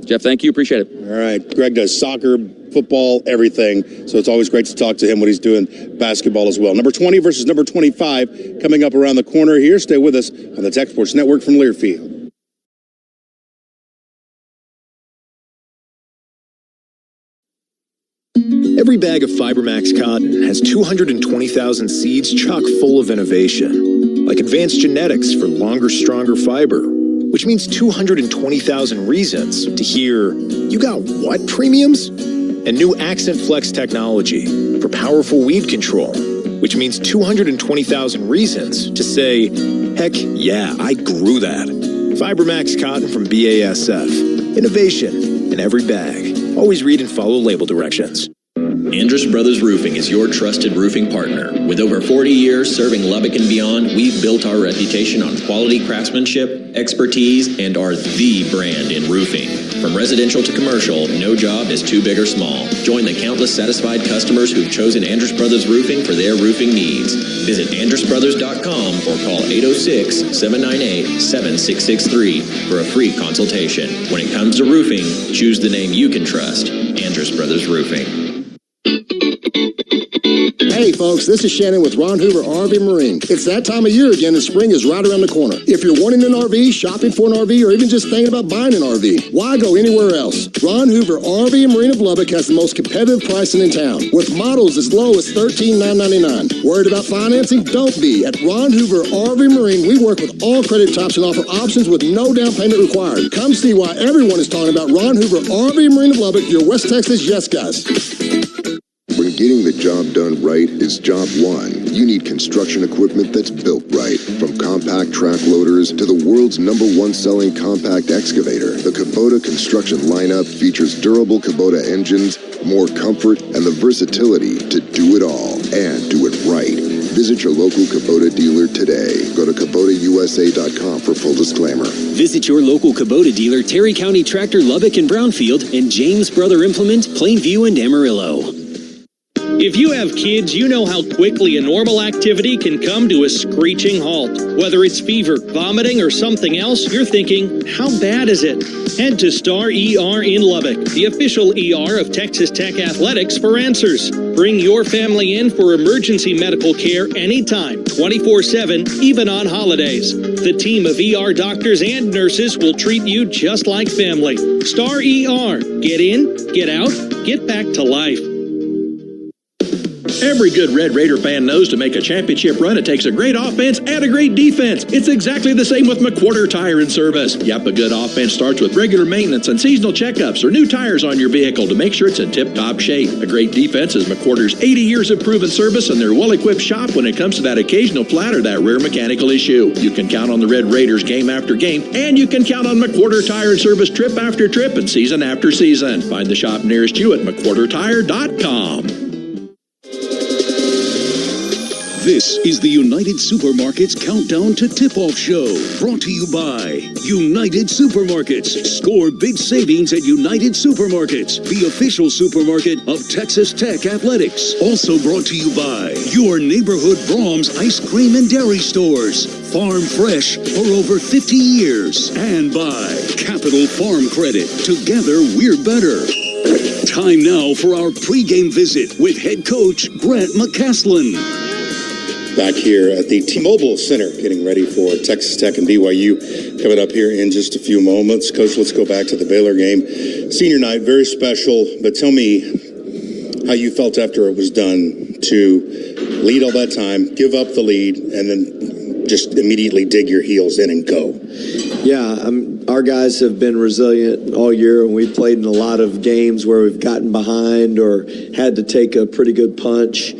Jeff, thank you. Appreciate it. All right. Greg does soccer, football, everything. So it's always great to talk to him when he's doing basketball as well. Number 20 versus number 25 coming up around the corner here. Stay with us on the Tech Sports Network from Learfield. Every bag of FiberMax cotton has 220,000 seeds chock full of innovation, like advanced genetics for longer, stronger fiber, which means 220,000 reasons to hear, "You got what premiums?" And new Accent Flex technology for powerful weed control, which means 220,000 reasons to say, "Heck yeah, I grew that." FiberMax cotton from BASF. Innovation in every bag. Always read and follow label directions. Andrus Brothers Roofing is your trusted roofing partner. With over 40 years serving Lubbock and beyond, we've built our reputation on quality craftsmanship, expertise, and are the brand in roofing. From residential to commercial, no job is too big or small. Join the countless satisfied customers who've chosen Andrus Brothers Roofing for their roofing needs. Visit AndrusBrothers.com or call 806-798-7663 for a free consultation. When it comes to roofing, choose the name you can trust. Andrus Brothers Roofing. Hey folks, this is Shannon with Ron Hoover RV Marine. It's that time of year again and spring is right around the corner. If you're wanting an RV, shopping for an RV, or even just thinking about buying an RV, why go anywhere else? Ron Hoover RV and Marine of Lubbock has the most competitive pricing in town, with models as low as $13,999. Worried about financing? Don't be. At Ron Hoover RV Marine, we work with all credit types and offer options with no down payment required. Come see why everyone is talking about Ron Hoover RV Marine of Lubbock, your West Texas yes guys. When getting the job done right is job one, you need construction equipment that's built right. From compact track loaders to the world's #1 selling compact excavator, the Kubota construction lineup features durable Kubota engines, more comfort, and the versatility to do it all and do it right. Visit your local Kubota dealer today. Go to KubotaUSA.com for full disclaimer. Visit your local Kubota dealer, Terry County Tractor, Lubbock and Brownfield, and James Brother Implement, Plainview and Amarillo. If you have kids, you know how quickly a normal activity can come to a screeching halt. Whether it's fever, vomiting, or something else, you're thinking, how bad is it? Head to Star ER in Lubbock, the official ER of Texas Tech Athletics, for answers. Bring your family in for emergency medical care anytime, 24/7, even on holidays. The team of ER doctors and nurses will treat you just like family. Star ER. Get in, get out, get back to life. Every good Red Raider fan knows to make a championship run, it takes a great offense and a great defense. It's exactly the same with McWhorter Tire and Service. Yep, a good offense starts with regular maintenance and seasonal checkups or new tires on your vehicle to make sure it's in tip-top shape. A great defense is McWhorter's 80 years of proven service and their well-equipped shop when it comes to that occasional flat or that rare mechanical issue. You can count on the Red Raiders game after game, and you can count on McWhorter Tire and Service trip after trip and season after season. Find the shop nearest you at McWhorterTire.com. This is the United Supermarkets Countdown to Tip-Off Show, brought to you by United Supermarkets. Score big savings at United Supermarkets, the official supermarket of Texas Tech Athletics. Also brought to you by your neighborhood Brahms ice cream and dairy stores, farm fresh for over 50 years. And by Capital Farm Credit. Together, we're better. Time now for our pregame visit with head coach Grant McCaslin. Back here at the T-Mobile Center, getting ready for Texas Tech and BYU coming up here in just a few moments. Coach, let's go back to the Baylor game. Senior night, very special, but tell me how you felt after it was done to lead all that time, give up the lead, and then just immediately dig your heels in and go. Yeah, our guys have been resilient all year, and we've played in a lot of games where we've gotten behind or had to take a pretty good punch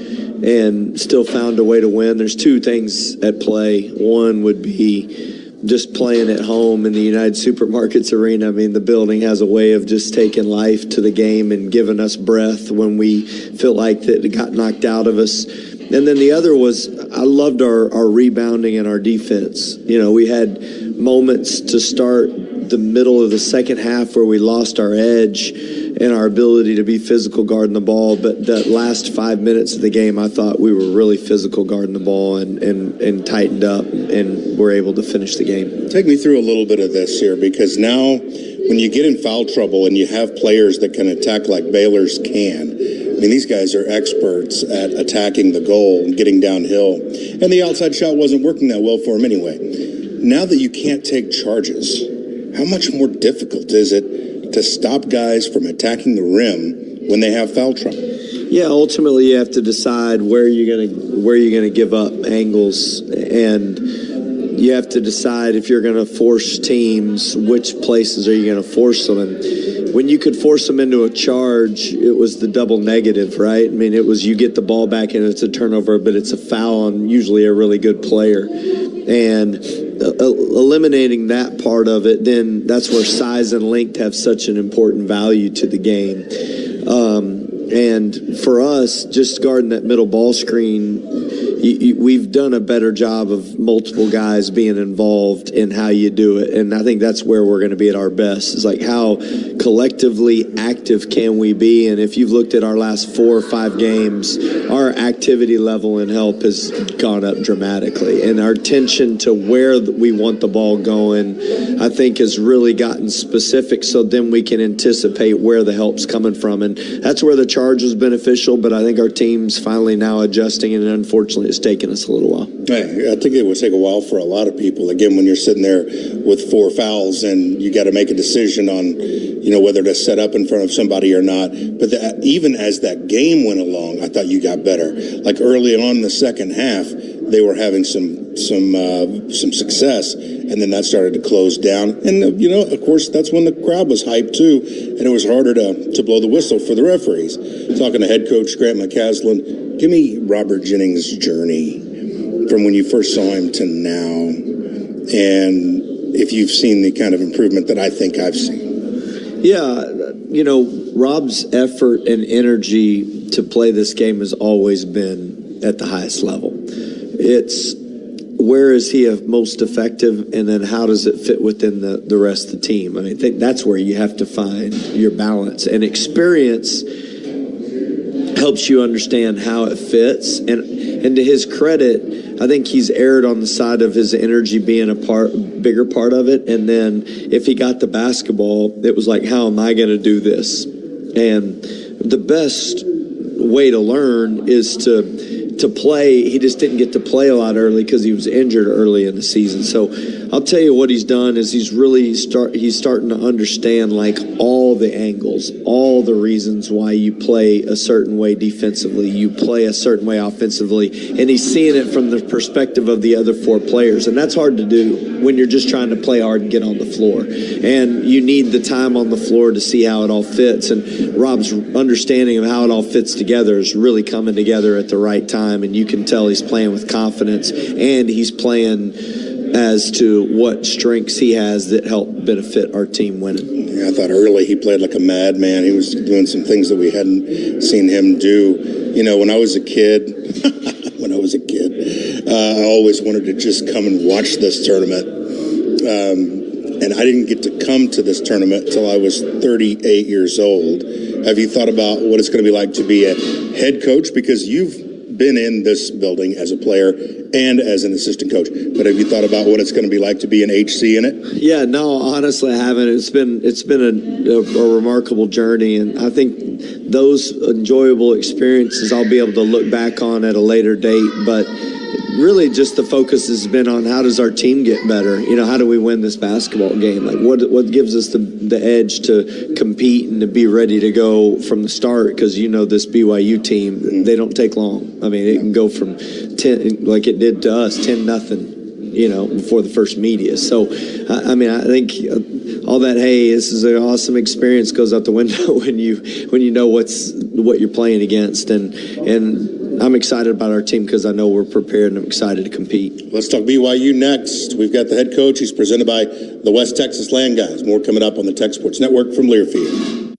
and still found a way to win. There's two things at play. One would be just playing at home in the United Supermarkets arena. I mean, the building has a way of just taking life to the game and giving us breath when we feel like that it got knocked out of us. And then the other was, I loved our rebounding and our defense. You know, we had moments to start the middle of the second half where we lost our edge and our ability to be physical guarding the ball. But that last 5 minutes of the game, I thought we were really physical guarding the ball and tightened up and were able to finish the game. Take me through a little bit of this here, because now when you get in foul trouble and you have players that can attack like Baylor's can, I mean, these guys are experts at attacking the goal and getting downhill. And the outside shot wasn't working that well for him anyway. Now that you can't take charges, how much more difficult is it to stop guys from attacking the rim when they have foul trouble? Yeah, ultimately you have to decide where you're gonna give up angles, and you have to decide if you're going to force teams, which places are you going to force them. And when you could force them into a charge, it was the double negative, right? I mean, it was you get the ball back and it's a turnover, but it's a foul on usually a really good player. And eliminating that part of it, then that's where size and length have such an important value to the game. And for us, just guarding that middle ball screen, we've done a better job of multiple guys being involved in how you do it. And I think that's where we're going to be at our best. It's like, how collectively active can we be? And if you've looked at our last 4 or 5 games, our activity level in help has gone up dramatically. And our attention to where we want the ball going, I think, has really gotten specific, so then we can anticipate where the help's coming from. And that's where the charge was beneficial, but I think our team's finally now adjusting, and unfortunately it's taken us a little while. I think it would take a while for a lot of people. Again, when you're sitting there with 4 fouls and you got to make a decision on, whether to set up in front of somebody or not. But even as that game went along, I thought you got better. Like early on in the second half, they were having some success, and then that started to close down. And of course, that's when the crowd was hyped too, and it was harder to blow the whistle for the referees. Talking to head coach Grant McCaslin, give me Robert Jennings' journey from when you first saw him to now, and if you've seen the kind of improvement that I think I've seen. Yeah, Rob's effort and energy to play this game has always been at the highest level. It's where is he most effective, and then how does it fit within the rest of the team? I mean, I think that's where you have to find your balance, and experience helps you understand how it fits. And to his credit, I think he's erred on the side of his energy being a bigger part of it. And then if he got the basketball, it was like, how am I going to do this? And the best way to learn is to play. He just didn't get to play a lot early because he was injured early in the season. So I'll tell you what he's done is he's really he's starting to understand like all the angles, all the reasons why you play a certain way defensively, you play a certain way offensively, and he's seeing it from the perspective of the other 4 players. And that's hard to do when you're just trying to play hard and get on the floor. And you need the time on the floor to see how it all fits. And Rob's understanding of how it all fits together is really coming together at the right time. And you can tell he's playing with confidence, and he's playing as to what strengths he has that help benefit our team winning. Yeah, I thought early he played like a madman. He was doing some things that we hadn't seen him do. When I was a kid, I always wanted to just come and watch this tournament. And I didn't get to come to this tournament until I was 38 years old. Have you thought about what it's going to be like to be a head coach? Because you've been in this building as a player and as an assistant coach, but have you thought about what it's going to be like to be an HC in it? Yeah, no, honestly, I haven't. It's been a remarkable journey, and I think those enjoyable experiences I'll be able to look back on at a later date. But really, just the focus has been on how does our team get better? How do we win this basketball game? Like, what gives us the edge to compete and to be ready to go from the start? Because this BYU team, they don't take long. I mean, it can go from 10, like it did to us, 10-0, before the first media. So, I think all that, hey, this is an awesome experience goes out the window when you know what you're playing against. And I'm excited about our team because I know we're prepared and I'm excited to compete. Let's talk BYU next. We've got the head coach. He's presented by the West Texas Land Guys. More coming up on the Tech Sports Network from Learfield.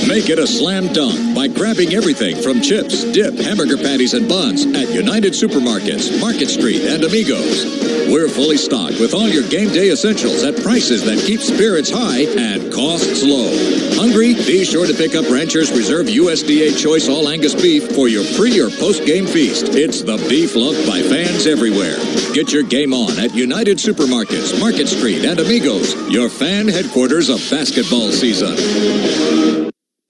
Make it a slam dunk by grabbing everything from chips, dip, hamburger patties, and buns at United Supermarkets, Market Street, and Amigos. We're fully stocked with all your game day essentials at prices that keep spirits high and costs low. Hungry? Be sure to pick up Ranchers Reserve USDA Choice All Angus Beef for your pre- or post-game feast. It's the beef loved by fans everywhere. Get your game on at United Supermarkets, Market Street, and Amigos, your fan headquarters of basketball season.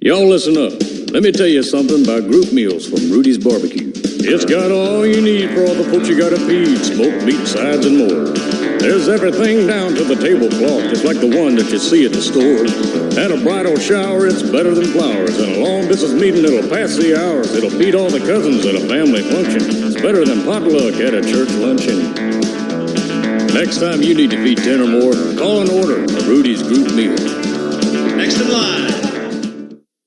Y'all listen up. Let me tell you something about group meals from Rudy's Barbecue. It's got all you need for all the folks you gotta feed, smoked meat, sides, and more. There's everything down to the tablecloth, just like the one that you see at the store. And a bridal shower, it's better than flowers. And a long distance meeting, it'll pass the hours. It'll feed all the cousins at a family function. It's better than potluck at a church luncheon. Next time you need to feed 10 or more, call and order a Rudy's group meal. Next in line.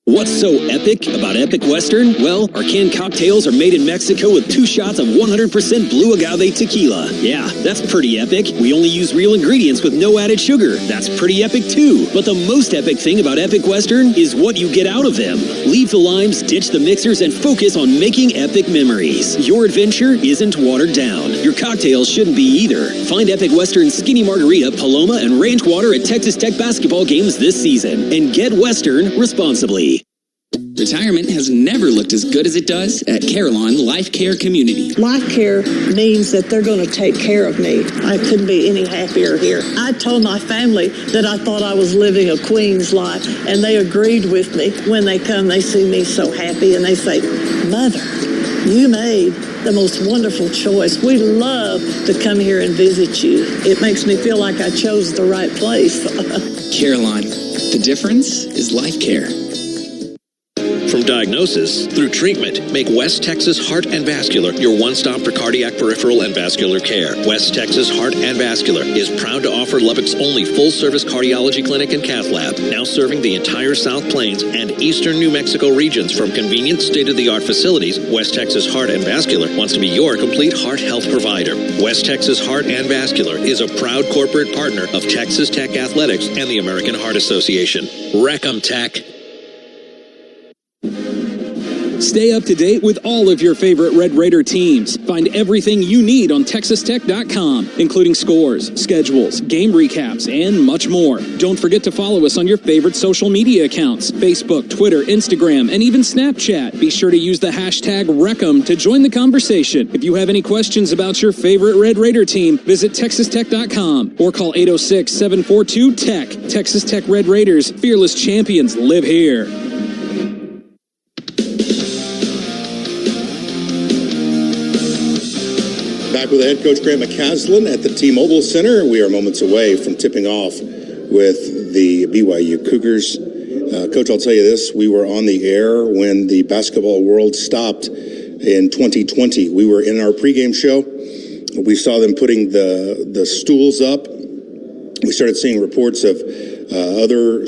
What's so epic about Epic Western? Well, our canned cocktails are made in Mexico with 2 shots of 100% blue agave tequila. Yeah, that's pretty epic. We only use real ingredients with no added sugar. That's pretty epic too. But the most epic thing about Epic Western is what you get out of them. Leave the limes, ditch the mixers, and focus on making epic memories. Your adventure isn't watered down. Your cocktails shouldn't be either. Find Epic Western Skinny Margarita, Paloma, and Ranch Water at Texas Tech basketball games this season. And get Western responsibly. Retirement has never looked as good as it does at Carillon Life Care Community. Life Care means that they're going to take care of me. I couldn't be any happier here. I told my family that I thought I was living a queen's life, and they agreed with me. When they come, they see me so happy, and they say, "Mother, you made the most wonderful choice. We love to come here and visit you. It makes me feel like I chose the right place." Carillon, the difference is Life Care. From diagnosis through treatment, make West Texas Heart and Vascular your one-stop for cardiac, peripheral, and vascular care. West Texas Heart and Vascular is proud to offer Lubbock's only full-service cardiology clinic and cath lab, now serving the entire South Plains and eastern New Mexico regions from convenient state-of-the-art facilities. West Texas Heart and Vascular wants to be your complete heart health provider. West Texas Heart and Vascular is a proud corporate partner of Texas Tech Athletics and the American Heart Association. Wreck 'em, Tech. Stay up to date with all of your favorite Red Raider teams. Find everything you need on TexasTech.com, including scores, schedules, game recaps, and much more. Don't forget to follow us on your favorite social media accounts, Facebook, Twitter, Instagram, and even Snapchat. Be sure to use the hashtag WreckEm to join the conversation. If you have any questions about your favorite Red Raider team, visit TexasTech.com or call 806-742-TECH. Texas Tech Red Raiders, fearless champions, live here. Back with head coach Grant McCaslin at the T-Mobile Center. We are moments away from tipping off with the BYU Cougars. Coach, I'll tell you this. We were on the air when the basketball world stopped in 2020. We were in our pregame show. We saw them putting the stools up. We started seeing reports of other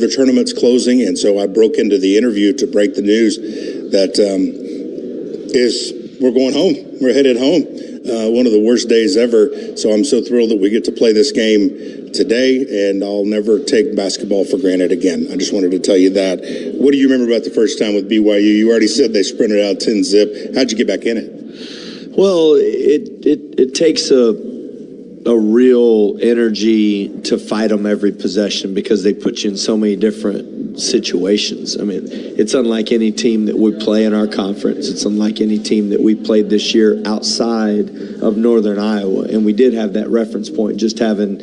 tournaments closing, and so I broke into the interview to break the news that we're going home. We're headed home. One of the worst days ever. So I'm so thrilled that we get to play this game today, and I'll never take basketball for granted again. I just wanted to tell you that. What do you remember about the first time with BYU? You already said they sprinted out 10-zip. How'd you get back in it? Well, it takes a real energy to fight them every possession because they put you in so many different situations. I mean, it's unlike any team that would play in our conference. It's unlike any team that we played this year outside of Northern Iowa. And we did have that reference point. Just having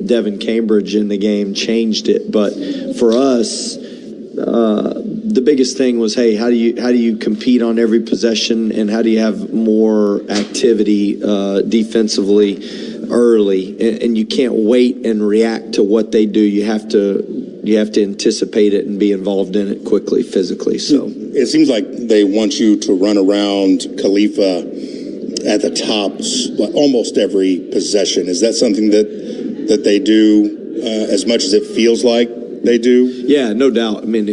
Devin Cambridge in the game changed it. But for us, the biggest thing was, hey, how do you compete on every possession, and how do you have more activity defensively early? And you can't wait and react to what they do. You have to anticipate it and be involved in it quickly, physically. So it seems like they want you to run around Khalifa at the tops almost every possession. Is that something that they do as much as it feels like? they do? Yeah, no doubt. I mean,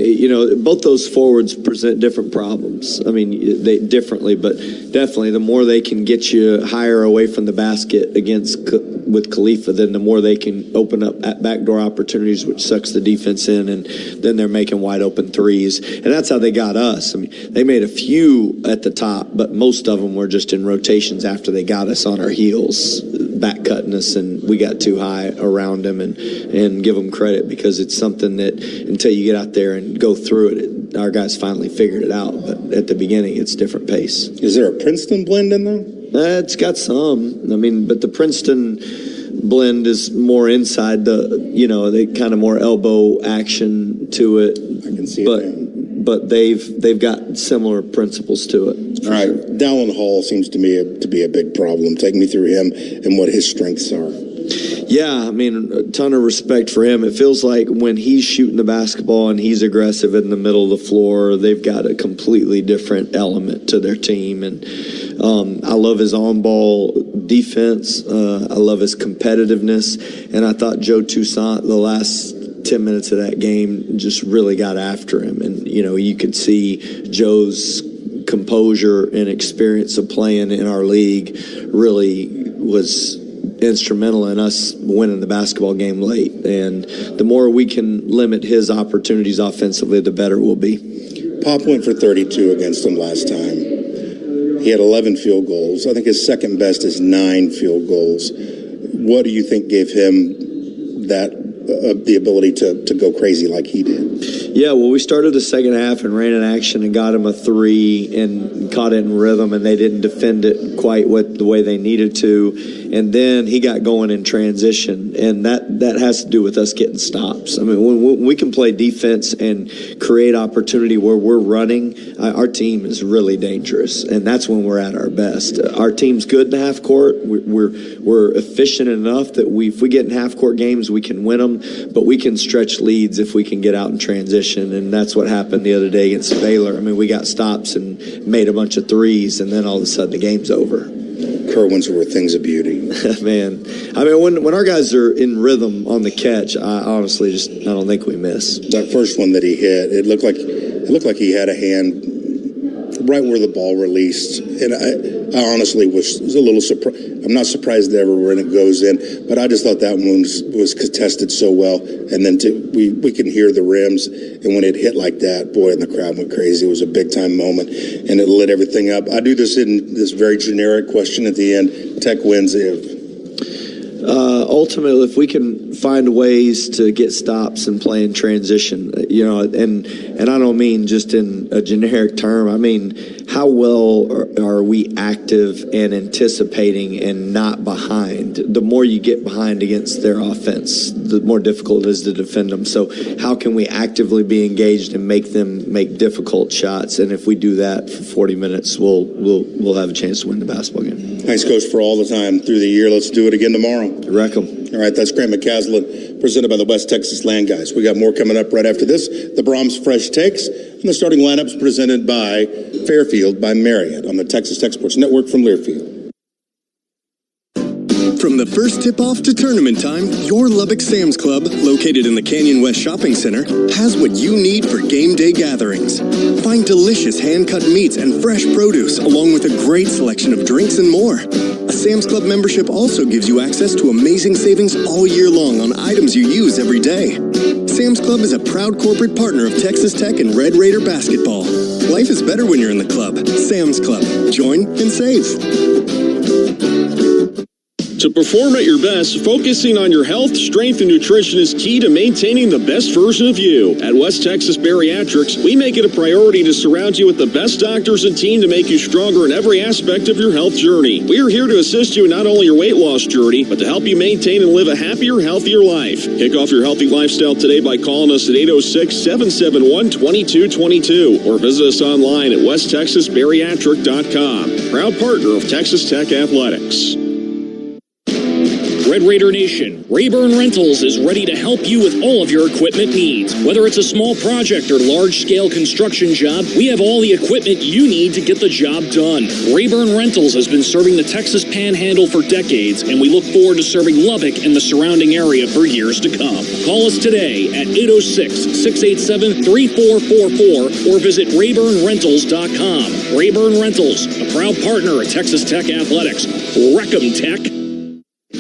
both those forwards present different problems. I mean, they differently, but definitely the more they can get you higher away from the basket with Khalifa, then the more they can open up backdoor opportunities, which sucks the defense in, and then they're making wide open threes. And that's how they got us. I mean, they made a few at the top, but most of them were just in rotations after they got us on our heels, back cutting us, and we got too high around them, and give them credit, because it's something that until you get out there and go through it, our guys finally figured it out. But at the beginning, it's different pace. Is there a Princeton blend in there? It's got some. I mean, but the Princeton blend is more inside they kind of more elbow action to it. I can see it. But they've got similar principles to it. All right, Dallin Hall seems to me to be a big problem. Take me through him and what his strengths are. Yeah, I mean, a ton of respect for him. It feels like when he's shooting the basketball and he's aggressive in the middle of the floor, they've got a completely different element to their team. And I love his on-ball defense. I love his competitiveness. And I thought Joe Toussaint, the last 10 minutes of that game, just really got after him. And, you could see Joe's composure and experience of playing in our league really was instrumental in us winning the basketball game late. And the more we can limit his opportunities offensively, the better we'll be. Pop went for 32 against him last time. He had 11 field goals. I think his second best is 9 field goals. What do you think gave him the ability to go crazy like he did? Yeah, well, we started the second half and ran an action and got him a 3 and caught it in rhythm, and they didn't defend it quite the way they needed to. And then he got going in transition, and that has to do with us getting stops. I mean, when we can play defense and create opportunity where we're running, our team is really dangerous, and that's when we're at our best. Our team's good in half court. We're efficient enough that if we get in half court games, we can win them, but we can stretch leads if we can get out in transition, and that's what happened the other day against Baylor. I mean, we got stops and made a bunch of threes, and then all of a sudden the game's over. Kerwins were things of beauty. Man, I mean, when our guys are in rhythm on the catch, I honestly I don't think we miss. That first one that he hit, it looked like he had a hand right where the ball released, and I honestly was a little surprised. I'm not surprised that when it goes in, but I just thought that one was contested so well, and then we can hear the rims, and when it hit like that, boy, and the crowd went crazy. It was a big time moment, and it lit everything up. I do this in this very generic question at the end. Tech wins if. Ultimately, if we can find ways to get stops and play in transition, and I don't mean just in a generic term. I mean, how well are we active and anticipating and not behind? The more you get behind against their offense, the more difficult it is to defend them. So how can we actively be engaged and make them make difficult shots? And if we do that for 40 minutes, we'll have a chance to win the basketball game. Thanks, Coach, for all the time through the year. Let's do it again tomorrow. Wreck 'em. All right, that's Grant McCaslin, presented by the West Texas Land Guys. We got more coming up right after this. The Brahms Fresh Takes, and the starting lineups presented by Fairfield by Marriott on the Texas Tech Sports Network from Learfield. From the first tip-off to tournament time, your Lubbock Sam's Club, located in the Canyon West Shopping Center, has what you need for game day gatherings. Find delicious hand-cut meats and fresh produce, along with a great selection of drinks and more. A Sam's Club membership also gives you access to amazing savings all year long on items you use every day. Sam's Club is a proud corporate partner of Texas Tech and Red Raider basketball. Life is better when you're in the club. Sam's Club. Join and save. To perform at your best, focusing on your health, strength, and nutrition is key to maintaining the best version of you. At West Texas Bariatrics, we make it a priority to surround you with the best doctors and team to make you stronger in every aspect of your health journey. We are here to assist you in not only your weight loss journey, but to help you maintain and live a happier, healthier life. Kick off your healthy lifestyle today by calling us at 806-771-2222 or visit us online at westtexasbariatric.com. Proud partner of Texas Tech Athletics. Red Raider Nation, Rayburn Rentals is ready to help you with all of your equipment needs. Whether it's a small project or large-scale construction job, we have all the equipment you need to get the job done. Rayburn Rentals has been serving the Texas Panhandle for decades, and we look forward to serving Lubbock and the surrounding area for years to come. Call us today at 806-687-3444 or visit RayburnRentals.com. Rayburn Rentals, a proud partner of Texas Tech Athletics. Wreck 'em, Tech.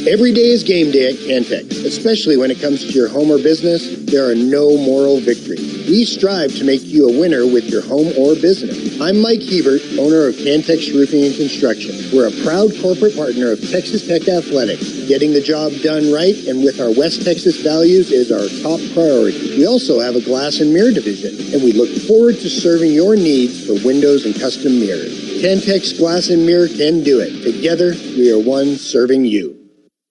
Every day is game day at Cantech, especially when it comes to your home or business. There are no moral victories. We strive to make you a winner with your home or business. I'm Mike Hebert, owner of Cantech Roofing and Construction. We're a proud corporate partner of Texas Tech Athletics. Getting the job done right and with our West Texas values is our top priority. We also have a glass and mirror division, and we look forward to serving your needs for windows and custom mirrors. Cantech's Glass and Mirror can do it. Together, we are one serving you.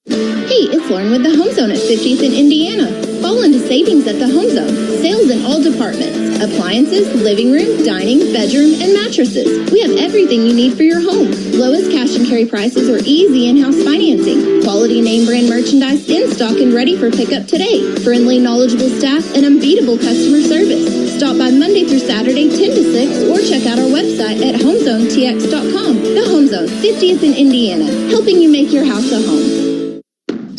Hey, it's Lauren with the Home Zone at 50th in Indiana. Fall into savings at the Home Zone. Sales in all departments. Appliances, living room, dining, bedroom, and mattresses. We have everything you need for your home. Lowest cash and carry prices or easy in-house financing. Quality name brand merchandise in stock and ready for pickup today. Friendly, knowledgeable staff and unbeatable customer service. Stop by Monday through Saturday 10 to 6 or check out our website at homezonetx.com. The Home Zone, 50th in Indiana, helping you make your house a home.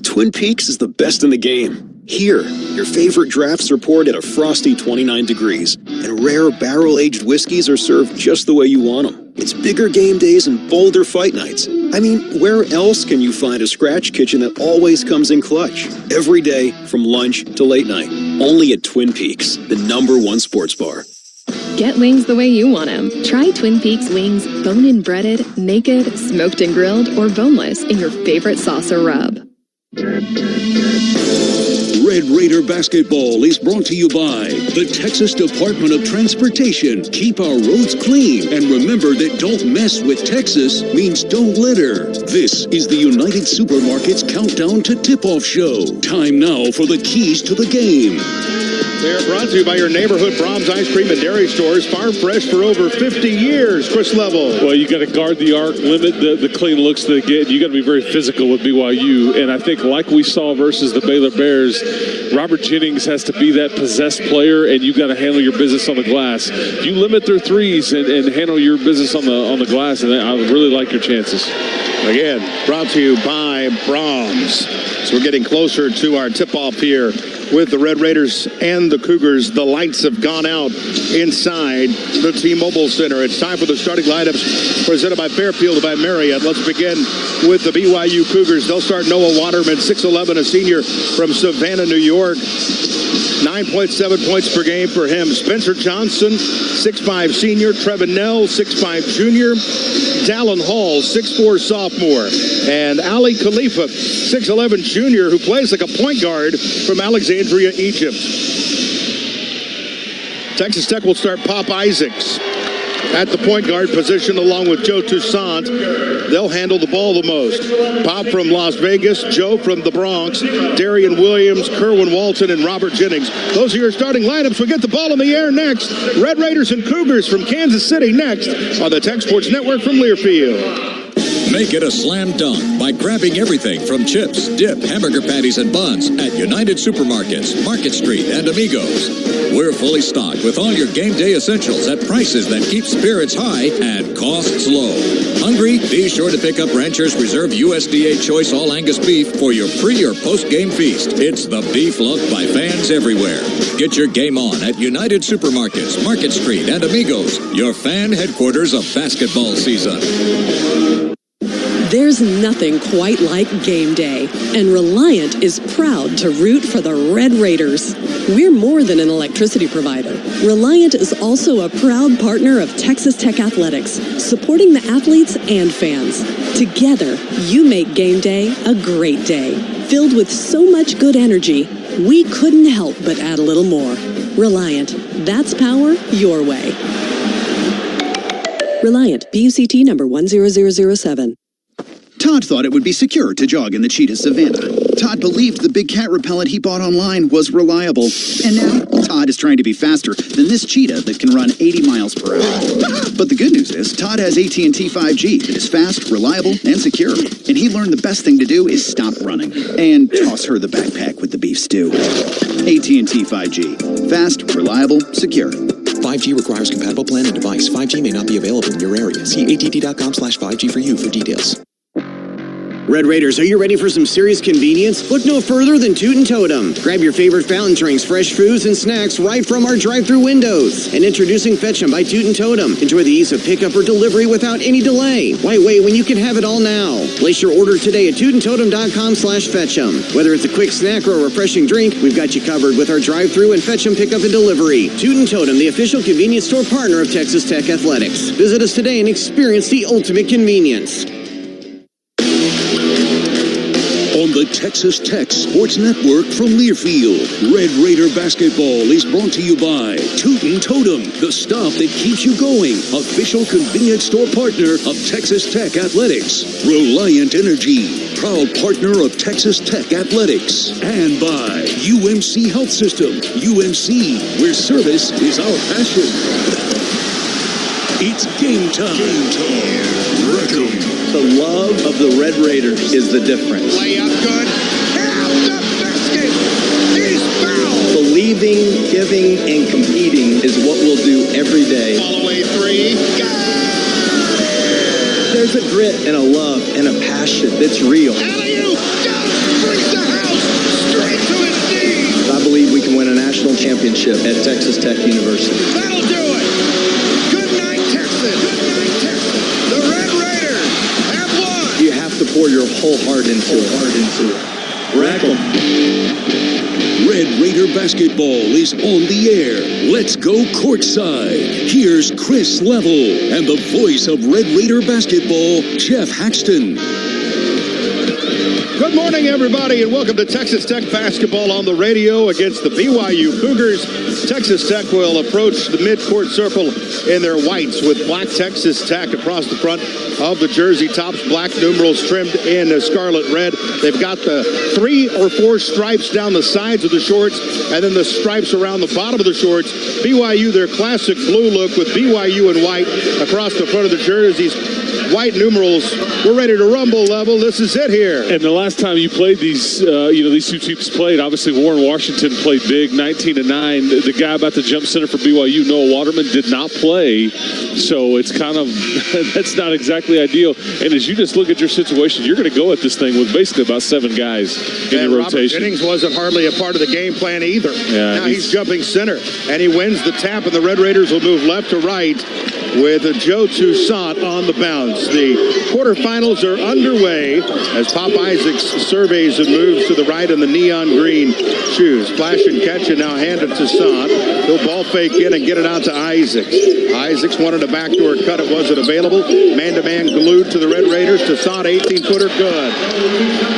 Twin Peaks is the best in the game. Here, your favorite drafts are poured at a frosty 29 degrees, and rare barrel-aged whiskeys are served just the way you want them. It's bigger game days and bolder fight nights. I mean, where else can you find a scratch kitchen that always comes in clutch? Every day, from lunch to late night. Only at Twin Peaks, the #1 sports bar. Get wings the way you want them. Try Twin Peaks wings bone-in breaded, naked, smoked and grilled, or boneless in your favorite sauce or rub. Red Raider basketball is brought to you by the Texas Department of Transportation. Keep our roads clean, and remember that don't mess with Texas means don't litter. This is the United Supermarkets Countdown to Tip-Off Show. Time now for the keys to the game. They are brought to you by your neighborhood Brahms Ice Cream and Dairy Stores. Farm fresh for over 50 years. Chris Level. Well, you got to guard the arc, limit the clean looks they get. You got to be very physical with BYU. And I think like we saw versus the Baylor Bears, Robert Jennings has to be that possessed player, and you got to handle your business on the glass. If you limit their threes and handle your business on the glass, and I really like your chances. Again, brought to you by Brahms. So we're getting closer to our tip-off here with the Red Raiders and the Cougars. The lights have gone out inside the T-Mobile Center. It's time for the starting lineups presented by Fairfield by Marriott. Let's begin with the BYU Cougars. They'll start Noah Waterman, 6'11", a senior from Savannah, New York. 9.7 points per game for him. Spencer Johnson, 6'5", senior. Trevin Nell, 6'5", junior. Dallin Hall, 6'4", sophomore. And Ali Khalifa, 6'11", junior, who plays like a point guard from Alexandria, Egypt. Texas Tech will start Pop Isaacs at the point guard position along with Joe Toussaint. They'll handle the ball the most. Pop from Las Vegas, Joe from the Bronx, Darian Williams, Kerwin Walton, and Robert Jennings. Those are your starting lineups. We'll get the ball in the air next. Red Raiders and Cougars from Kansas City next on the Tech Sports Network from Learfield. Make it a slam dunk by grabbing everything from chips, dip, hamburger patties, and buns at United Supermarkets, Market Street, and Amigos. We're fully stocked with all your game day essentials at prices that keep spirits high and costs low. Hungry? Be sure to pick up Rancher's Reserve USDA Choice All Angus Beef for your pre- or post-game feast. It's the beef loved by fans everywhere. Get your game on at United Supermarkets, Market Street, and Amigos, your fan headquarters of basketball season. There's nothing quite like game day, and Reliant is proud to root for the Red Raiders. We're more than an electricity provider. Reliant is also a proud partner of Texas Tech Athletics, supporting the athletes and fans. Together, you make game day a great day, filled with so much good energy, we couldn't help but add a little more. Reliant, that's power your way. Reliant, PUCT number 10007. Todd thought it would be secure to jog in the cheetah savanna. Todd believed the big cat repellent he bought online was reliable. And now, Todd is trying to be faster than this cheetah that can run 80 miles per hour. But the good news is, Todd has AT&T 5G that is fast, reliable, and secure. And he learned the best thing to do is stop running and toss her the backpack with the beef stew. AT&T 5G. Fast, reliable, secure. 5G requires compatible plan and device. 5G may not be available in your area. See att.com/5G for you for details. Red Raiders, are you ready for some serious convenience? Look no further than Toot and Totem. Grab your favorite fountain drinks, fresh foods, and snacks right from our drive-thru windows. And introducing Fetch 'em by Toot and Totem. Enjoy the ease of pickup or delivery without any delay. Why wait when you can have it all now? Place your order today at tootandtotem.com/fetchem. Whether it's a quick snack or a refreshing drink, we've got you covered with our drive-thru and Fetch 'em pickup and delivery. Toot and Totem, the official convenience store partner of Texas Tech Athletics. Visit us today and experience the ultimate convenience. On the Texas Tech Sports Network from Learfield, Red Raider basketball is brought to you by Toot and Totem, the stop that keeps you going. Official convenience store partner of Texas Tech Athletics. Reliant Energy, proud partner of Texas Tech Athletics. And by UMC Health System. UMC, where service is our passion. It's game time. The love of the Red Raiders is the difference. Layup good. Half the basket. He's fouled. Believing, giving, and competing is what we'll do every day. All the way three. There's a grit and a love and a passion that's real. Alley-oop. Brings the house straight to its knees. I believe we can win a national championship at Texas Tech University. That'll do it. Good night, Texas. The Red Raiders have won. You have to pour your whole heart into it. Rack 'em. Red Raider basketball is on the air. Let's go courtside. Here's Chris Level and the voice of Red Raider basketball, Jeff Haxton. Good morning, everybody, and welcome to Texas Tech basketball on the radio against the BYU Cougars. Texas Tech will approach the midcourt circle in their whites with black Texas Tech across the front of the jersey tops, black numerals trimmed in scarlet red. They've got the 3 or 4 stripes down the sides of the shorts and then the stripes around the bottom of the shorts. BYU, their classic blue look with BYU in white across the front of the jerseys. White numerals. We're ready to rumble, Level. This is it here. And the last time you played these, these two teams played, obviously Warren Washington played big, 19-9. The guy about to jump center for BYU, Noah Waterman, did not play. So it's kind of, that's not exactly ideal. And as you just look at your situation, you're going to go at this thing with basically about 7 guys in your rotation. Robert Jennings wasn't hardly a part of the game plan either. Yeah, now he's jumping center, and he wins the tap, and the Red Raiders will move left to right with Joe Toussaint on the bounce. The quarterfinals are underway as Pop Isaacs surveys and moves to the right in the neon green shoes. Flash and catch and now hand it to Toussaint. He'll ball fake in and get it out to Isaacs. Isaacs wanted a backdoor cut. It wasn't available. Man-to-man glued to the Red Raiders. Toussaint, 18-footer, good.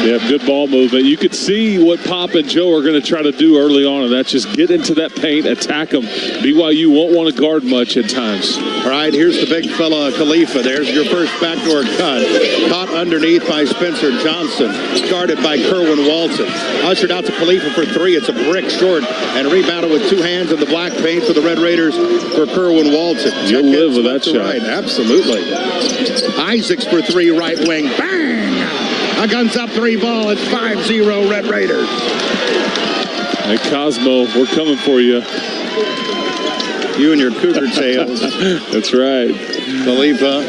Yeah, good ball movement. You could see what Pop and Joe are going to try to do early on, and that's just get into that paint, attack them. BYU won't want to guard much at times. All right, here's the big fella, Khalifa. There's your first backdoor cut. Caught underneath by Spencer Johnson. Guarded by Kerwin Walton. Ushered out to Khalifa for 3. It's a brick short and rebounded with 2 hands in the black paint for the Red Raiders for Kerwin Walton. You'll live with that shot. Right. Absolutely. Isaacs for 3, right wing. Bang! A guns up 3 ball. It's 5-0 Red Raiders. Hey, Cosmo, we're coming for you. You and your cougar tails. That's right. Khalifa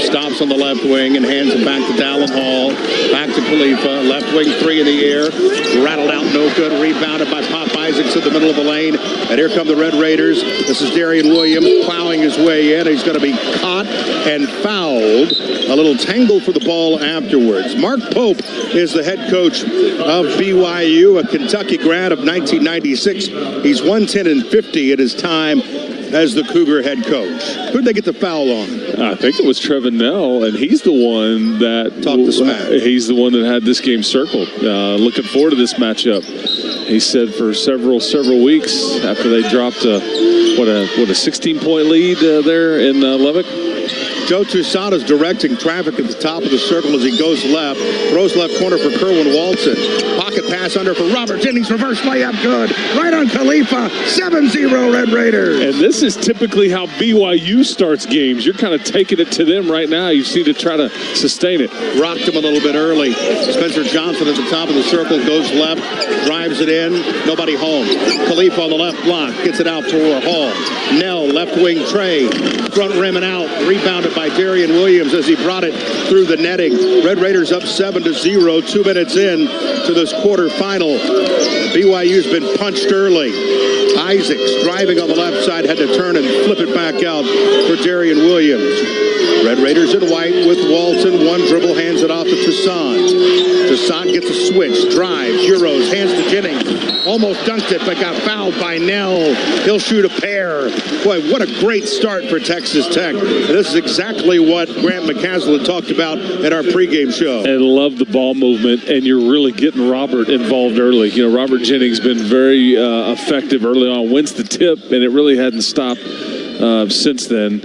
stops on the left wing and hands it back to Dallin Hall. Back to Khalifa. Left wing 3 in the air. Rattled out, no good. Rebounded by Pop Isaacs in the middle of the lane. And here come the Red Raiders. This is Darian Williams plowing his way in. He's going to be caught and fouled. A little tangle for the ball afterwards. Mark Pope is the head coach of BYU, a Kentucky grad of 1996. He's 110-50 at his time as the Cougar head coach. Who'd they get the foul on? I think it was Trevin Nell, and he's the one that talked the smack. He's the one that had this game circled. Looking forward to this matchup. He said for several weeks after they dropped a 16-point lead there in Lubbock. Joe Toussaint is directing traffic at the top of the circle as he goes left. Throws left corner for Kerwin Walton. Pocket pass under for Robert Jennings. Reverse layup good. Right on Khalifa. 7-0 Red Raiders. And this is typically how BYU starts games. You're kind of taking it to them right now. You see to try to sustain it. Rocked him a little bit early. Spencer Johnson at the top of the circle. Goes left. Drives it in. Nobody home. Khalifa on the left block. Gets it out for Hall. Nell, left wing Trey. Front rim and out. Rebounded by Darian Williams as he brought it through the netting. Red Raiders up 7-0. 2 minutes in to this quarterfinal. BYU's been punched early. Isaacs driving on the left side, had to turn and flip it back out for Darian Williams. Red Raiders in white with Walton. One dribble, hands it off to Toussaint. Toussaint gets a switch, drives, Euros, hands to Jennings. Almost dunked it, but got fouled by Nell. He'll shoot a pair. Boy, what a great start for Texas Tech. And this is exactly what Grant McCaslin talked about at our pregame show. And love the ball movement, and you're really getting Robert involved early. You know, Robert Jennings been very effective early on. Wins the tip, and it really hadn't stopped since then.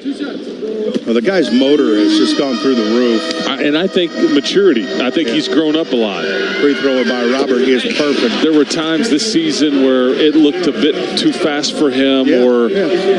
Well, the guy's motor has just gone through the roof. And I think maturity. I think he's grown up a lot. Free throw by Robert is perfect. There were times this season where it looked a bit too fast for him,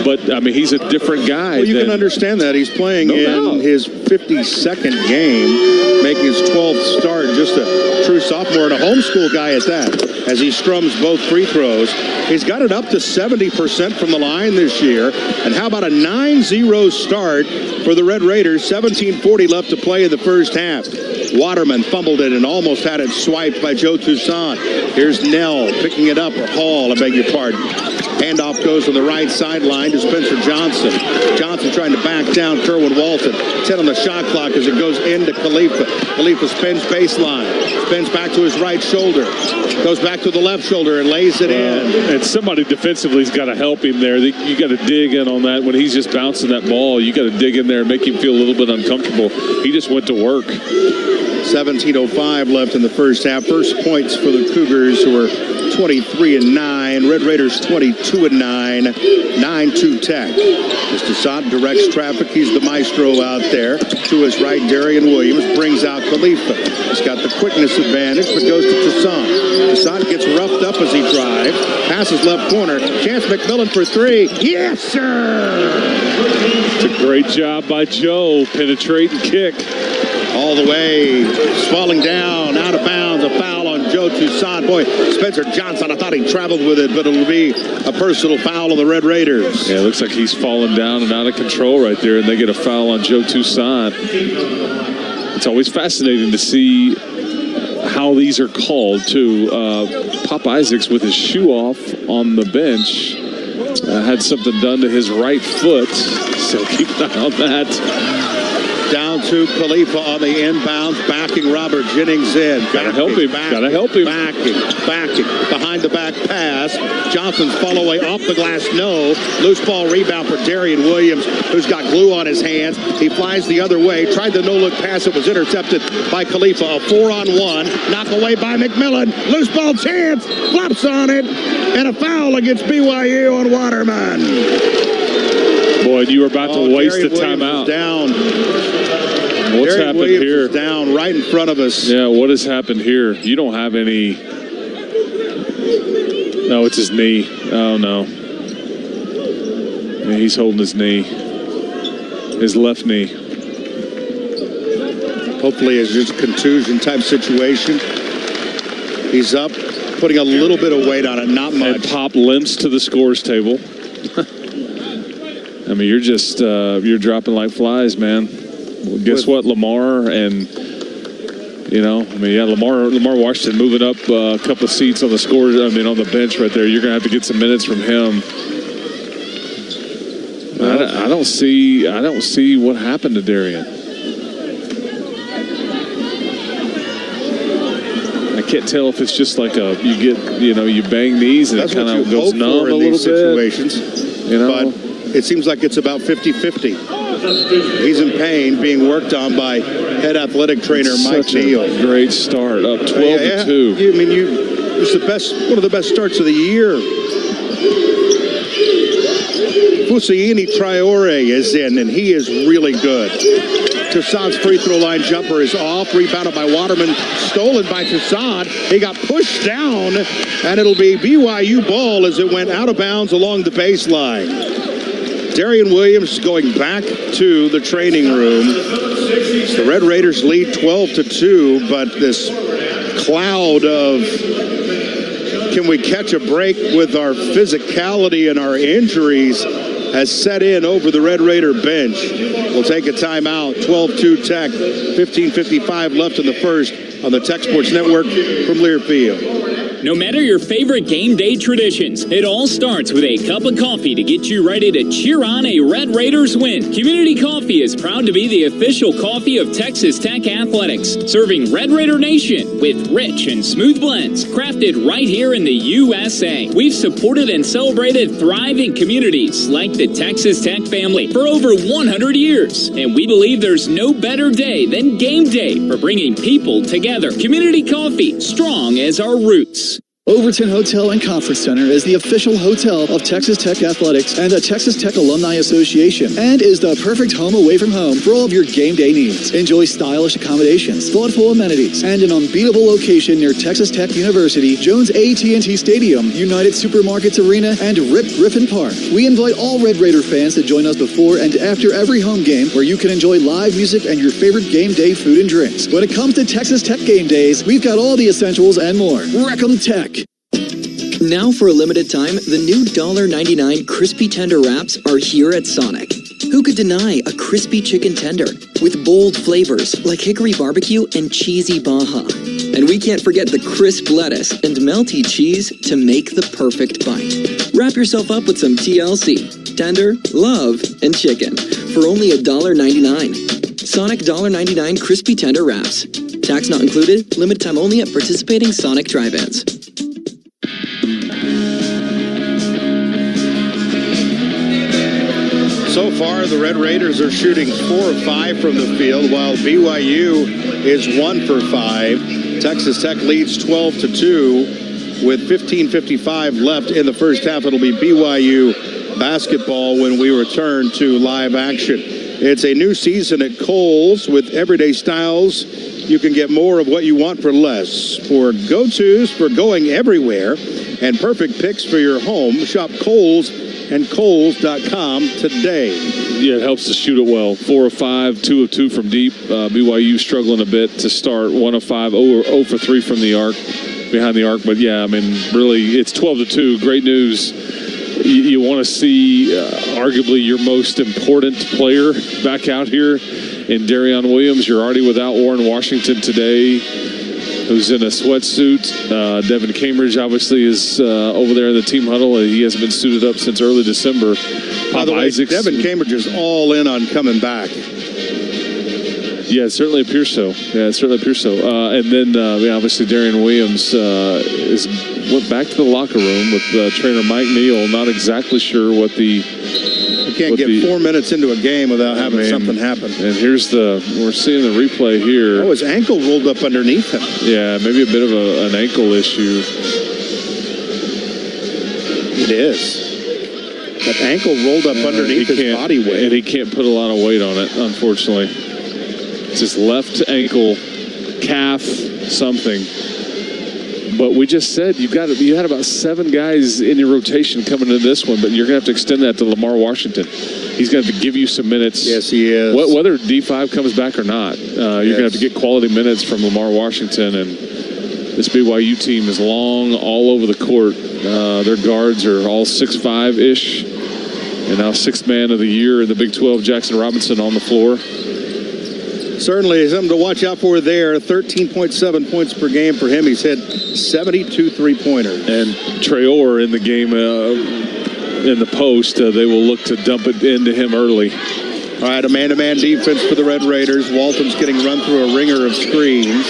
but I mean, he's a different guy. Well, you can understand that. He's playing in his 52nd game, making his 12th start, just a true sophomore and a homeschool guy at that, as he strums both free throws. He's got it up to 70% from the line this year. And how about a 9-0 start for the Red Raiders? 17:40 left to play in the first half. Waterman fumbled it and almost had it swiped by Joe Toussaint. Here's Nell picking it up, or Hall, I beg your pardon. Handoff goes on the right sideline to Spencer Johnson. Johnson trying to back down Kerwin Walton. 10 on the shot clock as it goes into Khalifa. Khalifa spins baseline. Spins back to his right shoulder. Goes back to the left shoulder and lays it in. And somebody defensively's got to help him there. You got to dig in on that. When he's just bouncing that ball, you got to dig in there and make him feel a little bit uncomfortable. He just went to work. 17:05 left in the first half. First points for the Cougars, who are 23-9. Red Raiders 22-9. 9-2 Tech. As Toussaint directs traffic, he's the maestro out there. To his right, Darian Williams brings out Khalifa. He's got the quickness advantage, but goes to Toussaint. Toussaint gets roughed up as he drives. Passes left corner. Chance McMillan for three. Yes, sir! It's a great job by Joe. Penetrate and kick. All the way, falling down, out of bounds, a foul on Joe Toussaint. Boy, Spencer Johnson, I thought he traveled with it, but it'll be a personal foul on the Red Raiders. Yeah, it looks like he's fallen down and out of control right there, and they get a foul on Joe Toussaint. It's always fascinating to see how these are called, too. Pop Isaacs with his shoe off on the bench had something done to his right foot, so keep an eye on that. Down to Khalifa on the inbounds, backing Robert Jennings in. Gotta help him. Gotta help him. Backing. Behind the back pass. Johnson's fall away off the glass. No. Loose ball rebound for Darian Williams, who's got glue on his hands. He flies the other way. Tried the no-look pass. It was intercepted by Khalifa. A 4-on-1. Knock away by McMillan. Loose ball chance. Flops on it. And a foul against BYU on Waterman. Boy, you were about to waste a timeout. Down. What's happened here? Down right in front of us. Yeah, what has happened here? You don't have any. No, it's his knee. Oh, no. Yeah, he's holding his knee. His left knee. Hopefully it's just a contusion type situation. He's up, putting a little bit of weight on it, not much. And Pop limps to the scores table. I mean, you're just, you're dropping like flies, man. Well, guess what, Lamar and, you know, I mean, yeah, Lamar Washington moving up a couple of seats on the scores, I mean, on the bench right there. You're going to have to get some minutes from him. I don't see what happened to Darian. I can't tell if it's just like you bang knees and it kind of goes numb a little bit. You know, but it seems like it's about 50-50. He's in pain, being worked on by head athletic trainer Mike Neal. Great start, up 12-2. I mean, it's one of the best starts of the year. Fusiini Traore is in, and he is really good. Toussaint's free throw line jumper is off. Rebounded by Waterman. Stolen by Toussaint. He got pushed down, and it'll be BYU ball as it went out of bounds along the baseline. Darian Williams going back to the training room. The Red Raiders lead 12-2, but this cloud of can we catch a break with our physicality and our injuries has set in over the Red Raider bench. We'll take a timeout. 12-2 Tech, 15:55 left in the first on the Tech Sports Network from Learfield. No matter your favorite game day traditions, it all starts with a cup of coffee to get you ready to cheer on a Red Raiders win. Community Coffee is proud to be the official coffee of Texas Tech Athletics, serving Red Raider Nation with rich and smooth blends crafted right here in the USA. We've supported and celebrated thriving communities like the Texas Tech family for over 100 years, and we believe there's no better day than game day for bringing people together. Community Coffee, strong as our roots. Overton Hotel and Conference Center is the official hotel of Texas Tech Athletics and the Texas Tech Alumni Association, and is the perfect home away from home for all of your game day needs. Enjoy stylish accommodations, thoughtful amenities, and an unbeatable location near Texas Tech University, Jones AT&T Stadium, United Supermarkets Arena, and Rip Griffin Park. We invite all Red Raider fans to join us before and after every home game, where you can enjoy live music and your favorite game day food and drinks. When it comes to Texas Tech game days, we've got all the essentials and more. Wreck 'em Tech. Now for a limited time, the new $1.99 crispy tender wraps are here at Sonic. Who could deny a crispy chicken tender with bold flavors like hickory barbecue and cheesy Baja? And we can't forget the crisp lettuce and melty cheese to make the perfect bite. Wrap yourself up with some TLC, tender, love, and chicken for only $1.99. Sonic $1.99 crispy tender wraps. Tax not included, limited time only at participating Sonic drive-ins. So far, the Red Raiders are shooting 4 of 5 from the field, while BYU is 1 for 5. Texas Tech leads 12-2 with 15:55 left in the first half. It'll be BYU basketball when we return to live action. It's a new season at Kohl's with everyday styles. You can get more of what you want for less. For go-tos for going everywhere and perfect picks for your home, shop Kohl's and Kohl's.com today. Yeah, it helps to shoot it well. 4 of 5, 2 of 2 from deep. BYU struggling a bit to start. 1 of 5, 0 for 3 from the arc, behind the arc. But yeah, I mean, really, it's 12-2. Great news. You want to see arguably your most important player back out here in Darian Williams. You're already without Warren Washington today, who's in a sweatsuit. Devin Cambridge obviously is over there in the team huddle. He hasn't been suited up since early December. By the way, Devin Cambridge is all in on coming back. Yeah, it certainly appears so. And then obviously Darian Williams went back to the locker room with trainer Mike Neal. Not exactly sure what the... You can't get 4 minutes into a game without having something happen. And we're seeing the replay here. Oh, his ankle rolled up underneath him. Yeah, maybe a bit of an ankle issue. It is. That ankle rolled up underneath his body weight. And he can't put a lot of weight on it, unfortunately. It's his left ankle, calf, something. But we just said you had about 7 guys in your rotation coming into this one, but you're going to have to extend that to Lamar Washington. He's going to have to give you some minutes. Yes, he is. Whether D5 comes back or not, you're going to have to get quality minutes from Lamar Washington. And this BYU team is long all over the court. Their guards are all 6'5"-ish. And now 6th man of the year in the Big 12, Jackson Robinson, on the floor. Certainly something to watch out for there. 13.7 points per game for him. He's hit 72 three-pointers. And Traore in the game in the post. They will look to dump it into him early. All right, a man-to-man defense for the Red Raiders. Walton's getting run through a ringer of screens.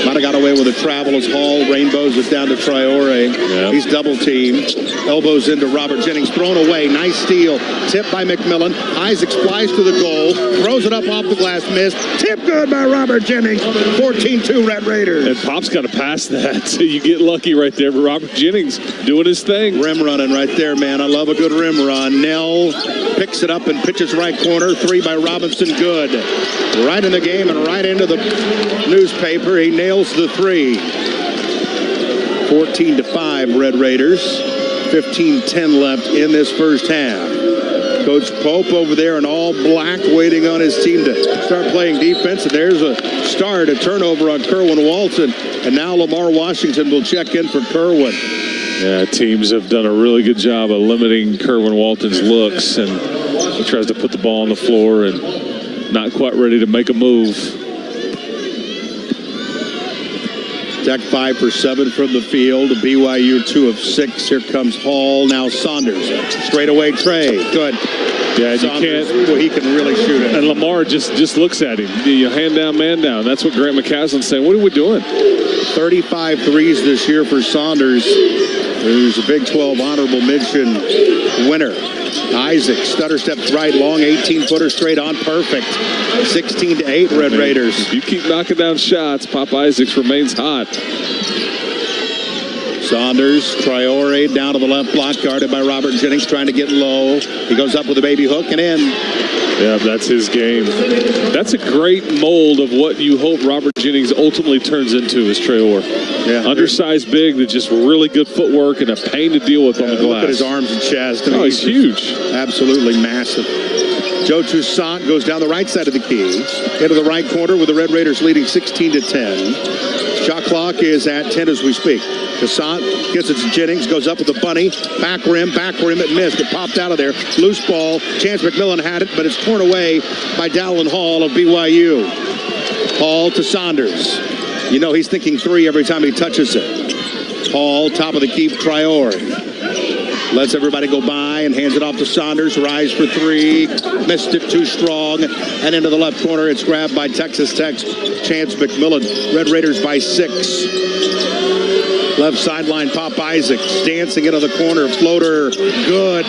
Might have got away with a travel as Hall rainbows it down to Traore. Yep. He's double teamed. Elbows into Robert Jennings. Thrown away. Nice steal. Tipped by McMillan. Isaacs flies to the goal. Throws it up off the glass. Missed. Tip good by Robert Jennings. 14-2 Red Raiders. And Pop's got to pass that. So you get lucky right there. But Robert Jennings doing his thing. Rim running right there, man. I love a good rim run. Nell picks it up and pitches right corner. 3 by Robinson. Good. Right in the game and right into the newspaper. He nails the 3. 14-5 Red Raiders. 15-10 left in this first half. Coach Pope over there in all black waiting on his team to start playing defense. And there's a start, a turnover on Kerwin Walton. And now Lamar Washington will check in for Kerwin. Yeah, teams have done a really good job of limiting Kerwin Walton's looks. And he tries to put the ball on the floor and not quite ready to make a move. Tech 5 for 7 from the field. BYU 2 of 6. Here comes Hall. Now Saunders. Straight away Trey. Good. Yeah, Saunders, you can't. well, he can really shoot it. And Lamar just looks at him. You hand down, man down. That's what Grant McCaslin's saying. What are we doing? 35 threes this year for Saunders, who's a Big 12 honorable mention winner. Isaac, stutter steps right, long 18-footer straight on, perfect. 16-8 Red Raiders. If you keep knocking down shots, Pop Isaacs remains hot. Saunders, Traore down to the left block, guarded by Robert Jennings, trying to get low. He goes up with a baby hook and in. Yeah, that's his game. That's a great mold of what you hope Robert Jennings ultimately turns into is Traore. Yeah, undersized big, that just really good footwork and a pain to deal with on the glass. Look at his arms and chest. Oh, he's huge. Absolutely massive. Joe Toussaint goes down the right side of the key, into the right corner with the Red Raiders leading 16-10. Shot clock is at 10 as we speak. Toussaint gets it to Jennings, goes up with the bunny, back rim, it missed. It popped out of there. Loose ball. Chance McMillan had it, but it's torn away by Dallin Hall of BYU. Hall to Saunders. You know he's thinking 3 every time he touches it. Hall, top of the key, Traore. Lets everybody go by and hands it off to Saunders. Rise for 3. Missed it too strong. And into the left corner, it's grabbed by Texas Tech's Chance McMillan. Red Raiders by 6. Left sideline, Pop Isaacs dancing into the corner. Floater, good.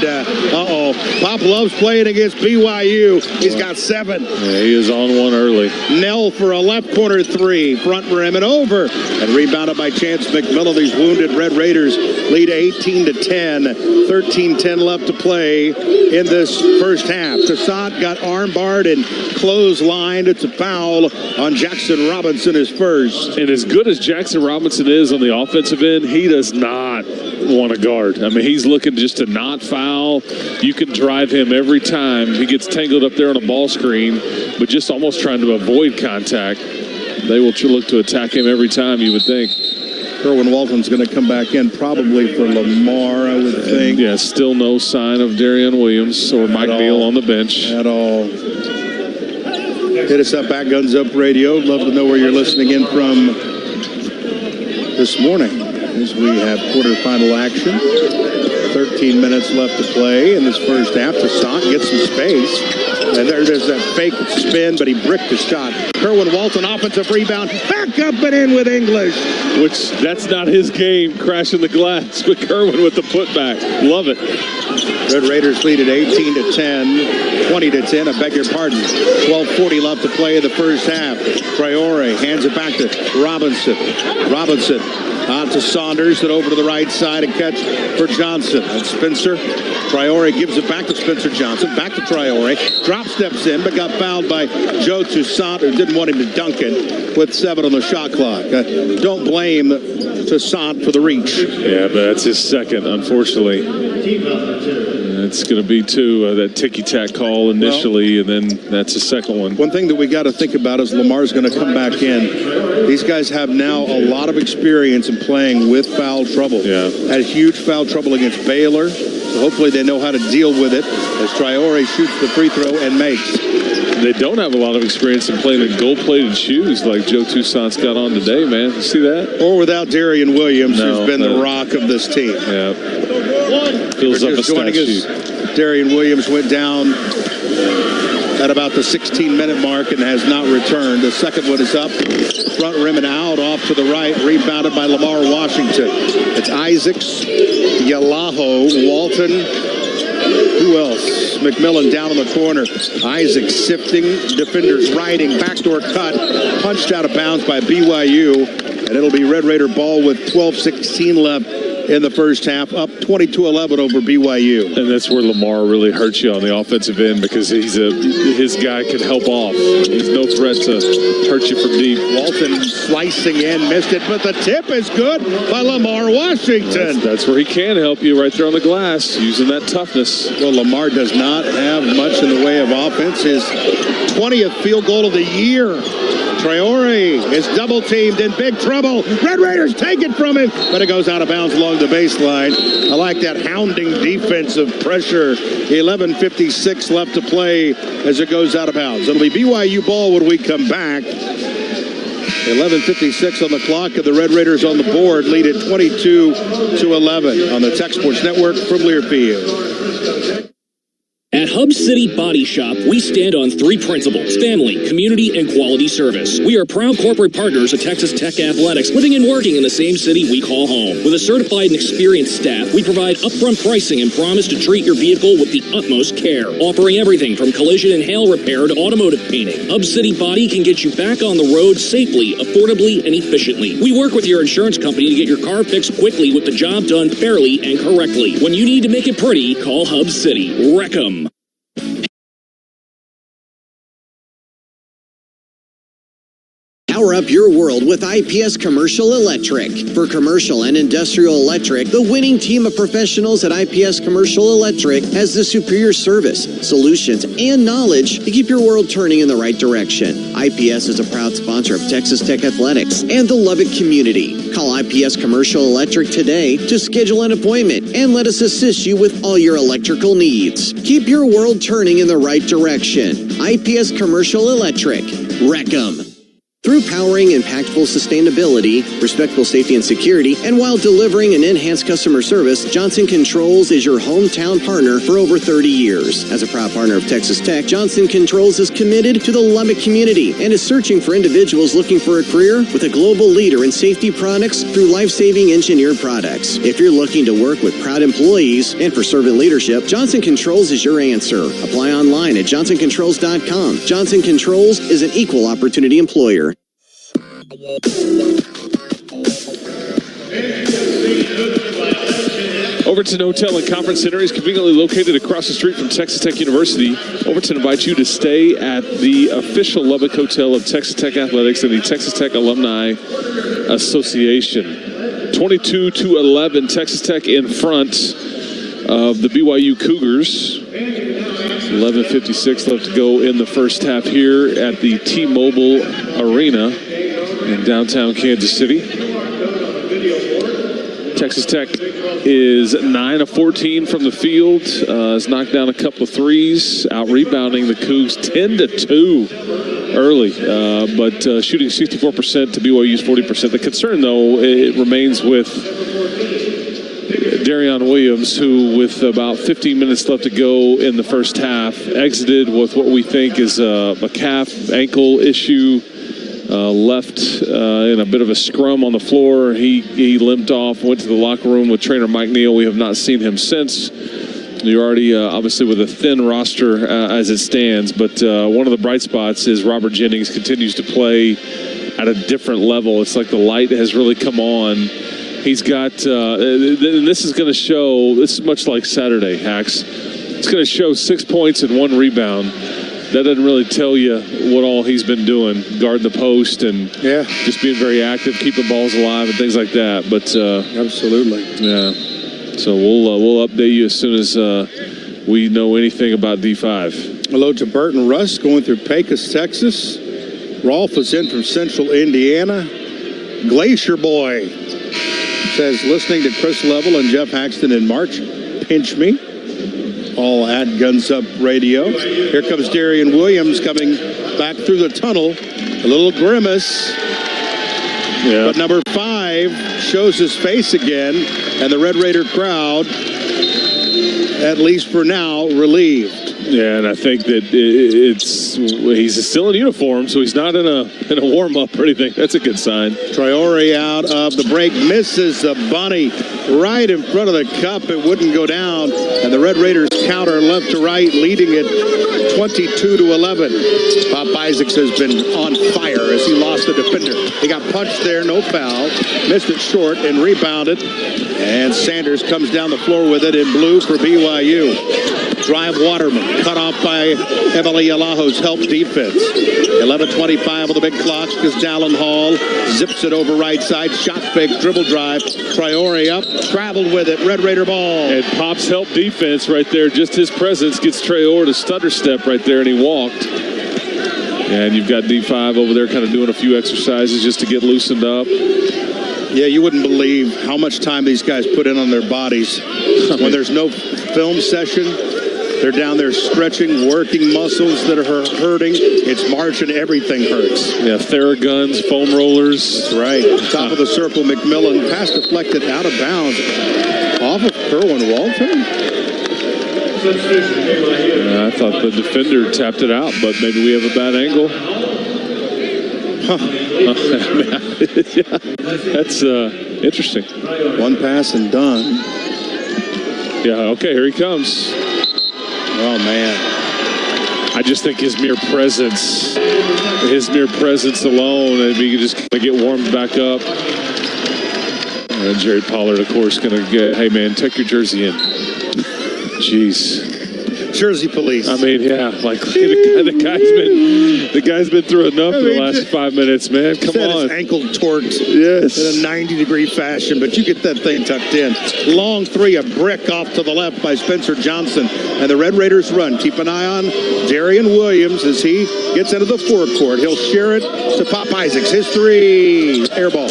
Pop loves playing against BYU. He's got 7. Yeah, he is on one early. Nell for a left corner 3. Front rim and over. And rebounded by Chance McMillan. These wounded Red Raiders lead 18-10. 13-10 left to play in this first half. Toussaint got armbarred and clotheslined. It's a foul on Jackson Robinson, his first. And as good as Jackson Robinson is on the offensive end, he does not want to guard. I mean, he's looking just to not foul. You can drive him every time. He gets tangled up there on a ball screen, but just almost trying to avoid contact. They will look to attack him every time, you would think. Kerwin Walton's going to come back in probably for Lamar, I would think. Yeah, still no sign of Darian Williams or Mike Neal on the bench. At all. Hit us up at Guns Up Radio. Love to know where you're listening in from this morning as we have quarterfinal action. 13 minutes left to play in this first half. Toussaint gets some space. And there's that fake spin, but he bricked the shot. Kerwin Walton, offensive rebound. Back up and in with English. Which, that's not his game, crashing the glass. But Kerwin with the putback. Love it. Red Raiders lead at 18-10. 20-10, I beg your pardon. 12:40 left to play in the first half. Traore hands it back to Robinson. Robinson out to Saunders, then over to the right side, a catch for Johnson. And Spencer. Traore gives it back to Spencer Johnson. Back to Traore. Drop steps in, but got fouled by Joe Toussaint, who didn't want him to dunk it with 7 on the shot clock. Don't blame Toussaint for the reach. Yeah, but that's his second, unfortunately. It's going to be 2, that ticky-tack call initially, and then that's the second one. One thing that we got to think about is Lamar's going to come back in. These guys have now a lot of experience in playing with foul trouble. Yeah. Had huge foul trouble against Baylor, so hopefully they know how to deal with it as Traore shoots the free throw and makes. They don't have a lot of experience in playing in gold-plated shoes like Joe Toussaint's got on today, man. You see that? Or without Darian Williams, who's been the rock of this team. Yeah. Fills up a stat sheet. Darian Williams went down at about the 16-minute mark and has not returned. The second one is up, front rim and out, off to the right, rebounded by Lamar Washington. It's Isaacs, Yalaho, Walton. Who else? McMillan down in the corner. Isaacs sifting, defenders riding, backdoor cut, punched out of bounds by BYU. And it'll be Red Raider ball with 12:16 left in the first half, up 22-11 over BYU. And that's where Lamar really hurts you on the offensive end because his guy can help off. He's no threat to hurt you from deep. Walton slicing in, missed it, but the tip is good by Lamar Washington. That's where he can help you right there on the glass, using that toughness. Well, Lamar does not have much in the way of offense. His 20th field goal of the year. Traore is double-teamed in big trouble. Red Raiders take it from him, but it goes out of bounds along the baseline. I like that hounding defensive pressure. 11:56 left to play as it goes out of bounds. It'll be BYU ball when we come back. 11:56 on the clock, and the Red Raiders on the board lead at 22-11 on the Tech Sports Network from Learfield. At Hub City Body Shop, we stand on three principles: family, community, and quality service. We are proud corporate partners of Texas Tech Athletics, living and working in the same city we call home. With a certified and experienced staff, we provide upfront pricing and promise to treat your vehicle with the utmost care. Offering everything from collision and hail repair to automotive painting, Hub City Body can get you back on the road safely, affordably, and efficiently. We work with your insurance company to get your car fixed quickly with the job done fairly and correctly. When you need to make it pretty, call Hub City. Wreck 'em. Power up your world with IPS Commercial Electric. For commercial and industrial electric, the winning team of professionals at IPS Commercial Electric has the superior service, solutions, and knowledge to keep your world turning in the right direction. IPS is a proud sponsor of Texas Tech Athletics and the Lubbock community. Call IPS Commercial Electric today to schedule an appointment and let us assist you with all your electrical needs. Keep your world turning in the right direction. IPS Commercial Electric. Wreck 'em. Through powering impactful sustainability, respectful safety and security, and while delivering an enhanced customer service, Johnson Controls is your hometown partner for over 30 years. As a proud partner of Texas Tech, Johnson Controls is committed to the Lubbock community and is searching for individuals looking for a career with a global leader in safety products through life-saving engineered products. If you're looking to work with proud employees and for servant leadership, Johnson Controls is your answer. Apply online at johnsoncontrols.com. Johnson Controls is an equal opportunity employer. Overton Hotel and Conference Center is conveniently located across the street from Texas Tech University. Overton invites you to stay at the official Lubbock Hotel of Texas Tech Athletics and the Texas Tech Alumni Association. 22-11, Texas Tech in front of the BYU Cougars. 11:56 left to go in the first half here at the T-Mobile Arena in downtown Kansas City. Texas Tech is 9 of 14 from the field. Has knocked down a couple of threes, out-rebounding the Cougs 10-2 early, but shooting 64% to BYU's 40%. The concern, though, it remains with Darion Williams, who, with about 15 minutes left to go in the first half, exited with what we think is a calf ankle issue. Left in a bit of a scrum on the floor. He limped off, went to the locker room with trainer Mike Neal. We have not seen him since. You're already obviously with a thin roster as it stands, but one of the bright spots is Robert Jennings continues to play at a different level. It's like the light has really come on. He's got, and this is going to show, this is much like Saturday, Hacks. It's going to show 6 points and 1 rebound. That doesn't really tell you what all he's been doing, guarding the post and just being very active, keeping balls alive and things like that. But absolutely, yeah. So we'll update you as soon as we know anything about D5. Hello to Burton Russ going through Pecos, Texas. Rolf is in from Central Indiana. Glacier Boy says listening to Chris Level and Jeff Haxton in March. Pinch me. All at Guns Up Radio. Here comes Darion Williams coming back through the tunnel. A little grimace. Yeah. But number 5 shows his face again, and the Red Raider crowd, at least for now, relieved. Yeah, and I think that he's still in uniform, so he's not in a warm-up or anything. That's a good sign. Traore out of the break, misses a bunny right in front of the cup. It wouldn't go down, and the Red Raiders counter left to right, leading it 22-11. Pop Isaacs has been on fire as he lost the defender. He got punched there, no foul, missed it short and rebounded, and Sanders comes down the floor with it in blue for BYU. Drive Waterman, cut off by Emily Alaho's help defense. 11:25 on the big clock because Dallin Hall zips it over right side. Shot fake, dribble drive. Traore up, traveled with it. Red Raider ball. And Pop's help defense right there. Just his presence gets Traore to stutter step right there, and he walked. And you've got D5 over there kind of doing a few exercises just to get loosened up. Yeah, you wouldn't believe how much time these guys put in on their bodies. When there's no film session, they're down there stretching, working muscles that are hurting. It's March and everything hurts. Yeah, Theraguns, foam rollers. That's right. Top of the circle, McMillan. Pass deflected out of bounds. Off of Kerwin Walton. I thought the defender tapped it out, but maybe we have a bad angle. Yeah, that's interesting. One pass and done. Yeah, okay, here he comes. Oh, man. I just think his mere presence alone, and he could just kind of get warmed back up. And Jerry Pollard, of course, going to get, hey, man, tuck your jersey in. Jeez. Jersey police. I mean, yeah, like the guy's been through enough in the last 5 minutes, man. Come on. His ankle torqued. Yes. In a 90-degree fashion, but you get that thing tucked in. Long three, a brick off to the left by Spencer Johnson. And the Red Raiders run. Keep an eye on Darian Williams as he gets into the forecourt. He'll share it to Pop Isaacs. His three. Air ball.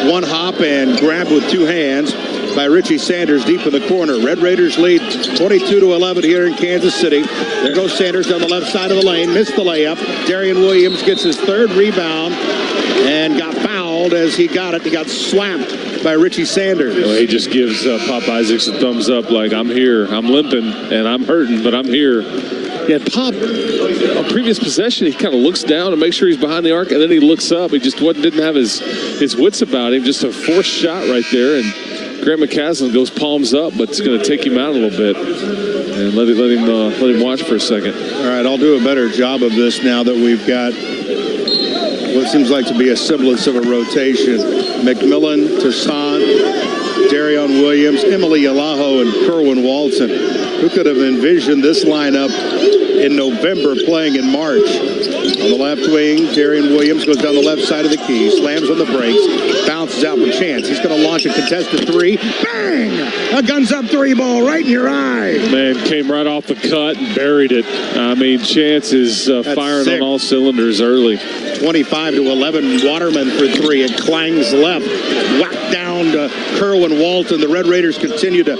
One hop and grabbed with two hands by Richie Sanders deep in the corner. Red Raiders lead 22-11 here in Kansas City. There goes Sanders down the left side of the lane. Missed the layup. Darian Williams gets his third rebound and got fouled as he got it. He got slapped by Richie Sanders. Well, he just gives Pop Isaacs a thumbs up like, I'm here. I'm limping and I'm hurting, but I'm here. Yeah, Pop, on previous possession, he kind of looks down to make sure he's behind the arc, and then he looks up. He just didn't have his wits about him. Just a forced shot right there, and Grant McCaslin goes palms up, but it's going to take him out a little bit. And let him watch for a second. All right, I'll do a better job of this now that we've got what seems like to be a semblance of a rotation. McMillan, Toussaint, Darian Williams, Emily Alaho, and Kerwin Walton. Who could have envisioned this lineup in November playing in March? On the left wing, Darian Williams goes down the left side of the key, slams on the brakes, bounces out for Chance. He's going to launch a contested three. Bang! A guns up three ball right in your eye. Man, came right off the cut and buried it. I mean, Chance is firing on all cylinders early. 25-11, Waterman for three. It clangs left. Whacked down to Kerwin Walton. The Red Raiders continue to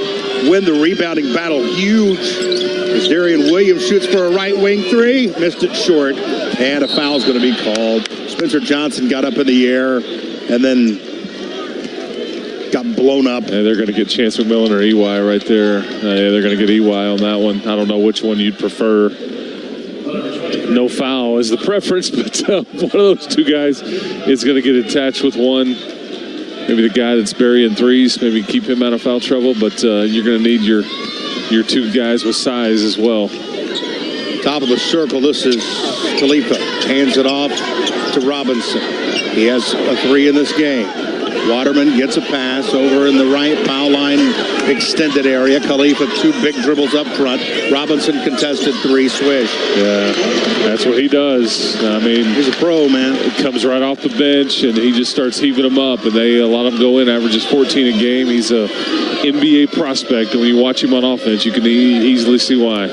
win the rebounding battle. Huge. As Darian Williams shoots for a right wing three. Missed it short. And a foul's going to be called. Spencer Johnson got up in the air and then got blown up. And they're going to get Chance McMillan or EY right there. Yeah, they're going to get EY on that one. I don't know which one you'd prefer. No foul is the preference, but one of those two guys is going to get attached with one. Maybe the guy that's burying threes, maybe keep him out of foul trouble, but you're going to need your two guys with size as well. Top of the circle, this is Khalifa. Hands it off to Robinson. He has a three in this game. Waterman gets a pass over in the right foul line extended area. Khalifa, two big dribbles up front. Robinson contested three, swish. Yeah, that's what he does. I mean, he's a pro, man. He comes right off the bench and he just starts heaving them up. And a lot of them go in, averages 14 a game. He's a NBA prospect. And when you watch him on offense, you can easily see why.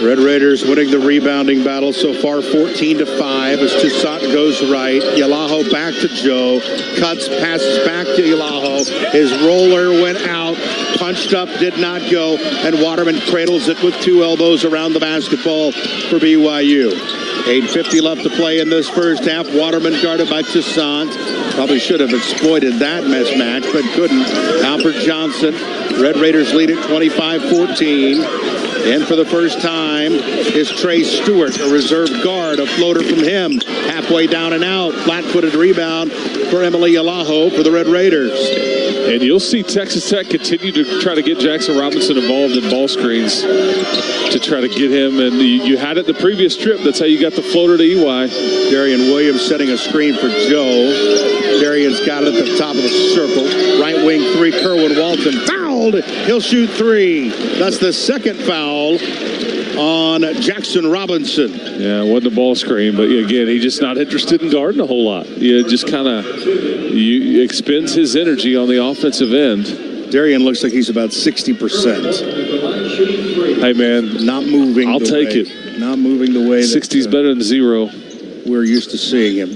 Red Raiders winning the rebounding battle so far, 14-5 as Toussaint goes right. Yalaho back to Joe. Cuts, passes back to Yalaho. His roller went out. punched up, did not go, and Waterman cradles it with 2 elbows around the basketball for BYU. 8:50 left to play in this first half. Waterman guarded by Toussaint. Probably should have exploited that mismatch, but couldn't. Albert Johnson. Red Raiders lead at 25-14. And for the first time is Trey Stewart, a reserve guard, a floater from him. Halfway down and out. Flat-footed rebound for Emily Alaho for the Red Raiders. And you'll see Texas Tech continue to try to get Jackson Robinson involved in ball screens to try to get him. And you had it the previous trip. That's how you got the floater to EY. Darian Williams setting a screen for Joe. Darian's got it at the top of the circle. Right wing 3, Kerwin Walton fouled. He'll shoot 3. That's the second foul on Jackson Robinson. Yeah, it wasn't a ball screen, but again, he's just not interested in guarding a whole lot. Just kind of expends his energy on the offensive end. Darian looks like he's about 60%. Hey, man. Not moving. I'll take it. Not moving the way. 60's better than 0. We're used to seeing him.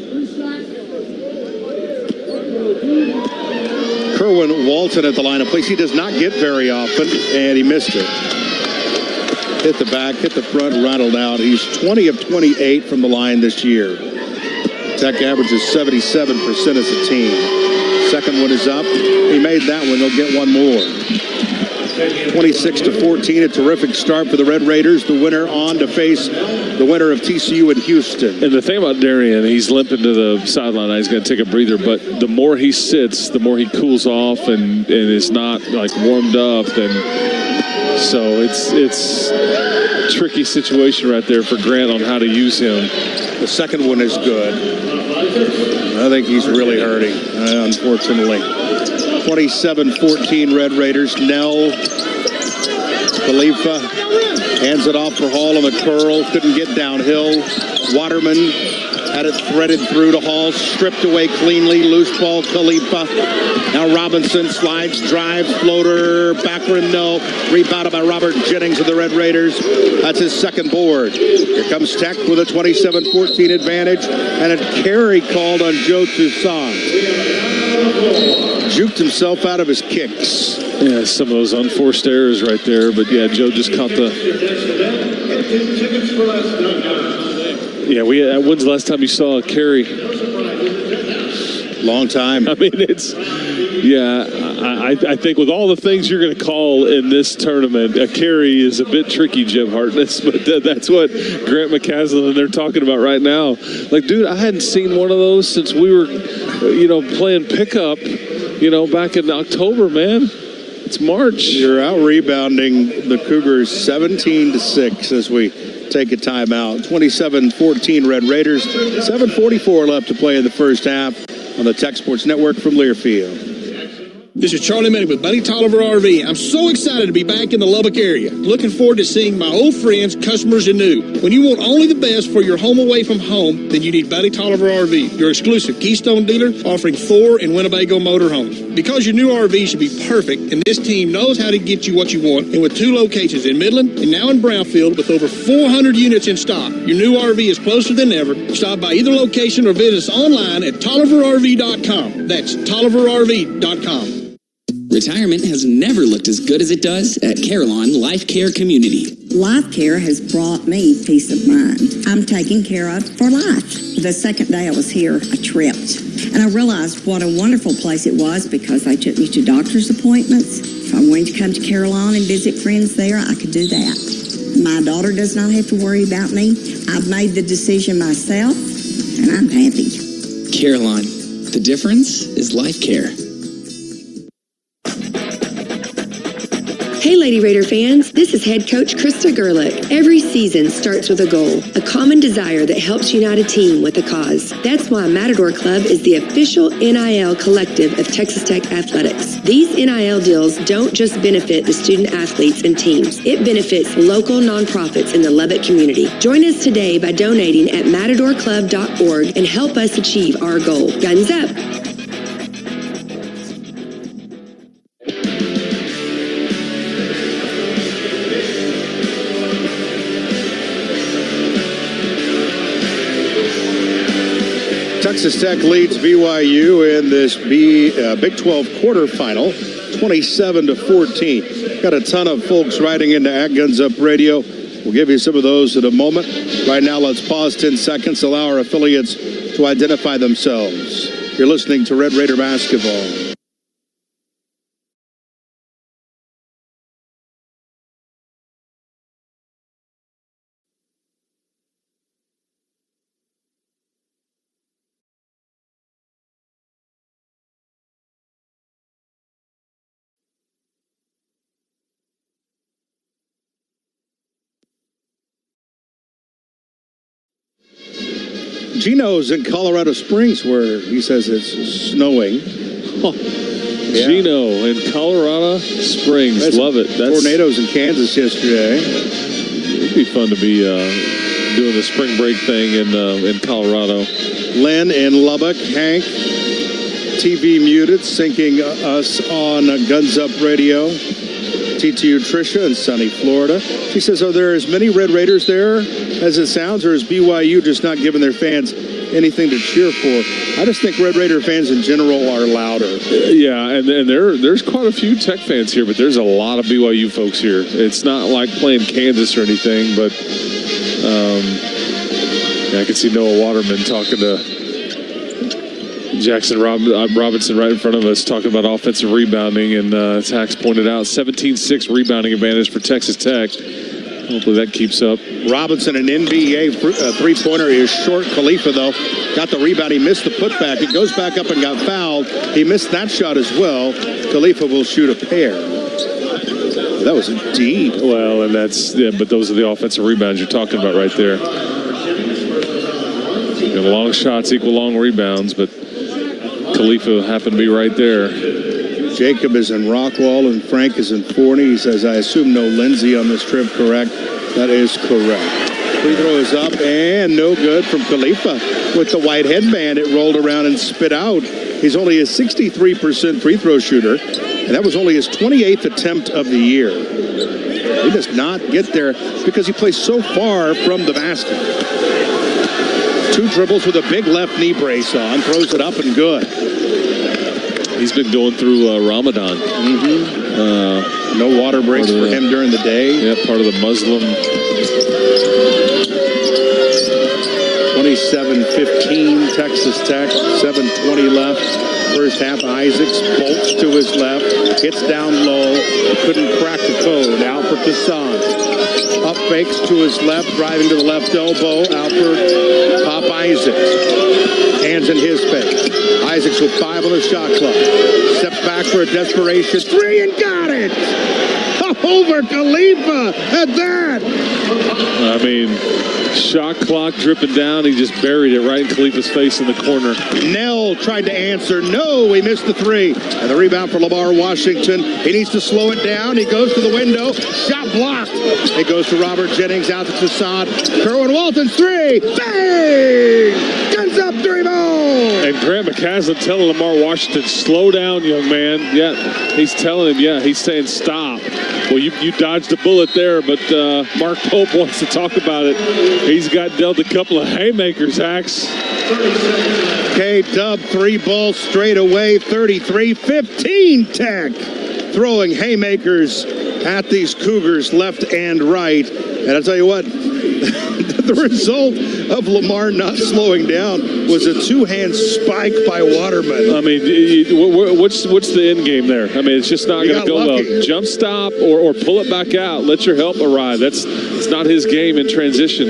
Kerwin Walton at the line of play. He does not get very often, and he missed it. Hit the back, hit the front, rattled out. He's 20 of 28 from the line this year. Tech averages 77% as a team. Second one is up. He made that one. They'll get one more. 26-14, a terrific start for the Red Raiders. The winner on to face the winner of TCU and Houston. And the thing about Darian, he's limping to the sideline. He's going to take a breather, but the more he sits, the more he cools off and is not like warmed up. And so it's a tricky situation right there for Grant on how to use him. The second one is good. I think he's really hurting, unfortunately. 27-14 Red Raiders. Nell Khalifa hands it off for Hall on the curl. Couldn't get downhill. Waterman had it threaded through to Hall. Stripped away cleanly. Loose ball, Khalifa. Now Robinson slides, drives, floater, backward, no. Rebounded by Robert Jennings of the Red Raiders. That's his second board. Here comes Tech with a 27-14 advantage. And a carry called on Joe Toussaint. Juked himself out of his kicks. Yeah, some of those unforced errors right there. But yeah, Joe just caught the... Yeah, when's the last time you saw a carry? Long time. I mean, it's... Yeah, I think with all the things you're going to call in this tournament, a carry is a bit tricky, Jim Hartness, but that's what Grant McCaslin and they're talking about right now. Like, dude, I hadn't seen one of those since we were, playing pickup, back in October, man. It's March. You're out rebounding the Cougars 17-6 as we take a timeout. 27-14 Red Raiders. 7:44 left to play in the first half on the Tech Sports Network from Learfield. This is Charlie Minnick with Buddy Tolliver RV. I'm so excited to be back in the Lubbock area. Looking forward to seeing my old friends, customers, and new. When you want only the best for your home away from home, then you need Buddy Tolliver RV, your exclusive Keystone dealer offering Thor and Winnebago motorhomes. Because your new RV should be perfect, and this team knows how to get you what you want, and with 2 locations in Midland and now in Brownfield with over 400 units in stock, your new RV is closer than ever. Stop by either location or visit us online at TolliverRV.com. That's TolliverRV.com. Retirement has never looked as good as it does at Carillon Life Care Community. Life Care has brought me peace of mind. I'm taken care of for life. The second day I was here, I tripped. And I realized what a wonderful place it was because they took me to doctor's appointments. If I wanted to come to Carillon and visit friends there, I could do that. My daughter does not have to worry about me. I've made the decision myself, and I'm happy. Carillon, the difference is Life Care. Hey Lady Raider fans, this is head coach Krista Gerlich. Every season starts with a goal, a common desire that helps unite a team with a cause. That's why Matador Club is the official NIL collective of Texas Tech Athletics. These NIL deals don't just benefit the student athletes and teams. It benefits local nonprofits in the Lubbock community. Join us today by donating at matadorclub.org and help us achieve our goal. Guns up! Texas Tech leads BYU in this Big 12 quarterfinal, 27-14. Got a ton of folks writing into @Guns Up Radio. We'll give you some of those in a moment. Right now, let's pause 10 seconds, allow our affiliates to identify themselves. You're listening to Red Raider Basketball. Gino's in Colorado Springs where he says it's snowing. Oh, yeah. Gino in Colorado Springs. Love it. That's tornadoes in Kansas yesterday. It'd be fun to be doing the spring break thing in Colorado. Lynn in Lubbock. Hank, TV muted, syncing us on Guns Up Radio. TTU Tricia in sunny Florida. She says, are there as many Red Raiders there as it sounds, or is BYU just not giving their fans anything to cheer for? I just think Red Raider fans in general are louder. Yeah, and there's quite a few Tech fans here, but there's a lot of BYU folks here. It's not like playing Kansas or anything, but I can see Noah Waterman talking to Jackson Robinson right in front of us, talking about offensive rebounding, and Tax pointed out 17-6 rebounding advantage for Texas Tech. Hopefully that keeps up. Robinson, an NBA three-pointer, is short. Khalifa, though, got the rebound. He missed the putback. It goes back up and got fouled. He missed that shot as well. Khalifa will shoot a pair. That was deep. Well, and but those are the offensive rebounds you're talking about right there. And long shots equal long rebounds, but Khalifa happened to be right there. Jacob is in Rockwall and Frank is in Forney. He says, I assume no Lindsay on this trip, correct? That is correct. Free throw is up and no good from Khalifa. With the white headband, it rolled around and spit out. He's only a 63% free throw shooter, and that was only his 28th attempt of the year. He does not get there because he plays so far from the basket. 2 dribbles with a big left knee brace on, throws it up and good. He's been going through Ramadan. No water breaks for him during the day. Yeah, part of the Muslim. 27-15, Texas Tech, 7:20 left. First half, Isaacs bolts to his left, hits down low, couldn't crack the code. Alfred Toussaint. Up fakes to his left, driving to the left elbow. Alfred, Pop Isaacs. Hands in his face. Isaacs with 5 on the shot clock. Steps back for a desperation 3 and got it! Over Khalifa at that! I mean, shot clock dripping down. He just buried it right in Khalifa's face in the corner. Nell tried to answer. No, he missed the 3. And the rebound for Lamar Washington. He needs to slow it down. He goes to the window. Shot blocked. It goes to Robert Jennings out to Toussaint. Kerwin Walton's 3. Bang! Guns up 3-ball! And Grant McCaslin telling Lamar Washington, slow down, young man. Yeah, he's telling him, he's saying stop. Well, you dodged a bullet there, but Mark Pope wants to talk about it. He's got dealt a couple of haymakers, Axe. K-Dub 3 balls straight away, 33-15 Tech. Throwing haymakers at these Cougars left and right. And I'll tell you what, the result of Lamar not slowing down was a 2-hand spike by Waterman. I mean, what's the end game there? I mean, it's just not going to go well. Jump stop or pull it back out. Let your help arrive. It's not his game in transition.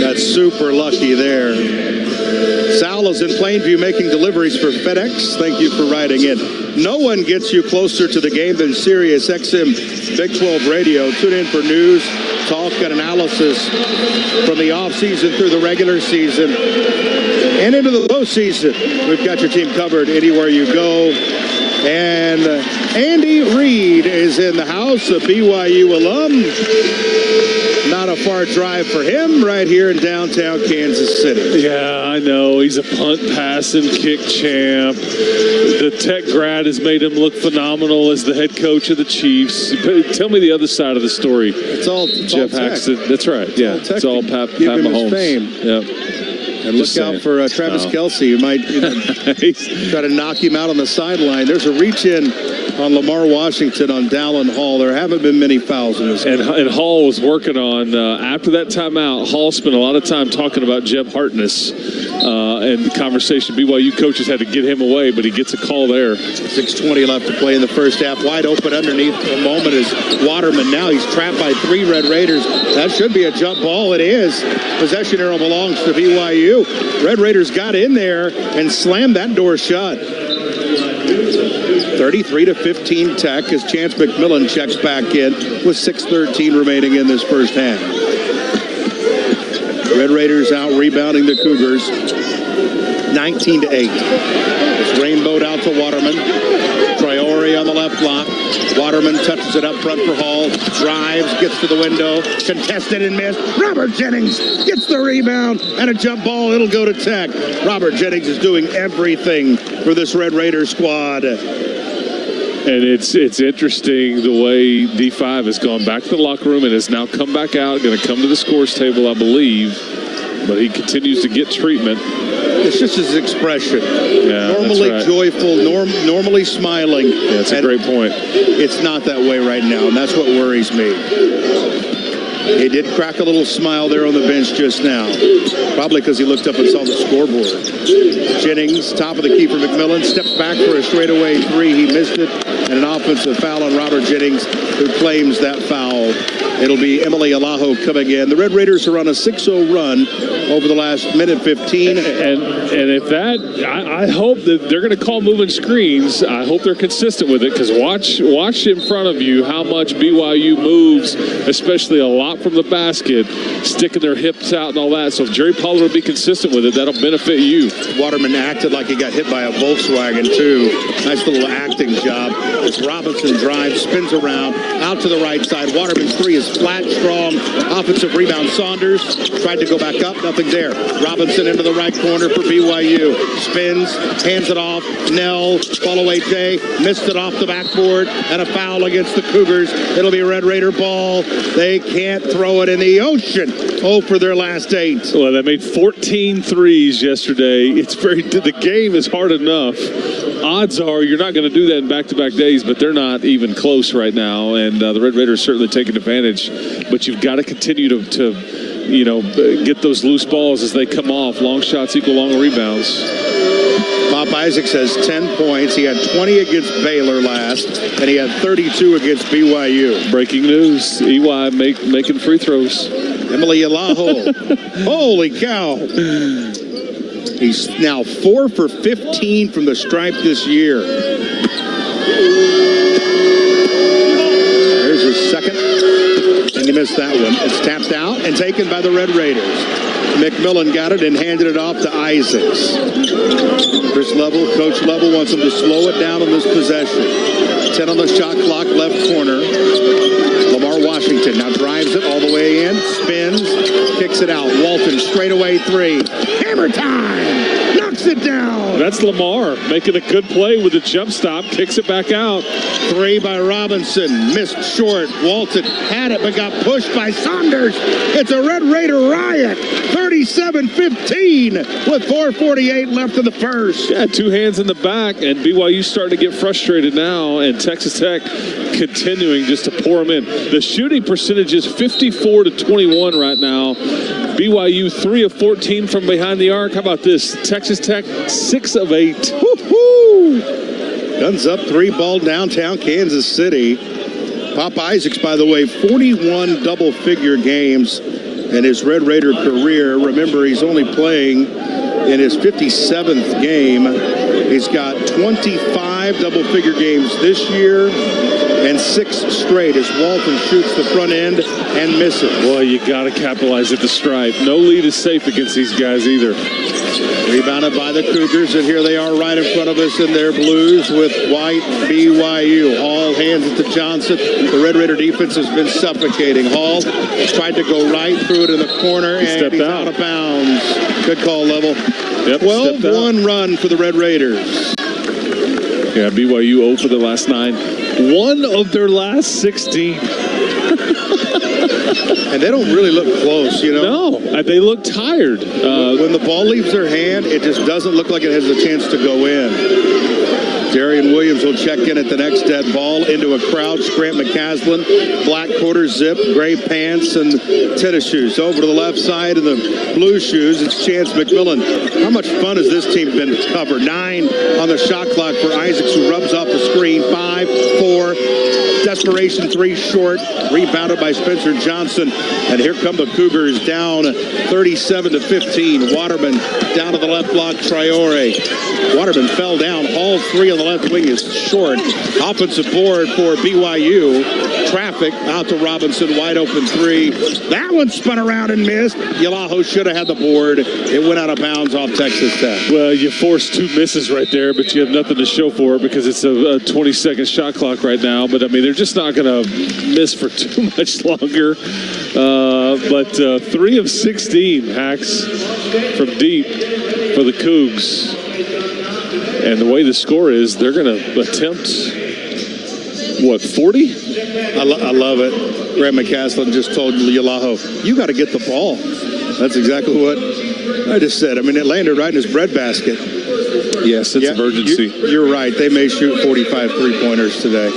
That's super lucky there. Sal is in Plainview making deliveries for FedEx. Thank you for writing in. No one gets you closer to the game than Sirius XM Big 12 Radio. Tune in for news, talk, and analysis from the offseason through the regular season and into the postseason. We've got your team covered anywhere you go. And Andy Reid is in the house, a BYU alum. Not a far drive for him right here in downtown Kansas City. Yeah, I know. He's a punt, pass, and kick champ. The Tech grad has made him look phenomenal as the head coach of the Chiefs. Tell me the other side of the story. It's all Jeff Haxton. That's right. It's all Pat Mahomes. Fame. Yep. And look out for Travis Kelce, who might try to knock him out on the sideline. There's a reach-in on Lamar Washington on Dallin Hall. There haven't been many fouls in this game. And Hall was working on, after that timeout, Hall spent a lot of time talking about Jeb Hartness and the conversation. BYU coaches had to get him away, but he gets a call there. 6:20 left to play in the first half. Wide open underneath for a moment is Waterman. Now he's trapped by 3 Red Raiders. That should be a jump ball. It is. Possession arrow belongs to BYU. Red Raiders got in there and slammed that door shut. 33-15 Tech as Chance McMillan checks back in with 6:13 remaining in this first half. Red Raiders out rebounding the Cougars 19-8. It's rainbowed out to Waterman. Traore on the left block. Waterman touches it up front for Hall. Drives, gets to the window. Contested and missed. Robert Jennings gets the rebound and a jump ball. It'll go to Tech. Robert Jennings is doing everything for this Red Raider squad. And it's interesting the way D5 has gone back to the locker room and has now come back out, going to come to the scores table, I believe. But he continues to get treatment. It's just his expression. Yeah, normally that's right. joyful, normally smiling. Yeah, that's a great point. It's not that way right now, and that's what worries me. He did crack a little smile there on the bench just now. Probably because he looked up and saw the scoreboard. Jennings, top of the key for McMillan, steps back for a straightaway 3. He missed it, and an offensive foul on Robert Jennings, who claims that foul. It'll be Emily Alaho coming in. The Red Raiders are on a 6-0 run over the last minute 15. And if that, I hope that they're going to call moving screens. I hope they're consistent with it, because watch in front of you how much BYU moves, especially a lot from the basket, sticking their hips out and all that. So if Jerry Pollard will be consistent with it, that'll benefit you. Waterman acted like he got hit by a Volkswagen, too. Nice little acting job. As Robinson drives, spins around, out to the right side. Waterman's 3 is flat, strong. Offensive rebound. Saunders tried to go back up. Nothing there. Robinson into the right corner for BYU. Spins, hands it off. Nell, follow AJ, missed it off the backboard, and a foul against the Cougars. It'll be a Red Raider ball. They can't throw it in the ocean. 0 for their last 8. Well, they made 14 threes yesterday. The game is hard enough. Odds are you're not going to do that in back-to-back days, but they're not even close right now, and the Red Raiders certainly taking advantage. But you've got to continue to get those loose balls as they come off. Long shots equal long rebounds. Bob Isaacs has 10 points. He had 20 against Baylor last, and he had 32 against BYU. Breaking news, EY making free throws. Emily Alaho. Holy cow. He's now 4 for 15 from the stripe this year. There's his second, and he missed that one. It's tapped out and taken by the Red Raiders. McMillan got it and handed it off to Isaacs. Coach Level wants him to slow it down on this possession. 10 on the shot clock, left corner. Lamar Washington now drives it all the way in, spins, kicks it out. Walton straightaway 3. Hammer time! Knocks it down! That's Lamar making a good play with a jump stop, kicks it back out. 3 by Robinson, missed short. Walton had it but got pushed by Saunders. It's a Red Raider riot. 37-15 with 4:48 left in the first. Yeah, 2 hands in the back, and BYU starting to get frustrated now, and Texas Tech continuing just to pour them in. The shooting percentage is 54-21 right now. BYU 3 of 14 from behind the arc. How about this? Texas Tech 6 of 8. Woo-hoo! Guns up 3 ball downtown Kansas City. Pop Isaacs, by the way, 41 double-figure games in his Red Raider career. Remember, he's only playing in his 57th game. He's got 25 double-figure games this year and 6 straight as Walton shoots the front end and misses. Boy, you got to capitalize at the stripe. No lead is safe against these guys either. Rebounded by the Cougars, and here they are right in front of us in their blues with white BYU. Hall hands it to Johnson. The Red Raider defense has been suffocating. Hall tried to go right through it in the corner, and he's out of bounds. Good call, Level. Yep, 12-1 run for the Red Raiders. Yeah, BYU 0 for the last 9. 1 of their last 16. And they don't really look close, you know? No, they look tired. When the ball leaves their hand, it just doesn't look like it has a chance to go in. Darian Williams will check in at the next dead ball into a crouch. Grant McCaslin, black quarter zip, gray pants, and tennis shoes. Over to the left side in the blue shoes, it's Chance McMillan. How much fun has this team been to cover? 9 on the shot clock for Isaacs, who rubs off the screen. 5, 4, desperation 3 short. Rebounded by Spencer Johnson. And here come the Cougars down 37-15. Waterman down to the left block, Traore. Waterman fell down. Hall 3 on the left wing is short. Offensive board for BYU. Traffic out to Robinson, wide open 3. That one spun around and missed. Yalaho should have had the board. It went out of bounds off Texas Tech. Well, you forced 2 misses right there, but you have nothing to show for it because it's a 20-second shot clock right now. But, I mean, they're just not going to miss for too much longer. But 3 of 16 hacks from deep for the Cougs. And the way the score is, they're going to attempt, 40? I love it. Grant McCaslin just told Yalaho, you got to get the ball. That's exactly what I just said. I mean, it landed right in his breadbasket. Yes, it's emergency. You're right. They may shoot 45 three-pointers today.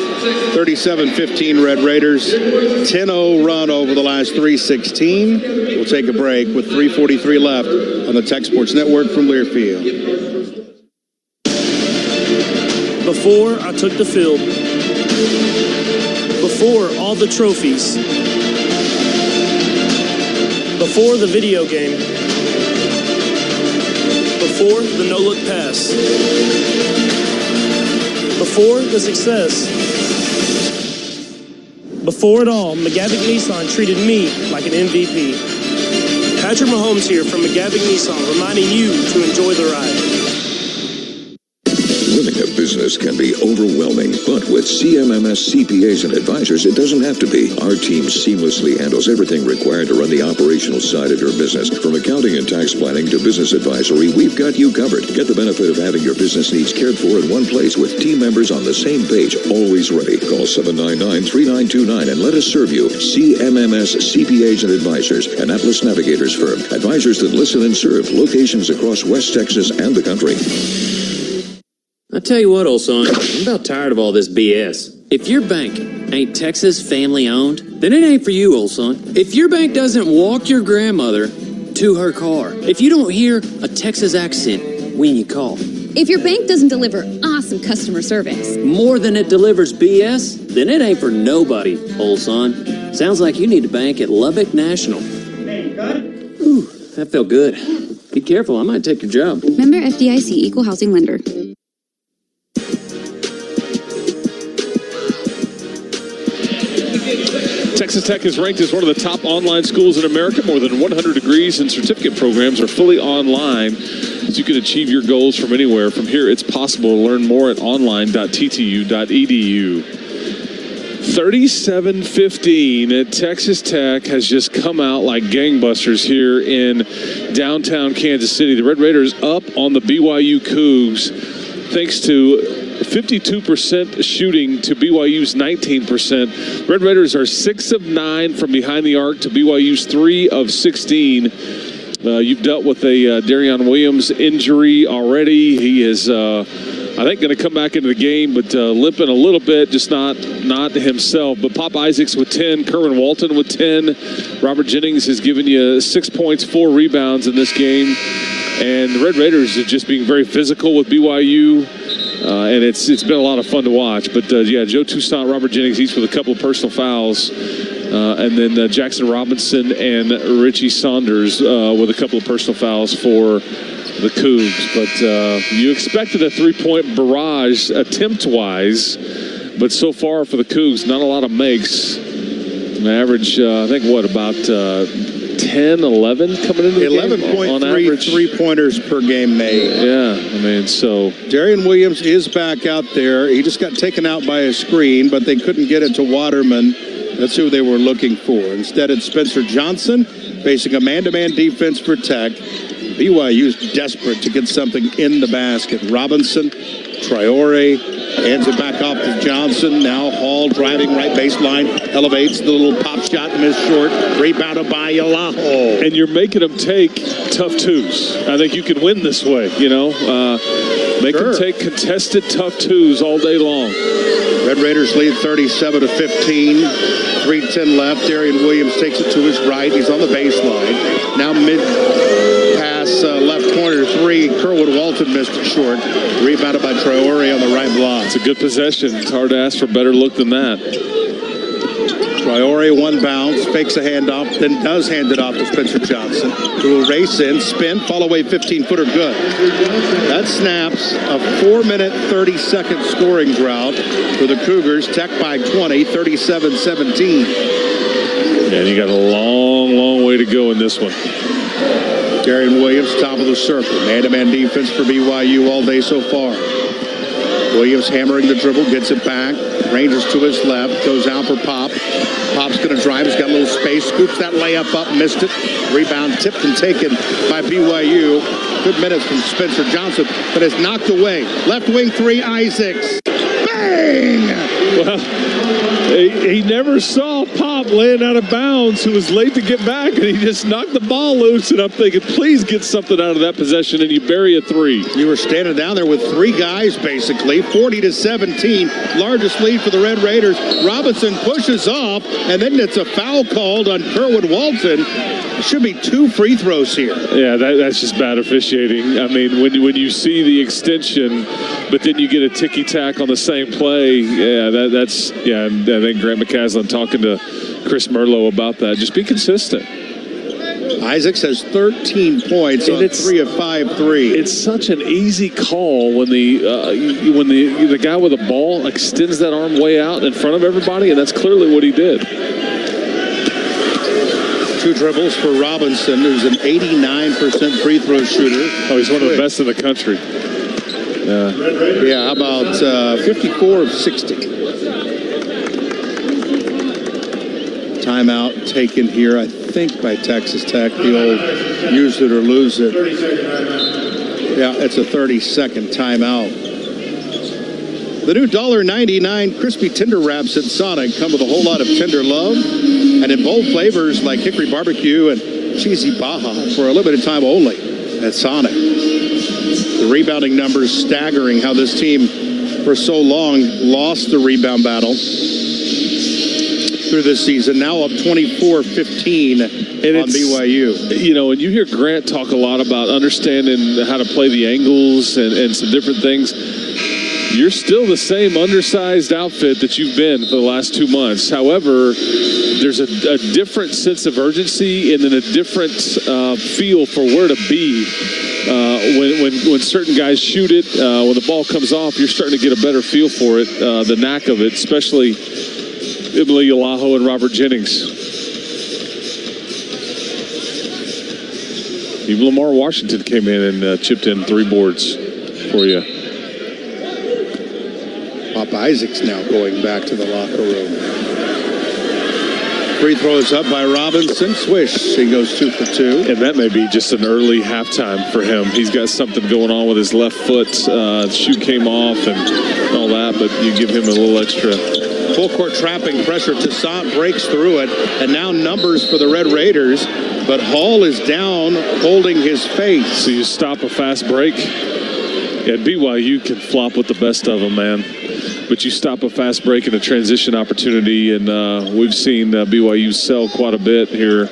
37-15 Red Raiders. 10-0 run over the last 3:16. We'll take a break with 3:43 left on the Tech Sports Network from Learfield. Before I took the field, before all the trophies, before the video game, before the no-look pass, before the success, before it all, McGavick Nissan treated me like an MVP. Patrick Mahomes here from McGavick Nissan, reminding you to enjoy the ride. Running a business can be overwhelming, but with CMMS CPAs and advisors, it doesn't have to be. Our team seamlessly handles everything required to run the operational side of your business. From accounting and tax planning to business advisory, we've got you covered. Get the benefit of having your business needs cared for in one place with team members on the same page, always ready. Call 799-3929 and let us serve you. CMMS CPAs and advisors, Annapolis Navigators firm. Advisors that listen and serve locations across West Texas and the country. I tell you what, old son, I'm about tired of all this BS. If your bank ain't Texas family owned, then it ain't for you, old son. If your bank doesn't walk your grandmother to her car, if you don't hear a Texas accent when you call, if your bank doesn't deliver awesome customer service, more than it delivers BS, then it ain't for nobody, old son. Sounds like you need a bank at Lubbock National. Ooh, that felt good. Be careful, I might take your job. member FDIC, equal housing lender. Texas Tech is ranked as one of the top online schools in America. More than 100 degrees and certificate programs are fully online, so you can achieve your goals from anywhere. From here, it's possible to learn more at online.ttu.edu. 37-15. Texas Tech has just come out like gangbusters here in downtown Kansas City. The Red Raiders up on the BYU Cougs thanks to 52% shooting to BYU's 19%. Red Raiders are 6 of 9 from behind the arc to BYU's 3 of 16. You've dealt with a Darian Williams injury already. He is, I think, going to come back into the game, but limping a little bit, just not himself. But Pop Isaacs with 10, Kerwin Walton with 10. Robert Jennings has given you 6 points, 4 rebounds in this game. And the Red Raiders are just being very physical with BYU. And it's been a lot of fun to watch. But, Joe Toussaint, Robert Jennings, each with a couple of personal fouls. And then Jackson Robinson and Richie Saunders with a couple of personal fouls for the Cougs. But you expected a three-point barrage attempt-wise. But so far for the Cougs, not a lot of makes. An average, I think, about 10, 11 coming into the game on average. 11.3 three-pointers per game made. Yeah, I mean, so. Darian Williams is back out there. He just got taken out by a screen, but they couldn't get it to Waterman. That's who they were looking for. Instead, it's Spencer Johnson facing a man-to-man defense for Tech. BYU is desperate to get something in the basket. Robinson, Traore, Hands it back off to Johnson. Now Hall driving right baseline. Elevates the little pop shot, missed short. Rebounded by Yalaho. And you're making them take tough twos. I think you can win this way, Make them take contested tough twos all day long. Red Raiders lead 37-15. 3:10 left. Darian Williams takes it to his right. He's on the baseline. Now mid-pass left corner three. Kerwin Walton missed it short. Rebounded by Traore on the right block. It's a good possession. It's hard to ask for a better look than that. Traore one bounce, fakes a handoff, then does hand it off to Spencer Johnson, who will race in, spin, fall away 15-footer good. That snaps a 4-minute, 30-second scoring drought for the Cougars. Tech by 20, 37-17. And you got a long, long way to go in this one. Darian Williams, top of the circle. Man-to-man defense for BYU all day so far. Williams hammering the dribble, gets it back, ranges to his left, goes out for Pop. Pop's going to drive, he's got a little space, scoops that layup up, missed it. Rebound tipped and taken by BYU. Good minutes from Spencer Johnson, but it's knocked away. Left wing three, Isaacs. Bang! Well, he never saw Pop laying out of bounds, who was late to get back, and he just knocked the ball loose. And I'm thinking, please get something out of that possession, and you bury a three. You were standing down there with three guys, basically, 40-17, largest lead for the Red Raiders. Robinson pushes off, and then it's a foul called on Kerwin Walton. It should be 2 free throws here. Yeah, that's just bad officiating. I mean, when you see the extension, but then you get a ticky-tack on the same play, that's I think Grant McCaslin talking to Chris Merlot about that. Just be consistent. Isaacs has 13 points on 3 of 5 threes. It's such an easy call when the guy with the ball extends that arm way out in front of everybody, and that's clearly what he did. 2 dribbles for Robinson, who's an 89% free throw shooter. Oh, he's one of the best in the country. Yeah, how about 54 of 60. Timeout taken here, I think, by Texas Tech. The old use it or lose it. Yeah, it's a 30-second timeout. The new $1.99 crispy tender wraps at Sonic come with a whole lot of tender love and in bold flavors like hickory barbecue and cheesy baja for a limited time only at Sonic. The rebounding numbers staggering, how this team for so long lost the rebound battle through this season. Now up 24-15 on BYU. And you hear Grant talk a lot about understanding how to play the angles and some different things. You're still the same undersized outfit that you've been for the last 2 months. However, there's a different sense of urgency and then a different feel for where to be. When certain guys shoot it, when the ball comes off, you're starting to get a better feel for it, the knack of it, especially Emily Yalaho and Robert Jennings. Even Lamar Washington came in and chipped in 3 boards for you. Pop Isaacs now going back to the locker room. Free throws up by Robinson. Swish. He goes 2 for 2. And that may be just an early halftime for him. He's got something going on with his left foot. Shoe came off and all that, but you give him a little extra. Full court trapping pressure. Toussaint breaks through it. And now numbers for the Red Raiders. But Hall is down holding his face. So you stop a fast break. Yeah, BYU can flop with the best of them, man. But you stop a fast break and a transition opportunity, and we've seen BYU sell quite a bit here.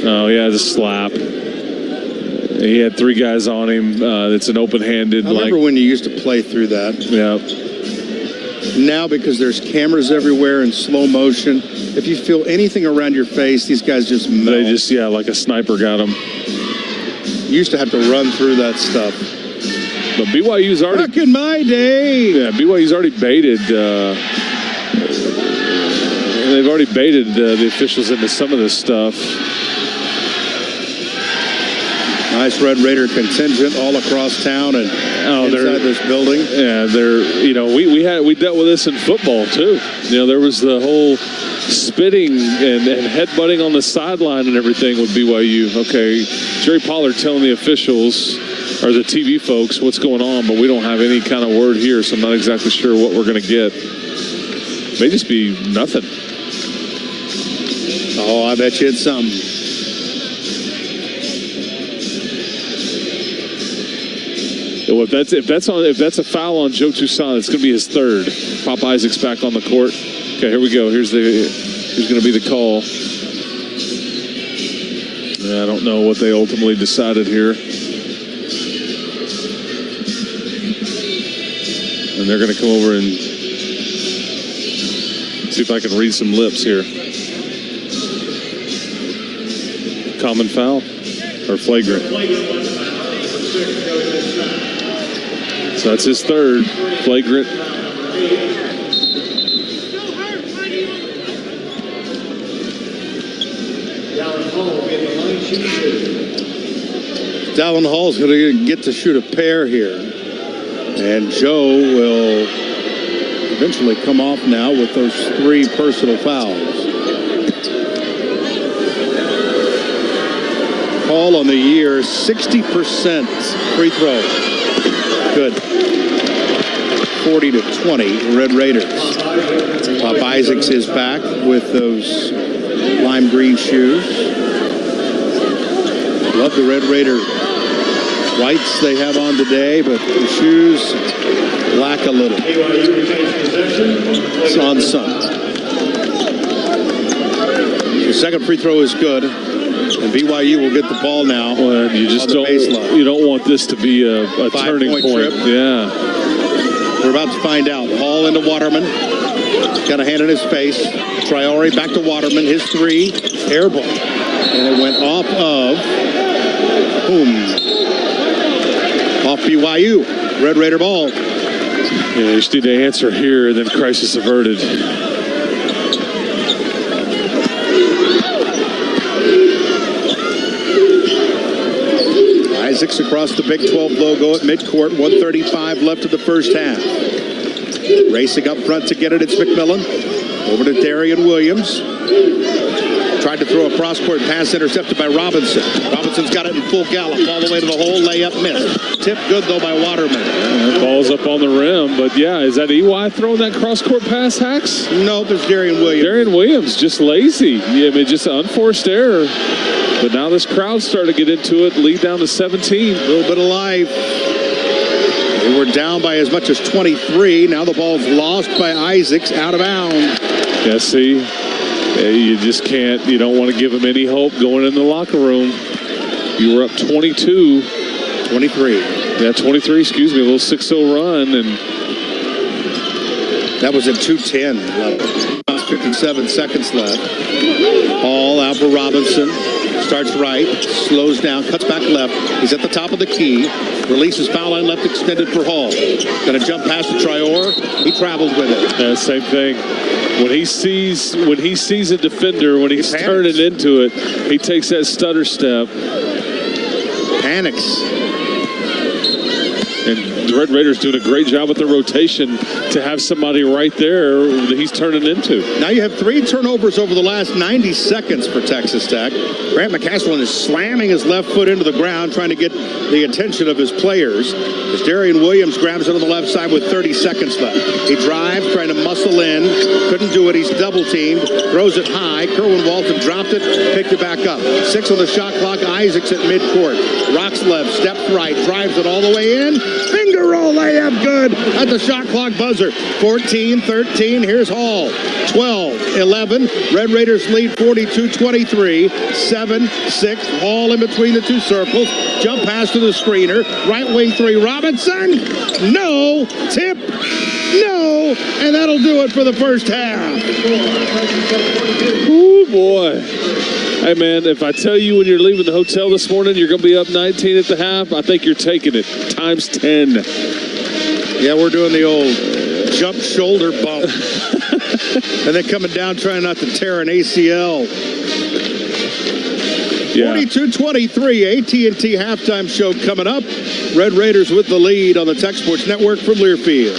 Oh, yeah, the slap. He had 3 guys on him. It's an open-handed. I remember when you used to play through that. Yeah. Now, because there's cameras everywhere in slow motion, if you feel anything around your face, these guys just melt. They just, like a sniper got them. You used to have to run through that stuff. But BYU's already... Back in my day! Yeah, BYU's already baited... they've already baited the officials into some of this stuff. Nice Red Raider contingent all across town and inside this building. Yeah, we dealt with this in football, too. There was the whole spitting and headbutting on the sideline and everything with BYU. Okay, Jerry Pollard telling the officials... or the TV folks what's going on, but we don't have any kind of word here, so I'm not exactly sure what we're going to get. May just be nothing. Oh, I bet you it's something. Well, if that's a foul on Joe Toussaint, it's going to be his third. Pop Isaac's back on the court. Okay, here we go. Here's going to be the call. I don't know what they ultimately decided here. And they're going to come over and see if I can read some lips here. Common foul or flagrant? So that's his third. Flagrant. Dallin Hall's going to get to shoot a pair here. And Joe will eventually come off now with those 3 personal fouls. Hall on the year, 60% free throw. Good. 40-20, Red Raiders. Pop Isaacs is back with those lime green shoes. Love the Red Raider whites they have on today, but the shoes lack a little. It's on some. The second free throw is good, and BYU will get the ball now. Well, you just don't want this to be a turning point. Trip. Yeah. We're about to find out. Hall into Waterman. Got a hand in his face. Traore back to Waterman. His 3, air ball. And it went off of off BYU. Red Raider ball. Yeah, you just need to answer here, and then crisis averted. Isaacs across the Big 12 logo at midcourt. 1:35 left of the first half. Racing up front to get it. It's McMillan. Over to Darian Williams. Tried to throw a cross-court pass intercepted by Robinson. Robinson's got it in full gallop all the way to the hole. Layup missed. Tip good, though, by Waterman. Ball's up on the rim, but yeah, is that EY throwing that cross-court pass, Hacks? No, there's Darian Williams. Darian Williams, just lazy. Yeah, I mean, just an unforced error. But now this crowd's starting to get into it. Lead down to 17. A little bit of life. They were down by as much as 23. Now the ball's lost by Isaacs, out of bounds. Yeah, see? You just can't, you don't want to give him any hope going in the locker room. You were up 22. 23. Yeah, 23, excuse me, a little 6-0 run. And that was at 2:10. 57 seconds left. Hall out for Robinson. Starts right, slows down, cuts back left. He's at the top of the key. Releases foul line left extended for Hall. Going to jump past the Traore. He traveled with it. Yeah, same thing. When he sees a defender, when he's turning into it, he takes that stutter step. Panics. And the Red Raiders doing a great job with their rotation to have somebody right there that he's turning into. Now you have 3 turnovers over the last 90 seconds for Texas Tech. Grant McCaslin is slamming his left foot into the ground, trying to get the attention of his players. As Darian Williams grabs it on the left side with 30 seconds left. He drives, trying to muscle in. Couldn't do it. He's double-teamed. Throws it high. Kerwin Walton dropped it, picked it back up. 6 on the shot clock. Isaacs at midcourt. Rocks left, steps right, drives it all the way in. Finger roll layup good at the shot clock buzzer. 14-13. Here's Hall. 12-11. Red Raiders lead 42-23. 7-6. Hall in between the 2 circles. Jump pass to the screener. Right wing 3. Robinson. No. Tip. No. And that'll do it for the first half. Ooh, boy. Hey, man, if I tell you when you're leaving the hotel this morning you're going to be up 19 at the half, I think you're taking it. Times 10. Yeah, we're doing the old jump shoulder bump. And then coming down trying not to tear an ACL. Yeah. 42-23, AT&T halftime show coming up. Red Raiders with the lead on the Tech Sports Network from Learfield.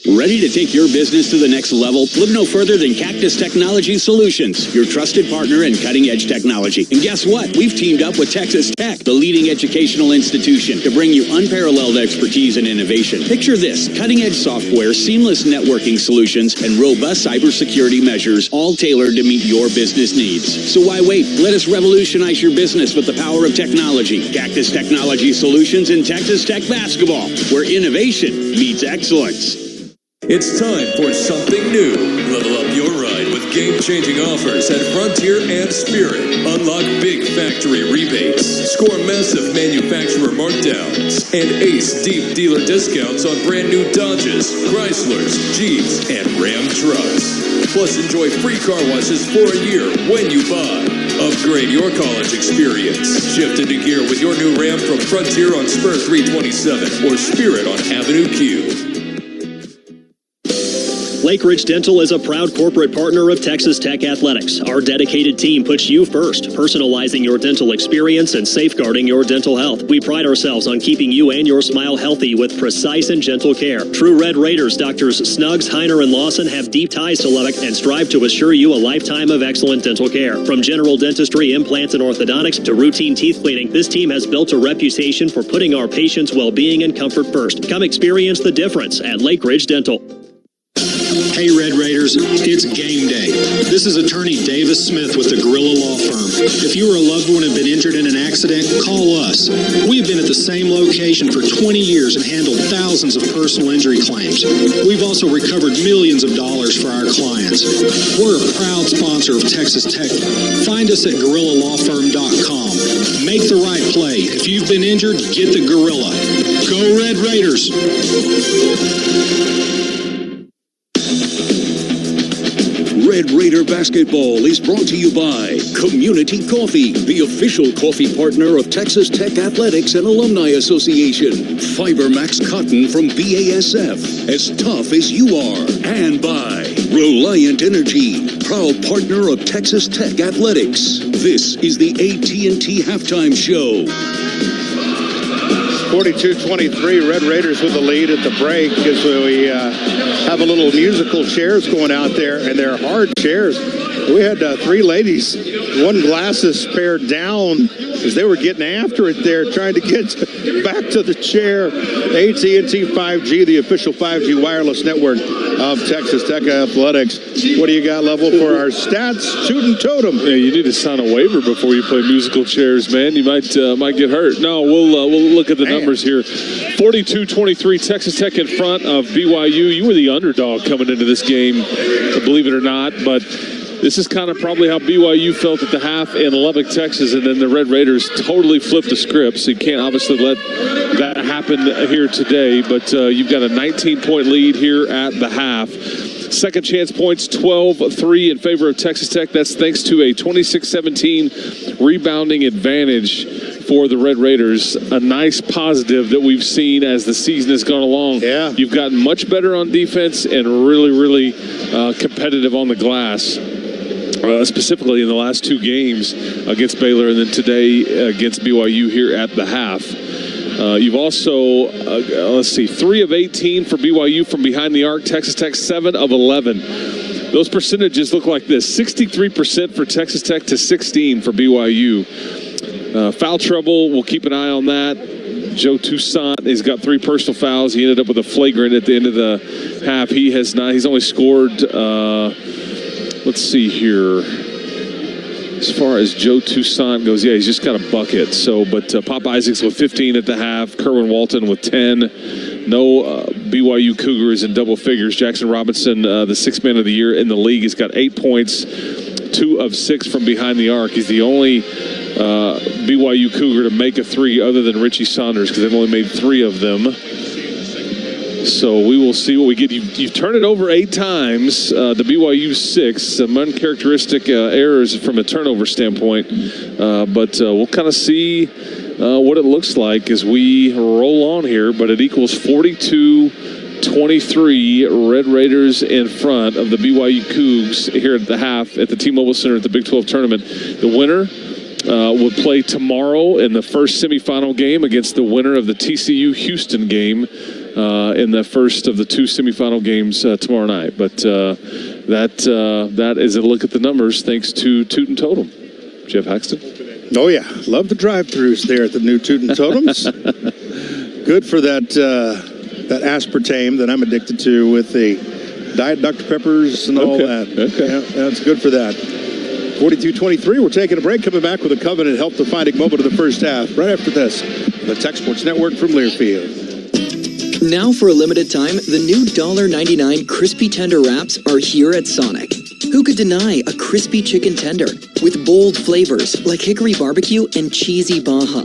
Ready to take your business to the next level? Look no further than Cactus Technology Solutions, your trusted partner in cutting-edge technology. And guess what? We've teamed up with Texas Tech, the leading educational institution, to bring you unparalleled expertise and innovation. Picture this: cutting-edge software, seamless networking solutions, and robust cybersecurity measures, all tailored to meet your business needs. So why wait? Let us revolutionize your business with the power of technology. Cactus Technology Solutions in Texas Tech basketball, where innovation meets excellence. It's time for something new. Level up your ride with game-changing offers at Frontier and Spirit. Unlock big factory rebates, score massive manufacturer markdowns, and ace deep dealer discounts on brand new Dodges, Chryslers, Jeeps, and Ram trucks. Plus, enjoy free car washes for a year when you buy. Upgrade your college experience. Shift into gear with your new Ram from Frontier on Spur 327 or Spirit on Avenue Q. Lake Ridge Dental is a proud corporate partner of Texas Tech Athletics. Our dedicated team puts you first, personalizing your dental experience and safeguarding your dental health. We pride ourselves on keeping you and your smile healthy with precise and gentle care. True Red Raiders Doctors Snuggs, Heiner, and Lawson have deep ties to Lubbock and strive to assure you a lifetime of excellent dental care. From general dentistry, implants, and orthodontics to routine teeth cleaning, this team has built a reputation for putting our patients' well-being and comfort first. Come experience the difference at Lake Ridge Dental. Hey, Red Raiders, it's game day. This is attorney Davis Smith with the Gorilla Law Firm. If you or a loved one have been injured in an accident, call us. We've been at the same location for 20 years and handled thousands of personal injury claims. We've also recovered millions of dollars for our clients. We're a proud sponsor of Texas Tech. Find us at GorillaLawFirm.com. Make the right play. If you've been injured, get the Gorilla. Go Red Raiders! Red Raider Basketball is brought to you by Community Coffee, the official coffee partner of Texas Tech Athletics and Alumni Association. Fibermax Cotton from BASF, as tough as you are. And by Reliant Energy, proud partner of Texas Tech Athletics. This is the AT&T Halftime Show. 42-23, Red Raiders with the lead at the break as we have a little musical chairs going out there, and they're hard chairs. We had three ladies, one glasses pared down as they were getting after it there, trying to get back to the chair. AT&T 5G, the official 5G wireless network of Texas Tech Athletics. What do you got, Level, for our stats? Shooting totem. Yeah, you need to sign a waiver before you play musical chairs, man. You might get hurt. No, we'll look at the numbers here. 42-23, Texas Tech in front of BYU. You were the underdog coming into this game, believe it or not, but this is kind of probably how BYU felt at the half in Lubbock, Texas, and then the Red Raiders totally flipped the script, so you can't obviously let that happen here today, but you've got a 19-point lead here at the half. Second chance points, 12-3 in favor of Texas Tech. That's thanks to a 26-17 rebounding advantage for the Red Raiders. A nice positive that we've seen as the season has gone along. Yeah. You've gotten much better on defense and really, really competitive on the glass. Specifically in the last two games against Baylor and then today against BYU here at the half. You've also, 3 of 18 for BYU from behind the arc. Texas Tech, 7 of 11. Those percentages look like this: 63% for Texas Tech to 16 for BYU. Foul trouble, we'll keep an eye on that. Joe Toussaint has got 3 personal fouls. He ended up with a flagrant at the end of the half. He has not. He's only scored. Let's see here. As far as Joe Toussaint goes, yeah, he's just got a bucket. So, but Pop Isaacs with 15 at the half. Kerwin Walton with 10. No BYU Cougars in double figures. Jackson Robinson, the sixth man of the year in the league, has got 8 points, 2 of 6 from behind the arc. He's the only BYU Cougar to make a 3 other than Richie Saunders, because they've only made 3 of them. So we will see what we get. You've turned it over 8 times. The BYU 6. Some uncharacteristic errors from a turnover standpoint. But we'll kind of see what it looks like as we roll on here. But it equals 42-23. Red Raiders in front of the BYU Cougs here at the half at the T-Mobile Center at the Big 12 tournament. The winner will play tomorrow in the first semifinal game against the winner of the TCU Houston game. in the first of the 2 semifinal games tomorrow night. But that is a look at the numbers thanks to Toot and Totem. Jeff Haxton? Oh, yeah. Love the drive-thrus there at the new Toot and Totems. Good for that aspartame that I'm addicted to with the Diet Dr. Peppers and all that. Okay. Yeah, that's good for that. 42-23, we're taking a break. Coming back with a Covenant Health defining moment of the first half. Right after this, the Tech Sports Network from Learfield. Now for a limited time, the new $1.99 crispy tender wraps are here at Sonic. Who could deny a crispy chicken tender with bold flavors like hickory barbecue and cheesy Baja?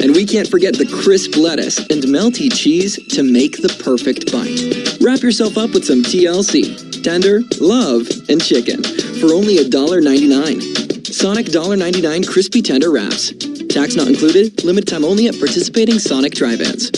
And we can't forget the crisp lettuce and melty cheese to make the perfect bite. Wrap yourself up with some TLC, tender, love, and chicken for only $1.99. Sonic $1.99 crispy tender wraps. Tax not included, limited time only at participating Sonic drive-ins.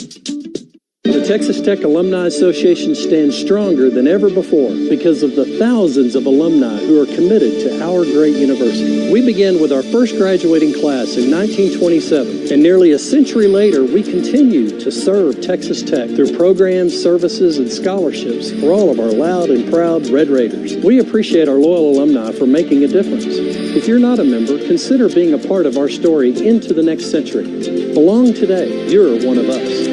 The Texas Tech Alumni Association stands stronger than ever before because of the thousands of alumni who are committed to our great university. We began with our first graduating class in 1927, and nearly a century later, we continue to serve Texas Tech through programs, services, and scholarships for all of our loud and proud Red Raiders. We appreciate our loyal alumni for making a difference. If you're not a member, consider being a part of our story into the next century. Belong today. You're one of us.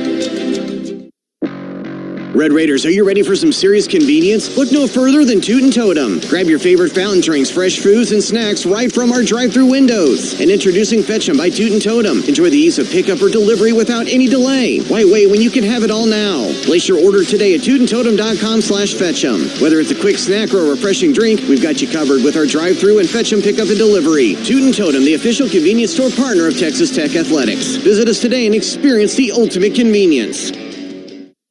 Red Raiders, are you ready for some serious convenience? Look no further than Toot and Totem. Grab your favorite fountain drinks, fresh foods, and snacks right from our drive-thru windows. And introducing Fetch 'em by Toot and Totem. Enjoy the ease of pickup or delivery without any delay. Why wait when you can have it all now? Place your order today at tootandtotem.com/fetchem. Whether it's a quick snack or a refreshing drink, we've got you covered with our drive-thru and Fetch 'em pickup and delivery. Toot and Totem, the official convenience store partner of Texas Tech Athletics. Visit us today and experience the ultimate convenience.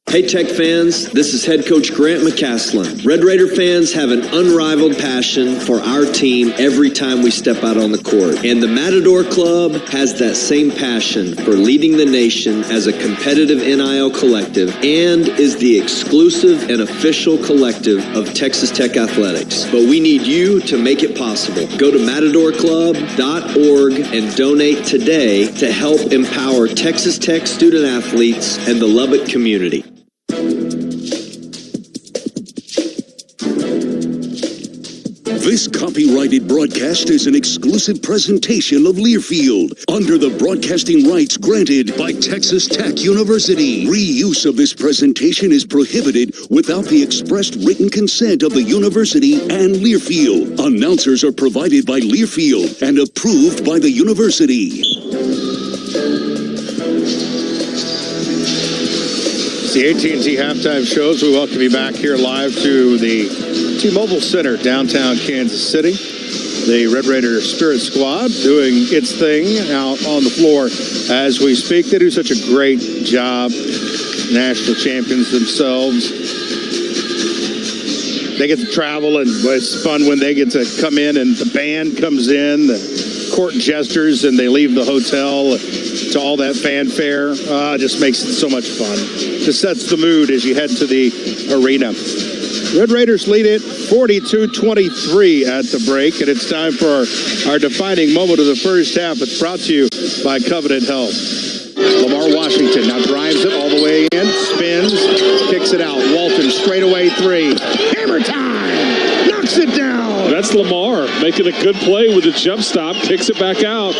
Hey Tech fans, this is head coach Grant McCaslin. Red Raider fans have an unrivaled passion for our team every time we step out on the court. And the Matador Club has that same passion for leading the nation as a competitive NIL collective and is the exclusive and official collective of Texas Tech Athletics. But we need you to make it possible. Go to matadorclub.org and donate today to help empower Texas Tech student athletes and the Lubbock community. This copyrighted broadcast is an exclusive presentation of Learfield under the broadcasting rights granted by Texas Tech University. Reuse of this presentation is prohibited without the expressed written consent of the university and Learfield. Announcers are provided by Learfield and approved by the university. It's the AT&T halftime shows. We welcome you back here live to the T-Mobile Center, downtown Kansas City. The Red Raider Spirit Squad doing its thing out on the floor as we speak. They do such a great job. National champions themselves. They get to travel, and it's fun when they get to come in and the band comes in, the court jesters, and they leave the hotel to all that fanfare. Just makes it so much fun. Just sets the mood as you head to the arena. Red Raiders lead it 42-23 at the break, and it's time for our defining moment of the first half. It's brought to you by Covenant Health. Lamar Washington now drives it all the way in, spins, kicks it out. Walton straightaway three. Hammer time! Knocks it down! That's Lamar making a good play with a jump stop, kicks it back out.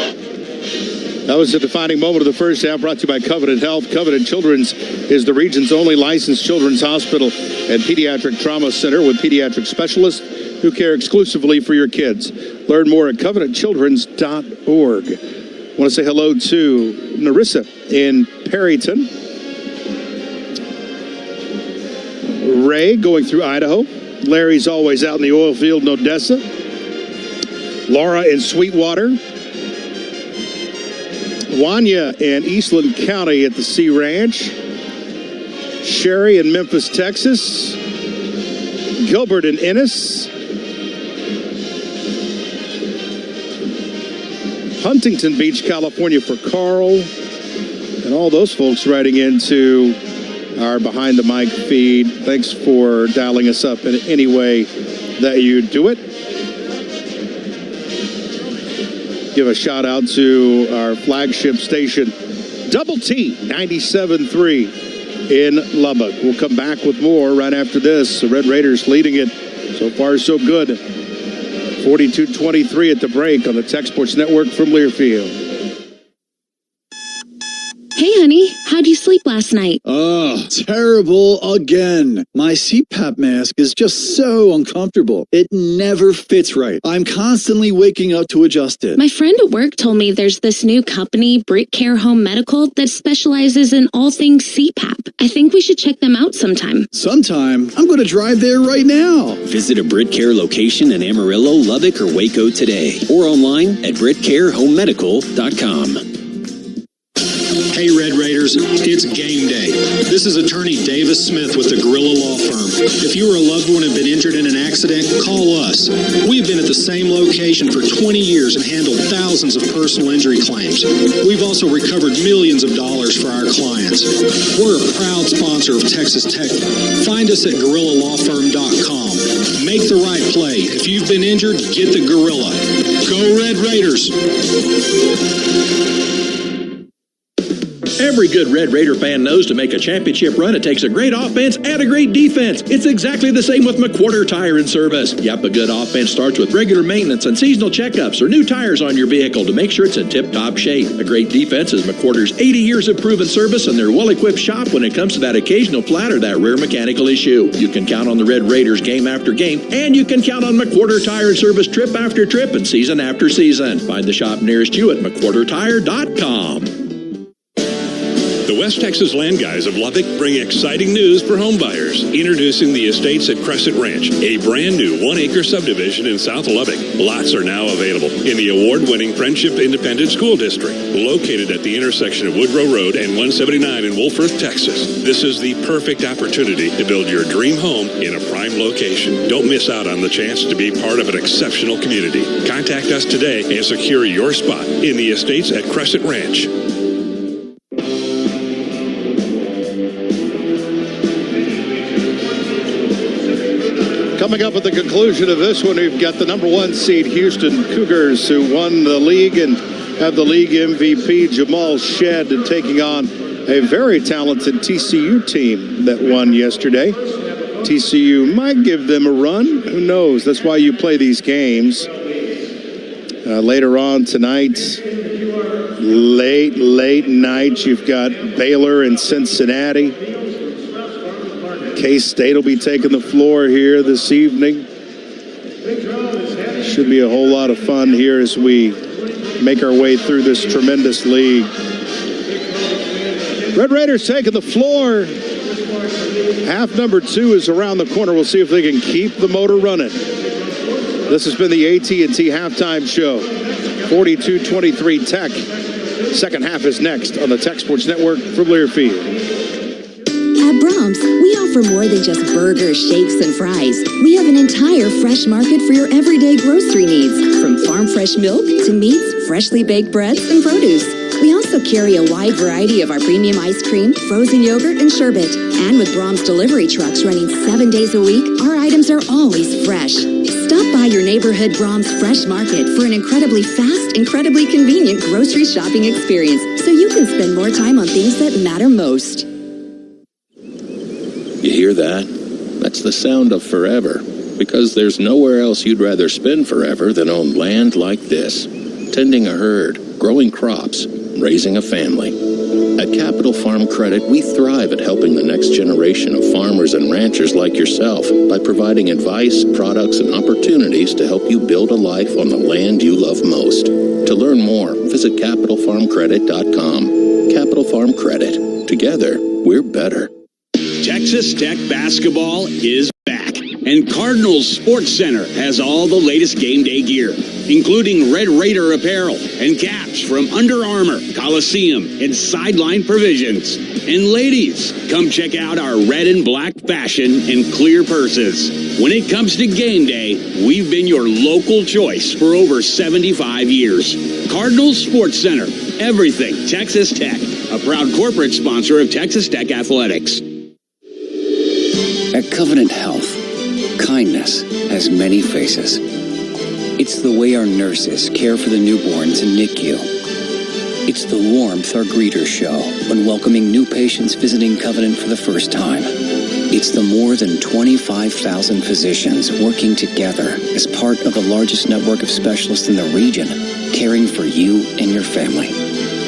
That was the defining moment of the first half, brought to you by Covenant Health. Covenant Children's is the region's only licensed children's hospital and pediatric trauma center with pediatric specialists who care exclusively for your kids. Learn more at covenantchildrens.org. I want to say hello to Narissa in Perryton. Ray going through Idaho. Larry's always out in the oil field in Odessa. Laura in Sweetwater. Wanya in Eastland County at the Sea Ranch. Sherry in Memphis, Texas. Gilbert in Ennis. Huntington Beach, California for Carl. And all those folks writing into our Behind the Mic feed. Thanks for dialing us up in any way that you do it. Give a shout out to our flagship station, Double T 97.3 in Lubbock. We'll come back with more right after this. The Red Raiders leading it. So far, so good. 42-23 at the break on the Tech Sports Network from Learfield. Hey, honey, how'd you sleep last night? Oh, terrible again. My CPAP mask is just so uncomfortable. It never fits right. I'm constantly waking up to adjust it. My friend at work told me there's this new company, BritCare Home Medical, that specializes in all things CPAP. I think we should check them out sometime. Sometime? I'm going to drive there right now. Visit a BritCare location in Amarillo, Lubbock, or Waco today, or online at BritCareHomeMedical.com. Hey, Red Raiders, it's game day. This is attorney Davis Smith with the Gorilla Law Firm. If you or a loved one have been injured in an accident, call us. We've been at the same location for 20 years and handled thousands of personal injury claims. We've also recovered millions of dollars for our clients. We're a proud sponsor of Texas Tech. Find us at GorillaLawFirm.com. Make the right play. If you've been injured, get the Gorilla. Go Red Raiders! Every good Red Raider fan knows to make a championship run, it takes a great offense and a great defense. It's exactly the same with McWhorter Tire and Service. Yep, a good offense starts with regular maintenance and seasonal checkups or new tires on your vehicle to make sure it's in tip-top shape. A great defense is McWhorter's 80 years of proven service and their well-equipped shop when it comes to that occasional flat or that rare mechanical issue. You can count on the Red Raiders game after game, and you can count on McWhorter Tire and Service trip after trip and season after season. Find the shop nearest you at McWhorterTire.com. The West Texas Land Guys of Lubbock bring exciting news for home buyers. Introducing the Estates at Crescent Ranch, a brand new 1-acre subdivision in South Lubbock. Lots are now available in the award-winning Friendship Independent School District, located at the intersection of Woodrow Road and 179 in Wolfforth, Texas. This is the perfect opportunity to build your dream home in a prime location. Don't miss out on the chance to be part of an exceptional community. Contact us today and secure your spot in the Estates at Crescent Ranch. Coming up at the conclusion of this one, we've got the number 1 seed Houston Cougars, who won the league and have the league MVP Jamal Shedd, and taking on a very talented TCU team that won yesterday. TCU might give them a run. Who knows? That's why you play these games. Later on tonight, late night, you've got Baylor and Cincinnati. K-State will be taking the floor here this evening. Should be a whole lot of fun here as we make our way through this tremendous league. Red Raiders taking the floor. Half number 2 is around the corner. We'll see if they can keep the motor running. This has been the AT&T Halftime Show. 42-23 Tech. Second half is next on the Tech Sports Network from Learfield. At Brahms, we offer more than just burgers, shakes, and fries. We have an entire fresh market for your everyday grocery needs, from farm fresh milk to meats, freshly baked breads, and produce. We also carry a wide variety of our premium ice cream, frozen yogurt, and sherbet. And with Brahms delivery trucks running 7 days a week, our items are always fresh. Stop by your neighborhood Brahms Fresh Market for an incredibly fast, incredibly convenient grocery shopping experience, so you can spend more time on things that matter most. You hear that? That's the sound of forever. Because there's nowhere else you'd rather spend forever than on land like this. Tending a herd, growing crops, raising a family. At Capital Farm Credit, we thrive at helping the next generation of farmers and ranchers like yourself by providing advice, products, and opportunities to help you build a life on the land you love most. To learn more, visit CapitalFarmCredit.com. Capital Farm Credit. Together, we're better. Texas Tech basketball is back, and Cardinals Sports Center has all the latest game day gear, including Red Raider apparel and caps from Under Armour, Coliseum, and Sideline Provisions. And ladies, come check out our red and black fashion and clear purses. When it comes to game day, we've been your local choice for over 75 years. Cardinals Sports Center, everything Texas Tech, a proud corporate sponsor of Texas Tech Athletics. At Covenant Health, kindness has many faces. It's the way our nurses care for the newborns in NICU, It's the warmth our greeters show when welcoming new patients visiting Covenant for the first time. It's the more than 25,000 physicians working together as part of the largest network of specialists in the region, caring for you and your family.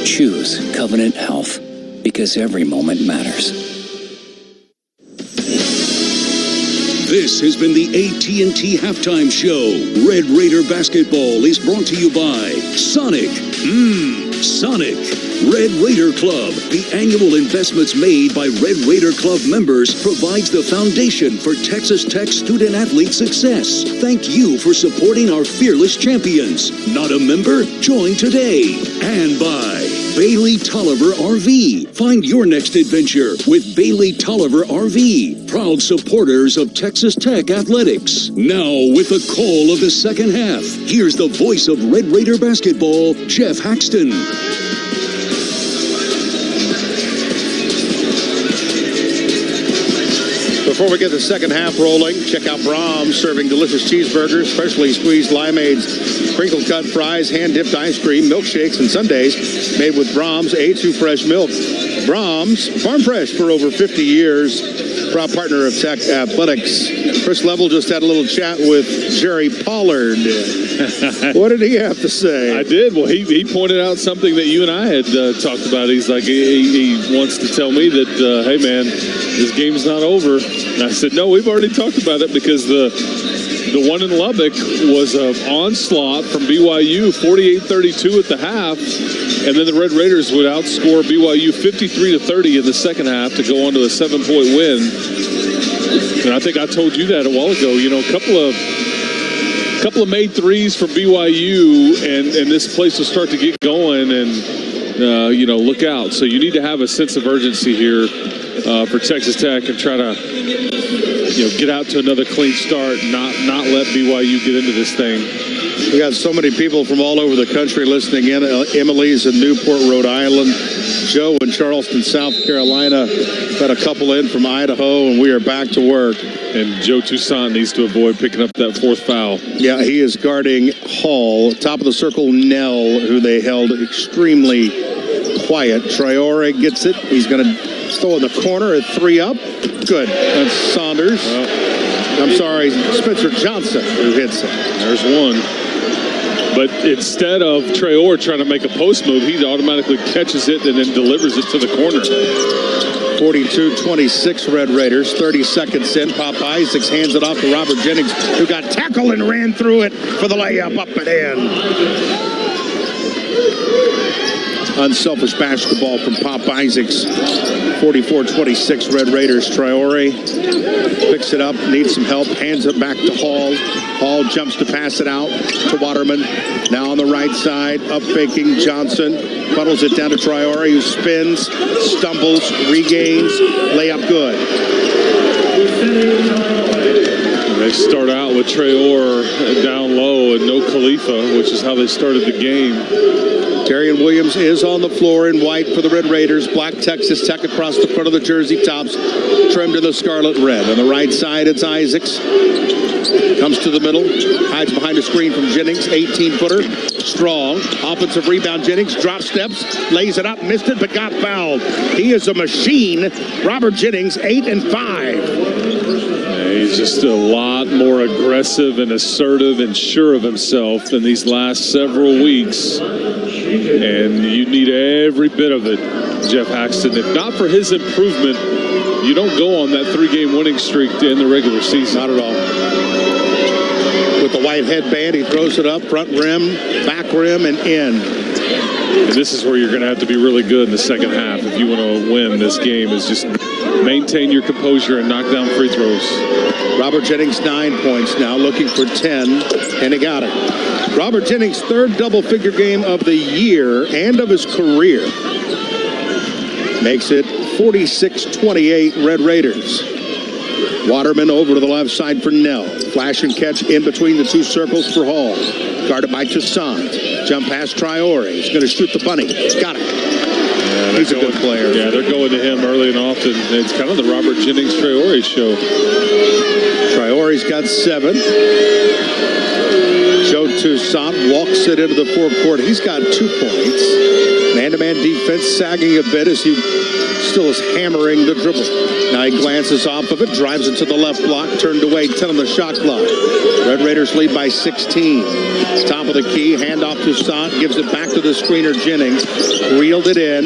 Choose Covenant Health, because every moment matters. This has been the AT&T Halftime Show. Red Raider Basketball is brought to you by Sonic. Sonic. Red Raider Club, the annual investments made by Red Raider Club members, provides the foundation for Texas Tech student-athlete success. Thank you for supporting our fearless champions. Not a member? Join today. And by Bailey Tolliver RV. Find your next adventure with Bailey Tolliver RV, proud supporters of Texas Tech athletics. Now, with the call of the second half, here's the voice of Red Raider basketball, Jeff Haxton. Before we get the second half rolling, check out Brahms serving delicious cheeseburgers, freshly squeezed limeades, crinkle cut fries, hand-dipped ice cream, milkshakes, and sundaes made with Brahms A2 fresh milk. Brahms, farm fresh for over 50 years, proud partner of Tech Athletics. Chris Level just had a little chat with Jerry Pollard. What did he have to say? I did. Well, he pointed out something that you and I had talked about. He's like, he wants to tell me that, hey, man, this game's not over. And I said, no, we've already talked about it because the one in Lubbock was an onslaught from BYU, 48-32 at the half. And then the Red Raiders would outscore BYU 53-30 in the second half to go on to a 7-point win. And I think I told you that a while ago. You know, a couple of made threes from BYU, and this place will start to get going, and, you know, look out. So you need to have a sense of urgency here for Texas Tech and try to, you know, get out to another clean start, not let BYU get into this thing. We got so many people from all over the country listening in. Emily's in Newport, Rhode Island. Joe in Charleston, South Carolina. Got a couple in from Idaho, and we are back to work. And Joe Toussaint needs to avoid picking up that fourth foul. Yeah, he is guarding Hall. Top of the circle, Nell, who they held extremely quiet. Traore gets it. He's going to throw in the corner at 3 up. Good. That's Saunders. I'm sorry, Spencer Johnson who hits it. There's one. But instead of Traore trying to make a post move, he automatically catches it and then delivers it to the corner. 42-26 Red Raiders, 30 seconds in. Pop Isaacs hands it off to Robert Jennings, who got tackled and ran through it for the layup up and in. Unselfish basketball from Pop Isaacs. 44-26 Red Raiders. Traore picks it up, needs some help, hands it back to Hall. Hall jumps to pass it out to Waterman. Now on the right side, up faking Johnson. Funnels it down to Traore, who spins, stumbles, regains, layup good. They start out with Traore down low and no Khalifa, which is how they started the game. Darian Williams is on the floor in white for the Red Raiders. Black Texas Tech across the front of the jersey tops, trimmed in the scarlet red. On the right side, it's Isaacs. Comes to the middle, hides behind a screen from Jennings, 18-footer, strong. Offensive rebound, Jennings, drop steps, lays it up, missed it, but got fouled. He is a machine. Robert Jennings, 8 and 5. He's just a lot more aggressive and assertive and sure of himself than these last several weeks. And you need every bit of it, Jeff Haxton. If not for his improvement, you don't go on that 3-game winning streak to end the regular season. Not at all. With the white headband, he throws it up, front rim, back rim, and in. And this is where you're going to have to be really good in the second half if you want to win this game, is just maintain your composure and knock down free throws. Robert Jennings, 9 points now, looking for 10, and he got it. Robert Jennings' third double-figure game of the year and of his career. Makes it 46-28 Red Raiders. Waterman over to the left side for Nell. Flash and catch in between the two circles for Hall. Guarded by Toussaint. Jump pass Traore. He's going to shoot the bunny. Got it. Yeah, he's a good player. Yeah, they're going to him early and often. It's kind of the Robert Jennings Traore show. Traore's got 7. Joe Toussaint walks it into the forecourt. He's got 2 points. Man-to-man defense sagging a bit as he still is hammering the dribble. Now he glances off of it, drives it to the left block, turned away, 10 on the shot clock. Red Raiders lead by 16. Top of the key, handoff to Sant, gives it back to the screener Jennings. Reeled it in,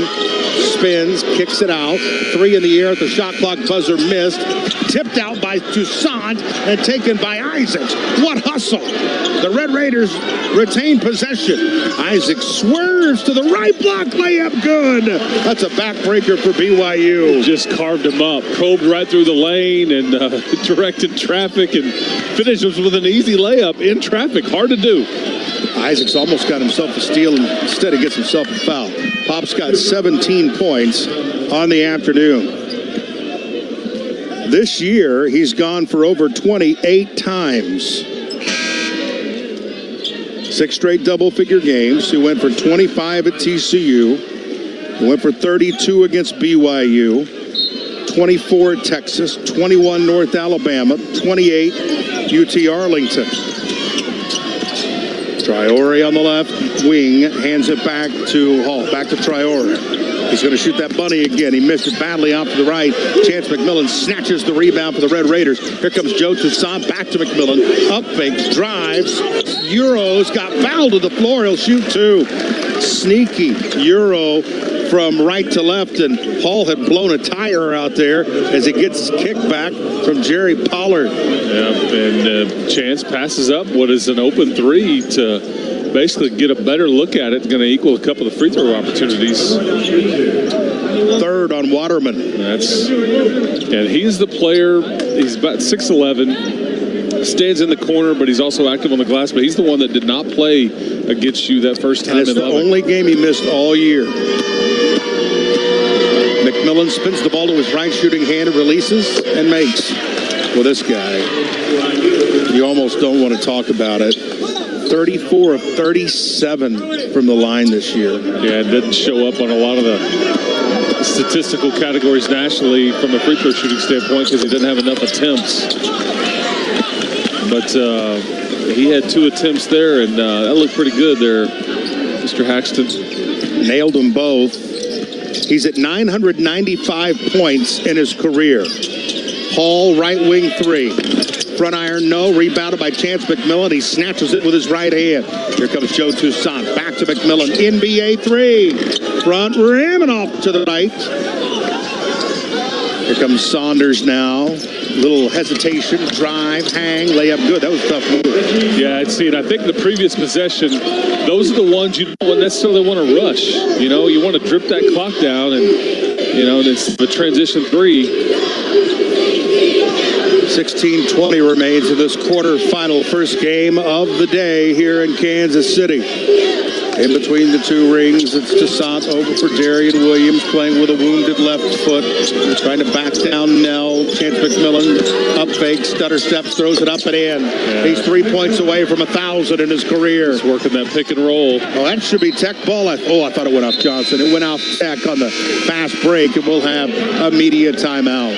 spins, kicks it out. 3 in the air at the shot clock buzzer missed. Tipped out by Toussaint and taken by Isaacs. What hustle! The Red Raiders retain possession. Isaacs swerves to the right block, layup good. That's a backbreaker for BYU. Just carved him up, probed right through the lane and directed traffic and finishes with an easy layup in traffic. Hard to do. Isaacs almost got himself a steal and instead he gets himself a foul. Pop's got 17 points on the afternoon. This year, he's gone for over 28 times. 6 straight double-figure games. He went for 25 at TCU. He went for 32 against BYU. 24 at Texas. 21 North Alabama. 28 UT Arlington. Traore on the left wing. Hands it back to Hall. Back to Traore. He's going to shoot that bunny again. He missed it badly out to the right. Chance McMillan snatches the rebound for the Red Raiders. Here comes Joe Toussaint. Back to McMillan. Up fakes, drives. Euros got fouled to the floor. He'll shoot 2. Sneaky Euro from right to left. And Hall had blown a tire out there as he gets his kick back from Jerry Pollard. Yeah, and Chance passes up what is an open 3 to basically get a better look at it. Going to equal a couple of free throw opportunities. Third on Waterman. And he's the player. He's about 6'11", stands in the corner, but he's also active on the glass. But he's the one that did not play against you that first time. And it's the only game he missed all year. McMillan spins the ball to his right shooting hand and releases and makes. Well, this guy, you almost don't want to talk about it. 34 of 37 from the line this year. Yeah, it didn't show up on a lot of the statistical categories nationally from a free throw shooting standpoint because he didn't have enough attempts. But he had 2 attempts there, and that looked pretty good there, Mr. Haxton. Nailed them both. He's at 995 points in his career. Hall, right wing 3. Front iron, no. Rebounded by Chance McMillan. He snatches it with his right hand. Here comes Joe Toussaint. Back to McMillan. NBA 3. Front rim and off to the right. Here comes Saunders now. Little hesitation. Drive, hang, layup good. That was a tough move. Yeah, I'd see it. I think the previous possession, those are the ones you don't necessarily want to rush. You know, you want to drip that clock down and, you know, it's the transition 3. 16:20 remains in this quarterfinal first game of the day here in Kansas City. In between the 2 rings, it's Toussaint over for Darian Williams, playing with a wounded left foot, trying to back down Nell. Chance McMillan, up fake, stutter steps, throws it up and in. Yeah. He's 3 points away from 1,000 in his career. He's working that pick and roll. Oh, that should be Tech ball. I thought it went off Johnson. It went off Tech on the fast break, and we'll have a media timeout.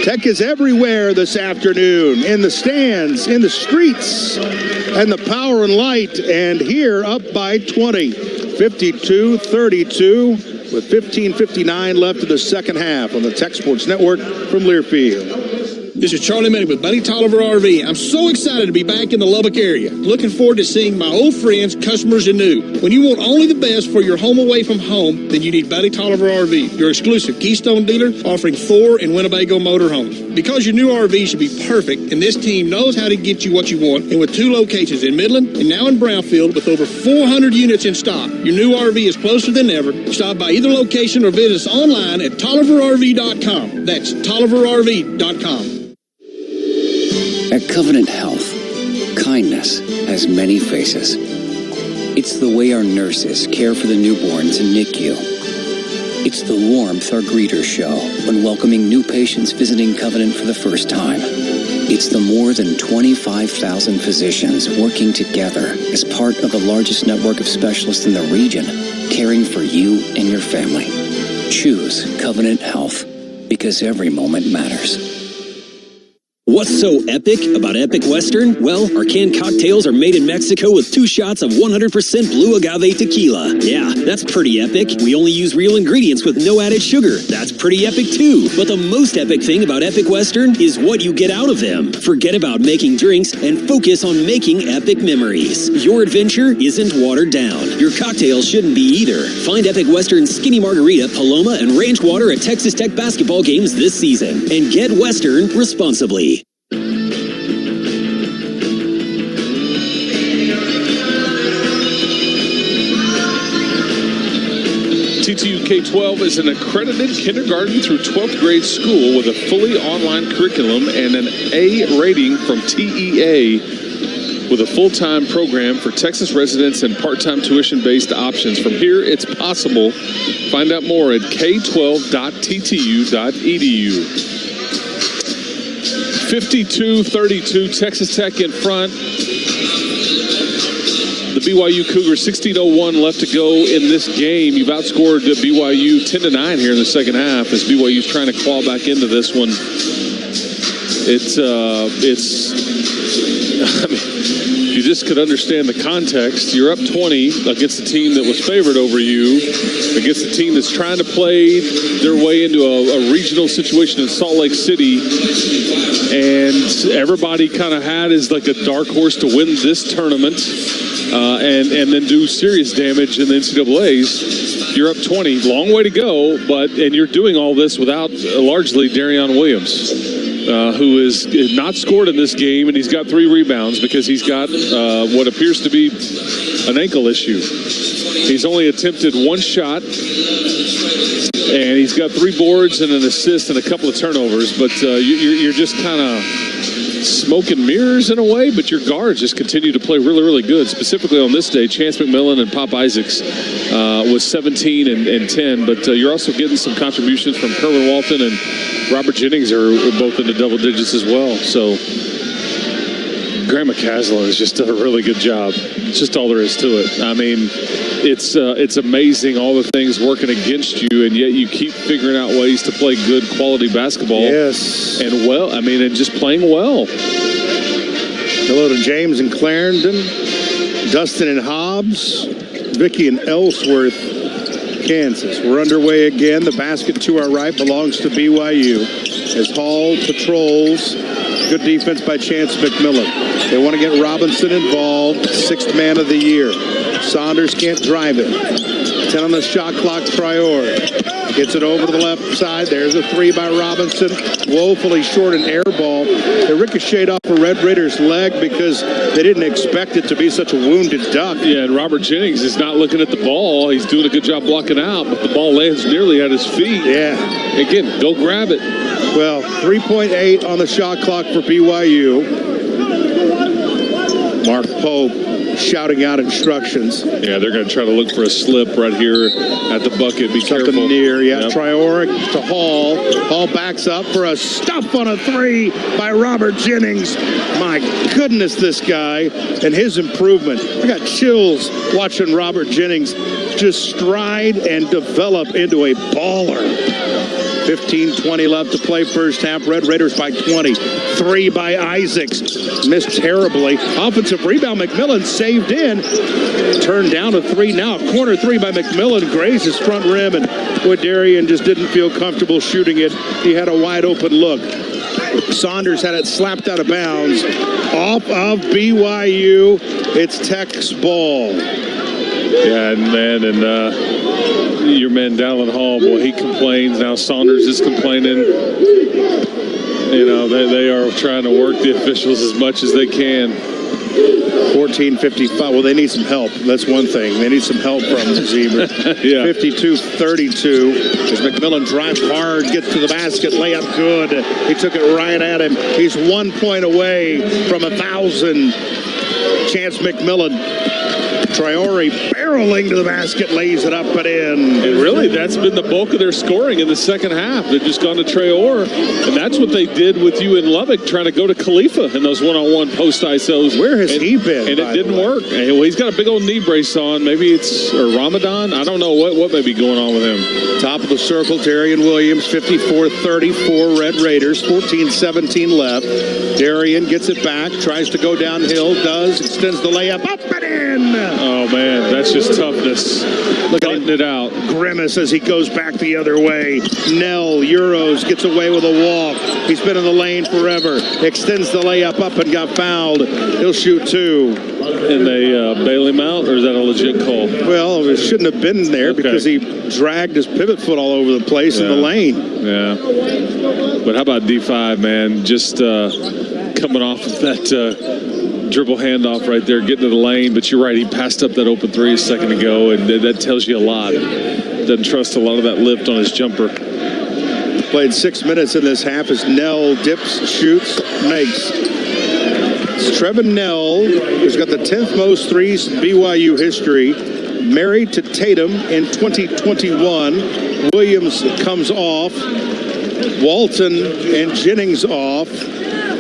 Tech is everywhere this afternoon, in the stands, in the streets, and the power and light. And here up by 20, 52-32, with 15:59 left in the second half on the Tech Sports Network from Learfield. This is Charlie Minnick with Buddy Tolliver RV. I'm so excited to be back in the Lubbock area. Looking forward to seeing my old friends, customers, and new. When you want only the best for your home away from home, then you need Buddy Tolliver RV, your exclusive Keystone dealer offering Thor and Winnebago motorhomes. Because your new RV should be perfect, and this team knows how to get you what you want, and with 2 locations in Midland and now in Brownfield with over 400 units in stock, your new RV is closer than ever. Stop by either location or visit us online at TolliverRV.com. That's TolliverRV.com. At Covenant Health, kindness has many faces. It's the way our nurses care for the newborns in NICU. It's the warmth our greeters show when welcoming new patients visiting Covenant for the first time. It's the more than 25,000 physicians working together as part of the largest network of specialists in the region, caring for you and your family. Choose Covenant Health, because every moment matters. What's so epic about Epic Western? Well, our canned cocktails are made in Mexico with 2 shots of 100% blue agave tequila. Yeah, that's pretty epic. We only use real ingredients with no added sugar. That's pretty epic too. But the most epic thing about Epic Western is what you get out of them. Forget about making drinks and focus on making epic memories. Your adventure isn't watered down. Your cocktails shouldn't be either. Find Epic Western Skinny Margarita, Paloma, and Ranch Water at Texas Tech basketball games this season. And get Western responsibly. TTU K-12 is an accredited kindergarten through 12th grade school with a fully online curriculum and an A rating from TEA with a full-time program for Texas residents and part-time tuition-based options. From here, it's possible. Find out more at k12.ttu.edu. 52-32, Texas Tech in front. The BYU Cougars, 16:01 left to go in this game. You've outscored BYU 10-9 here in the second half as BYU's trying to claw back into this one. I mean, you just could understand the context. You're up 20 against a team that was favored over you, against a team that's trying to play their way into a regional situation in Salt Lake City. And everybody kind of had as like a dark horse to win this tournament. And then do serious damage in the NCAAs. You're up 20, long way to go, and you're doing all this without largely Darion Williams, who is not scored in this game, and he's got 3 rebounds because he's got what appears to be an ankle issue. He's only attempted 1 shot, and he's got 3 boards and an assist and a couple of turnovers, but you're just kind of smoke and mirrors in a way, but your guards just continue to play really, really good. Specifically on this day, Chance McMillan and Pop Isaacs was 17 and 10, but you're also getting some contributions from Kerwin Walton and Robert Jennings are both in the double digits as well. So Grant McCaslin has just done a really good job. It's just all there is to it. I mean, it's amazing all the things working against you, and yet you keep figuring out ways to play good quality basketball. Yes. And and just playing well. Hello to James and Clarendon, Dustin and Hobbs, Vicky and Ellsworth, Kansas. We're underway again. The basket to our right belongs to BYU as Hall patrols. Good defense by Chance McMillan. They want to get Robinson involved, 6th man of the year. Saunders can't drive it. 10 on the shot clock, Prior. Gets it over to the left side. There's a 3 by Robinson. Woefully short an air ball. It ricocheted off a Red Raider's leg because they didn't expect it to be such a wounded duck. Yeah, and Robert Jennings is not looking at the ball. He's doing a good job blocking out, but the ball lands nearly at his feet. Yeah. Again, go grab it. Well, 3.8 on the shot clock for BYU. Mark Pope shouting out instructions. Yeah, they're going to try to look for a slip right here at the bucket. Be Something careful. Near, yeah. Yep. Traore to Hall. Hall backs up for a stuff on a 3 by Robert Jennings. My goodness, this guy and his improvement. I got chills watching Robert Jennings just stride and develop into a baller. 15-20 left to play first half. Red Raiders by 20. 3 by Isaacs. Missed terribly. Offensive rebound. McMillan saved in. Turned down a 3 now. Corner 3 by McMillan. Grazes front rim. And boy, Darian just didn't feel comfortable shooting it. He had a wide open look. Saunders had it slapped out of bounds. Off of BYU. It's Tech's ball. Yeah, and your man Dallin Hall, boy, he complains. Now Saunders is complaining. You know, they are trying to work the officials as much as they can. 14:55. Well, they need some help. That's one thing. They need some help from Zebra. Yeah. 52-32. As McMillan drives hard, gets to the basket, layup good. He took it right at him. He's 1 point away from 1,000. Chance McMillan Traore barreling to the basket, lays it up and in. And really, that's been the bulk of their scoring in the second half. They've just gone to Traore, and that's what they did with you in Lubbock, trying to go to Khalifa in those one-on-one post ISOs. Where has he been? And it didn't work. Well, he's got a big old knee brace on. Maybe it's Ramadan. I don't know what may be going on with him. Top of the circle, Darian Williams, 54-34 Red Raiders, 14-17 left. Darian gets it back, tries to go downhill, extends the layup, up and in. Oh, man, that's just toughness. Cutting it out. Grimace as he goes back the other way. Nell Euros gets away with a walk. He's been in the lane forever. Extends the layup up and got fouled. He'll shoot two. And they bail him out, or is that a legit call? Well, it shouldn't have been there because he dragged his pivot foot all over the place in the lane. Yeah. But how about D5, man? Just coming off of that dribble handoff right there, getting to the lane. But you're right, he passed up that open three a second ago, and that tells you a lot. Doesn't trust a lot of that lift on his jumper. Played 6 minutes in this half as Nell dips, shoots, makes. It's Trevin Nell, who's got the 10th most threes in BYU history, married to Tatum in 2021. Williams comes off. Walton and Jennings off.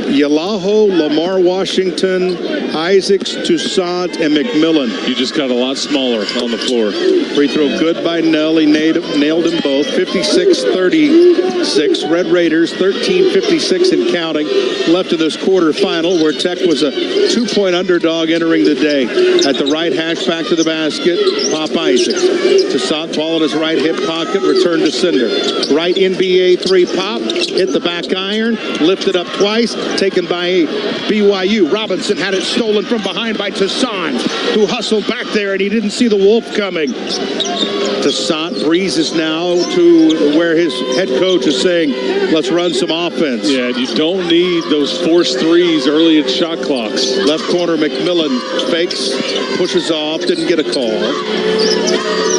Yalaho, Lamar Washington, Isaacs, Toussaint, and McMillan. You just got a lot smaller on the floor. Free throw good by Nell. He nailed them both. 56-36. Red Raiders, 13-56 and counting. Left in this quarterfinal where Tech was a 2-point underdog entering the day. At the right hash, back to the basket, Pop Isaacs. Toussaint, ball in his right hip pocket, return to Cinder. Right NBA three, Pop, hit the back iron, lifted up twice, taken by BYU. Robinson had it stolen from behind by Toussaint, who hustled back there, and he didn't see the Wolf coming. Toussaint breezes now to where his head coach is saying, let's run some offense. Yeah, you don't need those forced threes early in shot clocks. Left corner, McMillan fakes, pushes off, didn't get a call.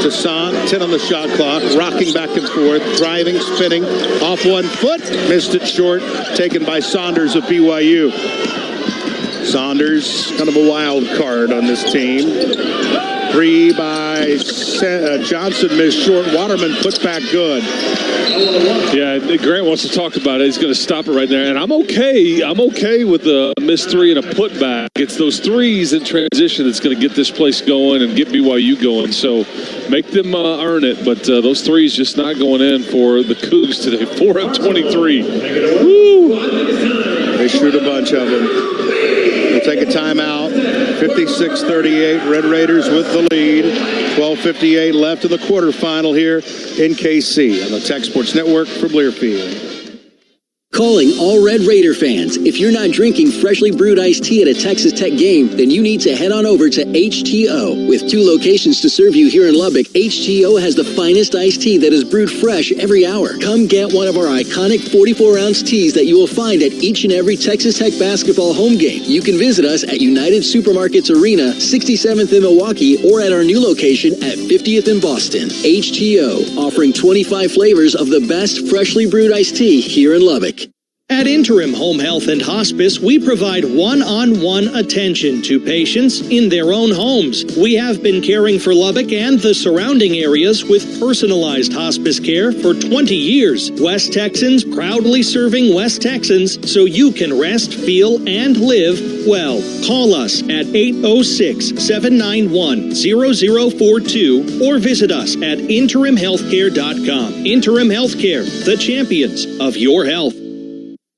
Toussaint, 10 on the shot clock, rocking back and forth, driving, spinning, off 1 foot, missed it short, taken by Saunders of BYU. Saunders, kind of a wild card on this team. Three by Johnson, missed short. Waterman put back good. Yeah, Grant wants to talk about it. He's going to stop it right there. And I'm okay. I'm okay with a missed three and a putback. It's those threes in transition that's going to get this place going and get BYU going. So make them earn it. But those threes just not going in for the Cougs today. 4 of 23. Woo! They shoot a bunch of them. We'll take a timeout. 56-38. Red Raiders with the lead. 12:58 left in the quarterfinal here in KC on the Tech Sports Network from Learfield. Calling all Red Raider fans. If you're not drinking freshly brewed iced tea at a Texas Tech game, then you need to head on over to H2O. With 2 locations to serve you here in Lubbock, H2O has the finest iced tea that is brewed fresh every hour. Come get one of our iconic 44-ounce teas that you will find at each and every Texas Tech basketball home game. You can visit us at United Supermarkets Arena, 67th in Milwaukee, or at our new location at 50th in Boston. H2O, offering 25 flavors of the best freshly brewed iced tea here in Lubbock. At Interim Home Health and Hospice, we provide one-on-one attention to patients in their own homes. We have been caring for Lubbock and the surrounding areas with personalized hospice care for 20 years. West Texans proudly serving West Texans so you can rest, feel, and live well. Call us at 806-791-0042 or visit us at interimhealthcare.com. Interim Healthcare, the champions of your health.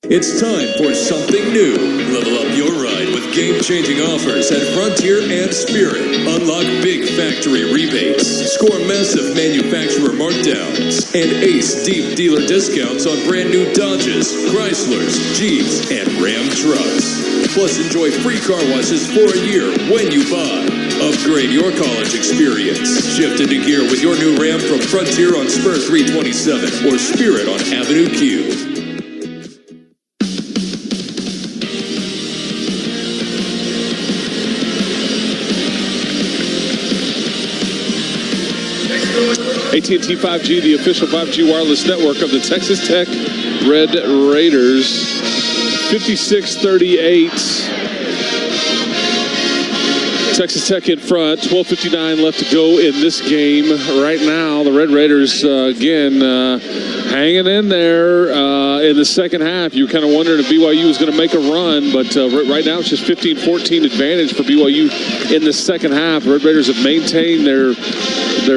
It's time for something new. Level up your ride with game-changing offers at Frontier and Spirit. Unlock big factory rebates, score massive manufacturer markdowns, and ace deep dealer discounts on brand new Dodges, Chryslers, Jeeps, and Ram trucks. Plus, enjoy free car washes for a year when you buy. Upgrade your college experience. Shift into gear with your new Ram from Frontier on Spur 327 or Spirit on Avenue Q. AT&T 5G, the official 5G wireless network of the Texas Tech Red Raiders. 56-38. Texas Tech in front, 12:59 left to go in this game. Right now, the Red Raiders, again, hanging in there in the second half. You were kind of wondering if BYU was going to make a run, but right now it's just 15-14 advantage for BYU in the second half. The Red Raiders have maintained their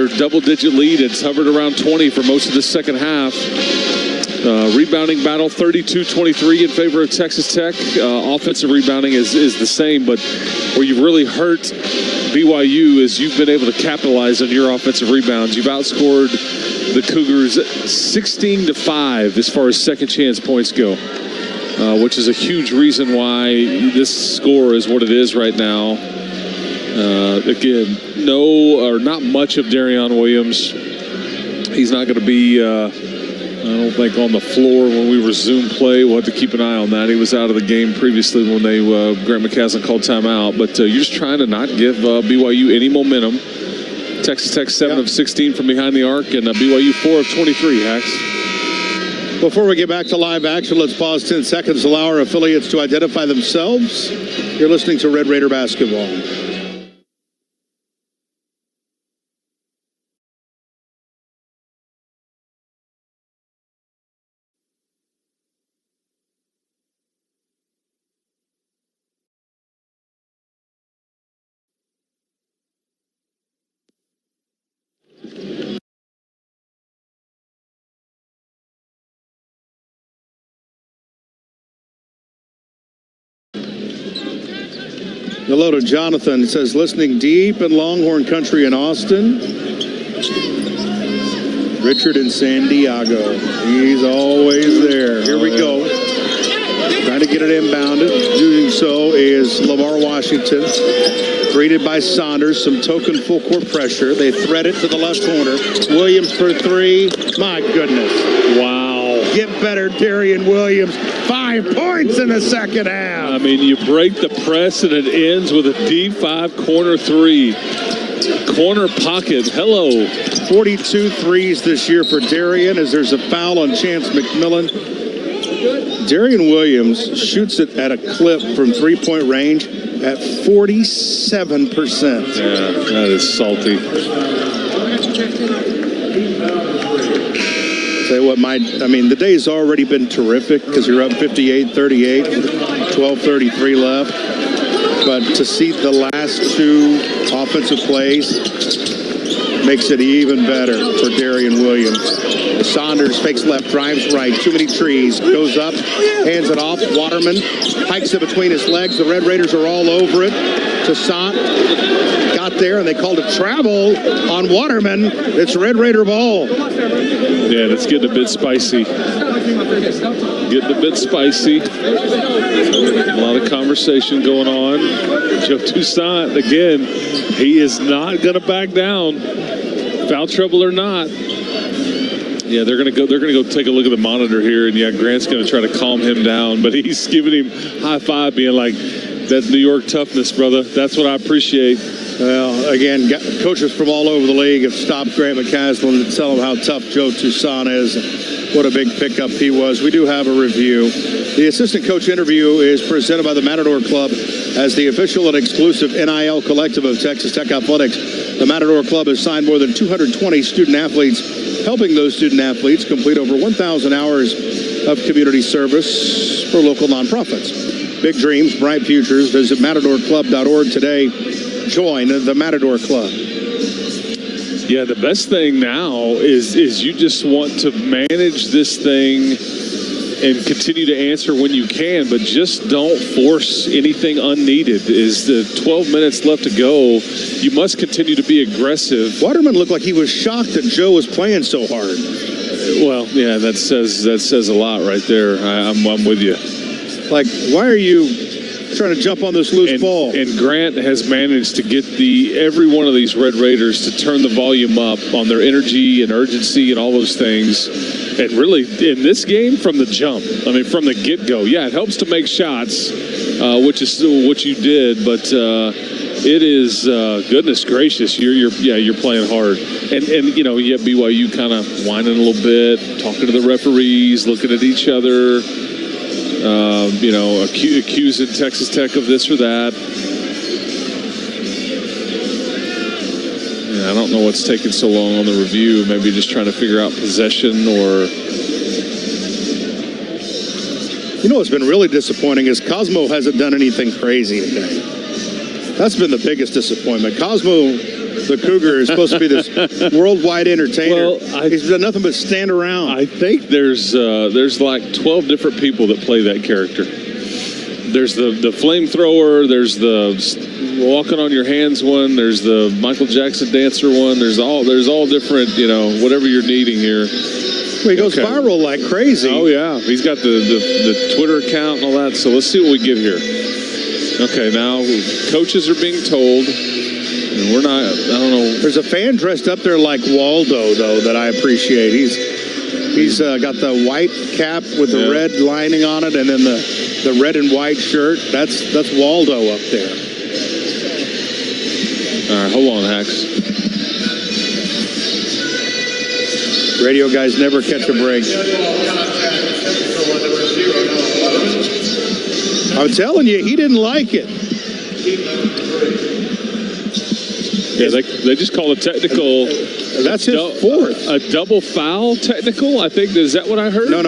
double-digit lead. It's hovered around 20 for most of the second half. Rebounding battle, 32-23 in favor of Texas Tech. Offensive rebounding is the same, but where you've really hurt BYU is you've been able to capitalize on your offensive rebounds. You've outscored the Cougars 16-5 as far as second chance points go, which is a huge reason why this score is what it is right now. Again, not much of Darion Williams. He's not going to be... I don't think on the floor when we resume play. We'll have to keep an eye on that. He was out of the game previously when Grant McCaslin called timeout. But you're just trying to not give BYU any momentum. Texas Tech 7 of 16 from behind the arc, and BYU 4 of 23, Hacks. Before we get back to live action, let's pause 10 seconds, allow our affiliates to identify themselves. You're listening to Red Raider Basketball. Hello to Jonathan. It says, listening deep in Longhorn Country in Austin. Richard in San Diego. He's always there. Here we go. Trying to get it inbounded. Doing so is Lamar Washington. Greeted by Saunders. Some token full court pressure. They thread it to the left corner. Williams for three. My goodness. Wow. Get better, Darion Williams. 5 points in the second half. I mean, you break the press and it ends with a D5 corner three. Corner pocket. Hello. 42 threes this year for Darion as there's a foul on Chance McMillan. Darion Williams shoots it at a clip from three-point range at 47%. Yeah, that is salty. Tell you what, the day's already been terrific because you're up 58-38, 12:33 left. But to see the last two offensive plays makes it even better for Darion Williams. Saunders fakes left, drives right, too many trees, goes up, hands it off. Waterman hikes it between his legs. The Red Raiders are all over it. Toussaint got there, and they called a travel on Waterman. It's Red Raider ball. Yeah, that's getting a bit spicy. Getting a bit spicy. A lot of conversation going on. Joe Toussaint, again, he is not going to back down. Foul trouble or not. Yeah, they're gonna go take a look at the monitor here, and Grant's gonna try to calm him down, but he's giving him high five, being like, "That New York toughness, brother. That's what I appreciate." Well, again, coaches from all over the league have stopped Grant McCaslin to tell him how tough Joe Toussaint is. What a big pickup he was. We do have a review. The assistant coach interview is presented by the Matador Club as the official and exclusive NIL collective of Texas Tech Athletics. The Matador Club has signed more than 220 student athletes, helping those student athletes complete over 1,000 hours of community service for local nonprofits. Big dreams, bright futures. Visit matadorclub.org today. Join the Matador Club. Yeah, the best thing now is you just want to manage this thing and continue to answer when you can, but just don't force anything unneeded. Is the 12 minutes left to go, you must continue to be aggressive. Waterman looked like he was shocked that Joe was playing so hard. Well, yeah, that says a lot right there. I'm with you. Like, why are you trying to jump on this loose ball? And Grant has managed to get every one of these Red Raiders to turn the volume up on their energy and urgency and all those things. And really, in this game, from the jump, from the get-go, yeah, it helps to make shots, which is what you did, but it is goodness gracious, you're playing hard, and you have BYU kind of whining a little bit, talking to the referees, looking at each other. Accusing Texas Tech of this or that. know what's taking so long on the review. Maybe just trying to figure out possession or... You know what's been really disappointing is Cosmo hasn't done anything crazy today. That's been the biggest disappointment. Cosmo, the Cougar, is supposed to be this worldwide entertainer. Well, he's done nothing but stand around. I think there's like 12 different people that play that character. There's the flamethrower, there's the walking on your hands one, there's the Michael Jackson dancer one, there's all different, whatever you're needing here. Well, he goes viral like crazy. Oh, yeah. He's got the Twitter account and all that. So let's see what we get here. Okay, now coaches are being told, and we're not, I don't know. There's a fan dressed up there like Waldo, though, that I appreciate. He's got the white cap with the red lining on it, and then the red and white shirt. That's Waldo up there. All right, hold on, Hacks. Radio guys never catch a break. I'm telling you, he didn't like it. Yeah, they just call it technical. That's his fourth. A double foul technical, I think. Is that what I heard? No.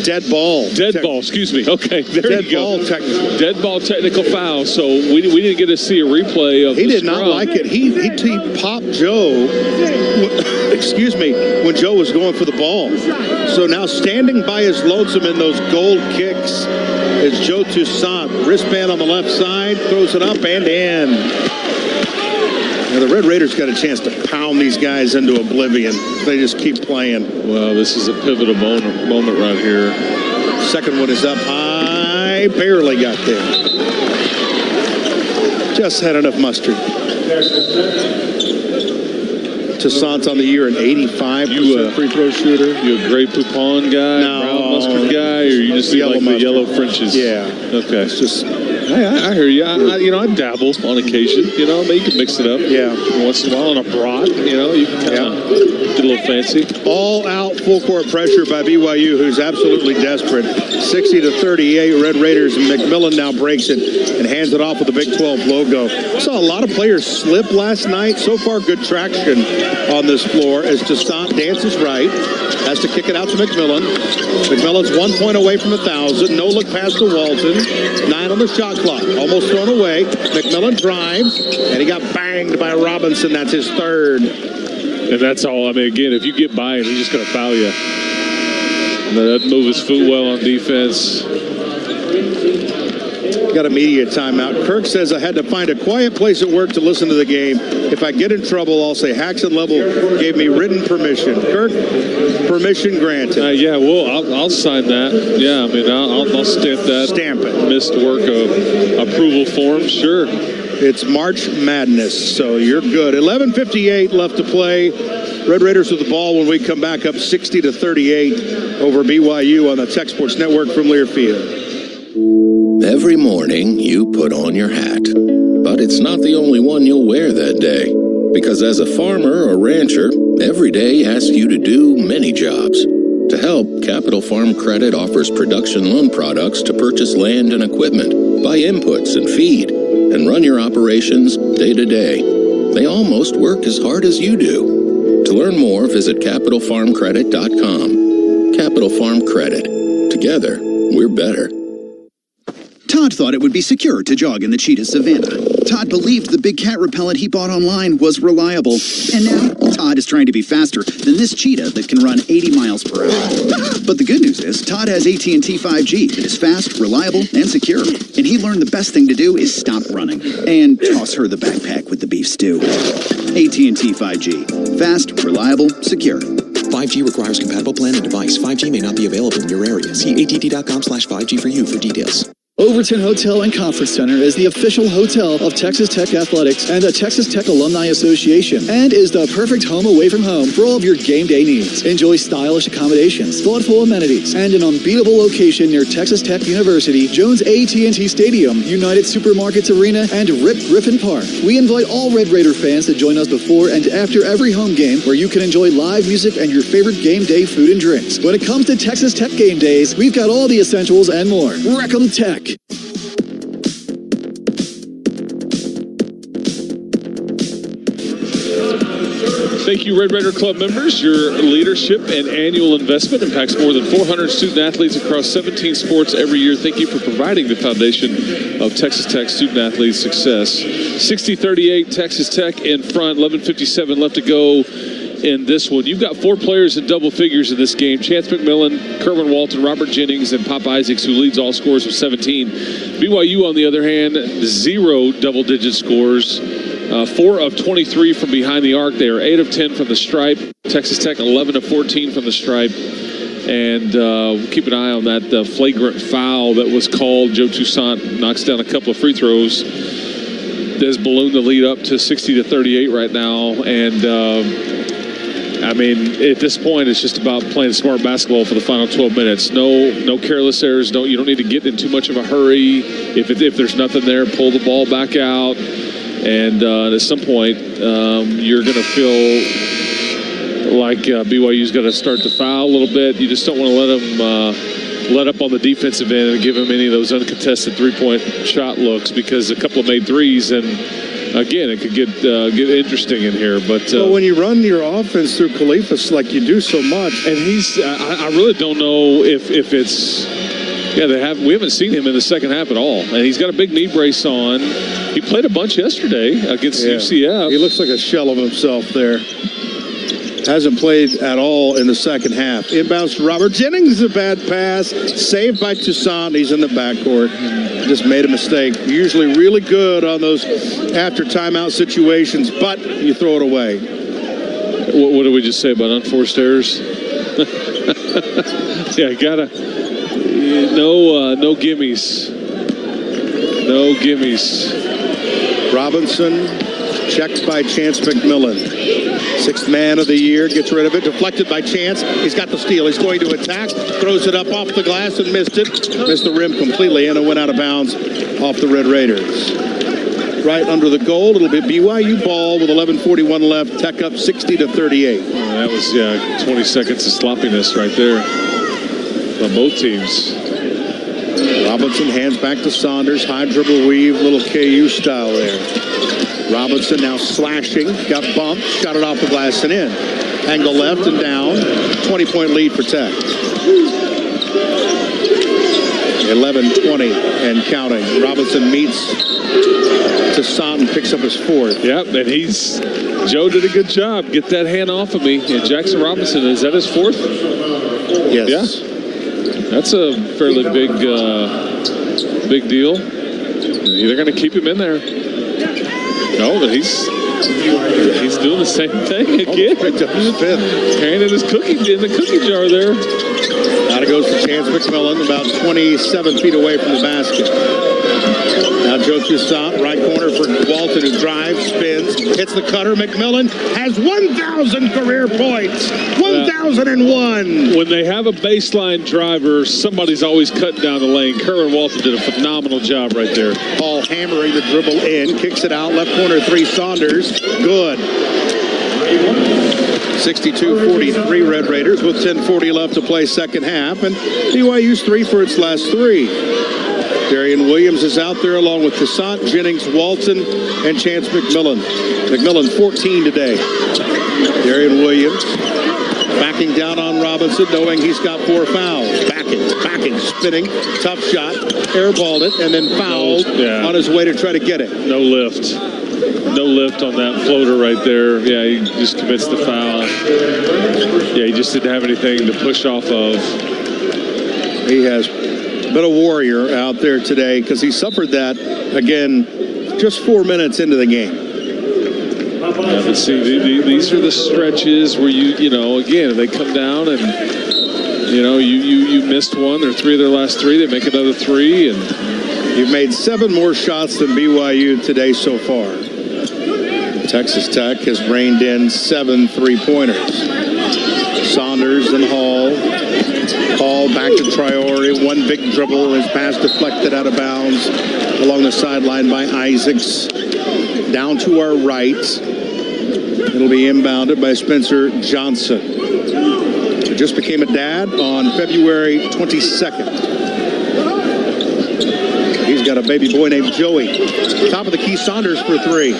Dead ball. Dead ball, excuse me. Okay, there you go. Dead ball technical. Dead ball technical foul. So we didn't get to see a replay of He the did scrum. not like it. He popped Joe, excuse me, when Joe was going for the ball. So now standing by his lonesome in those gold kicks is Joe Toussaint. Wristband on the left side, throws it up and in. Now the Red Raiders got a chance to pound these guys into oblivion. They just keep playing. Well, this is a pivotal moment right here. Second one is up high. Barely got there. Just had enough mustard. Toussaint's on the year, an 85% free throw shooter. You a Grey Poupon guy, no, brown mustard guy, or you just yellow like the yellow Frenches? Yeah. Okay. It's just... I hear you. I dabble on occasion. You can mix it up. Yeah. Once in a while on a brat. You can kind of get a little fancy. All out full court pressure by BYU, who's absolutely desperate. 60-38, Red Raiders, and McMillan now breaks it and hands it off with the Big 12 logo. Saw a lot of players slip last night. So far, good traction on this floor as Toussaint dances right. Has to kick it out to McMillan. McMillan's 1 point away from 1,000. No look pass to Walton. 9 on the shot clock. Almost thrown away. McMillan drives, and he got banged by Robinson. That's his third. And that's all. I mean, again, if you get by him, he's just going to foul you. And that doesn't move his foot well on defense. Got a media timeout. Kirk says, I had to find a quiet place at work to listen to the game. If I get in trouble, I'll say Haxon Level gave me written permission. Kirk, permission granted. Yeah, well, I'll sign that. Yeah, I mean, I'll stamp that. Stamp it. Missed work of approval form, sure. It's March Madness, so you're good. 11:58 left to play. Red Raiders with the ball when we come back up 60-38 over BYU on the Tech Sports Network from Learfield. Every morning you put on your hat, but it's not the only one you'll wear that day. Because as a farmer or rancher, every day asks you to do many jobs. To help, Capital Farm Credit offers production loan products to purchase land and equipment, buy inputs and feed, and run your operations day to day. They almost work as hard as you do. To learn more, visit CapitalFarmCredit.com. Capital Farm Credit. Together, we're better. Todd thought it would be secure to jog in the cheetah savanna. Todd believed the big cat repellent he bought online was reliable. And now, Todd is trying to be faster than this cheetah that can run 80 miles per hour. But the good news is, Todd has AT&T 5G that is fast, reliable, and secure. And he learned the best thing to do is stop running and toss her the backpack with the beef stew. AT&T 5G. Fast, reliable, secure. 5G requires compatible plan and device. 5G may not be available in your area. See att.com/5G for you for details. Overton Hotel and Conference Center is the official hotel of Texas Tech Athletics and the Texas Tech Alumni Association, and is the perfect home away from home for all of your game day needs. Enjoy stylish accommodations, thoughtful amenities, and an unbeatable location near Texas Tech University, Jones AT&T Stadium, United Supermarkets Arena, and Rip Griffin Park. We invite all Red Raider fans to join us before and after every home game, where you can enjoy live music and your favorite game day food and drinks. When it comes to Texas Tech game days, we've got all the essentials and more. Wreck-'em Tech. Thank you, Red Raider Club members. Your leadership and annual investment impacts more than 400 student athletes across 17 sports every year. Thank you for providing the foundation of Texas Tech student athlete success. 60-38, Texas Tech in front. 11:57 left to go in this one. You've got 4 players in double figures in this game. Chance McMillan, Kerwin Walton, Robert Jennings, and Pop Isaacs, who leads all scores with 17. BYU, on the other hand, 0 double-digit scores. 4 of 23 from behind the arc. They are 8 of 10 from the stripe. Texas Tech 11 of 14 from the stripe. And we'll keep an eye on that flagrant foul that was called. Joe Toussaint knocks down a couple of free throws. Does balloon the lead up to 60-38 right now. And I mean, at this point, it's just about playing smart basketball for the final 12 minutes. No careless errors. You don't need to get in too much of a hurry. If there's nothing there, pull the ball back out. And at some point, you're going to feel like BYU's going to start to foul a little bit. You just don't want to let them let up on the defensive end and give them any of those uncontested three-point shot looks, because a couple of made threes, and again, it could get interesting in here. But when you run your offense through Khalifa like you do so much, and he's, I really don't know if it's. Yeah, we haven't seen him in the second half at all. And he's got a big knee brace on. He played a bunch yesterday against UCF. He looks like a shell of himself there. Hasn't played at all in the second half. Inbounds to Robert Jennings, a bad pass. Saved by Toussaint. He's in the backcourt. Just made a mistake. Usually really good on those after timeout situations, but you throw it away. What did we just say about unforced errors? Yeah, gotta... No gimmies. No gimmies. Robinson checked by Chance McMillan. 6th man of the year, gets rid of it. Deflected by Chance. He's got the steal. He's going to attack. Throws it up off the glass and missed it. Missed the rim completely, and it went out of bounds off the Red Raiders. Right under the goal. It'll be BYU ball with 11:41 left. Tech up 60-38. That was 20 seconds of sloppiness right there on both teams. Robinson hands back to Saunders. High dribble weave, little KU style there. Robinson now slashing, got bumped, shot it off the glass and in. Angle left and down. 20-point lead for Tech. 11-20 and counting. Robinson meets Toussaint and picks up his 4th. Yep, and Joe did a good job. Get that hand off of me. And Jackson Robinson, is that his 4th? Yes. Yeah. That's a fairly big deal. They're going to keep him in there. No, but he's doing the same thing again. Picked up his 5th. Hand in his in the cookie jar there. Now it goes to Chance McMillan, about 27 feet away from the basket. Now Joe Toussaint, right corner for Walton, who drives, spins, hits the cutter. McMillan has 1,000 career points. 1,001. When they have a baseline driver, somebody's always cutting down the lane. Kerwin Walton did a phenomenal job right there. Paul hammering the dribble in, kicks it out, left corner 3, Saunders. Good. 62-43 Red Raiders with 10:40 left to play second half, and BYU's 3 for its last 3. Darian Williams is out there along with Toussaint, Jennings, Walton, and Chance McMillan. McMillan 14 today. Darian Williams backing down on Robinson, knowing he's got 4 fouls. Backing, spinning, tough shot, airballed it, and then fouled on his way to try to get it. No lift on that floater right there. Yeah, he just commits the foul. Yeah, he just didn't have anything to push off of. He has been a warrior out there today because he suffered that, again, just 4 minutes into the game. Yeah, but see, these are the stretches where again, they come down and, you missed one. They're 3 of their last 3. They make another 3. And you've made 7 more shots than BYU today so far. Texas Tech has reined in 7 3-pointers. Saunders and Hall. Hall back to Traore. 1 big dribble. His pass deflected out of bounds along the sideline by Isaacs. Down to our right. It'll be inbounded by Spencer Johnson, who just became a dad on February 22nd. He's got a baby boy named Joey. Top of the key, Saunders for three.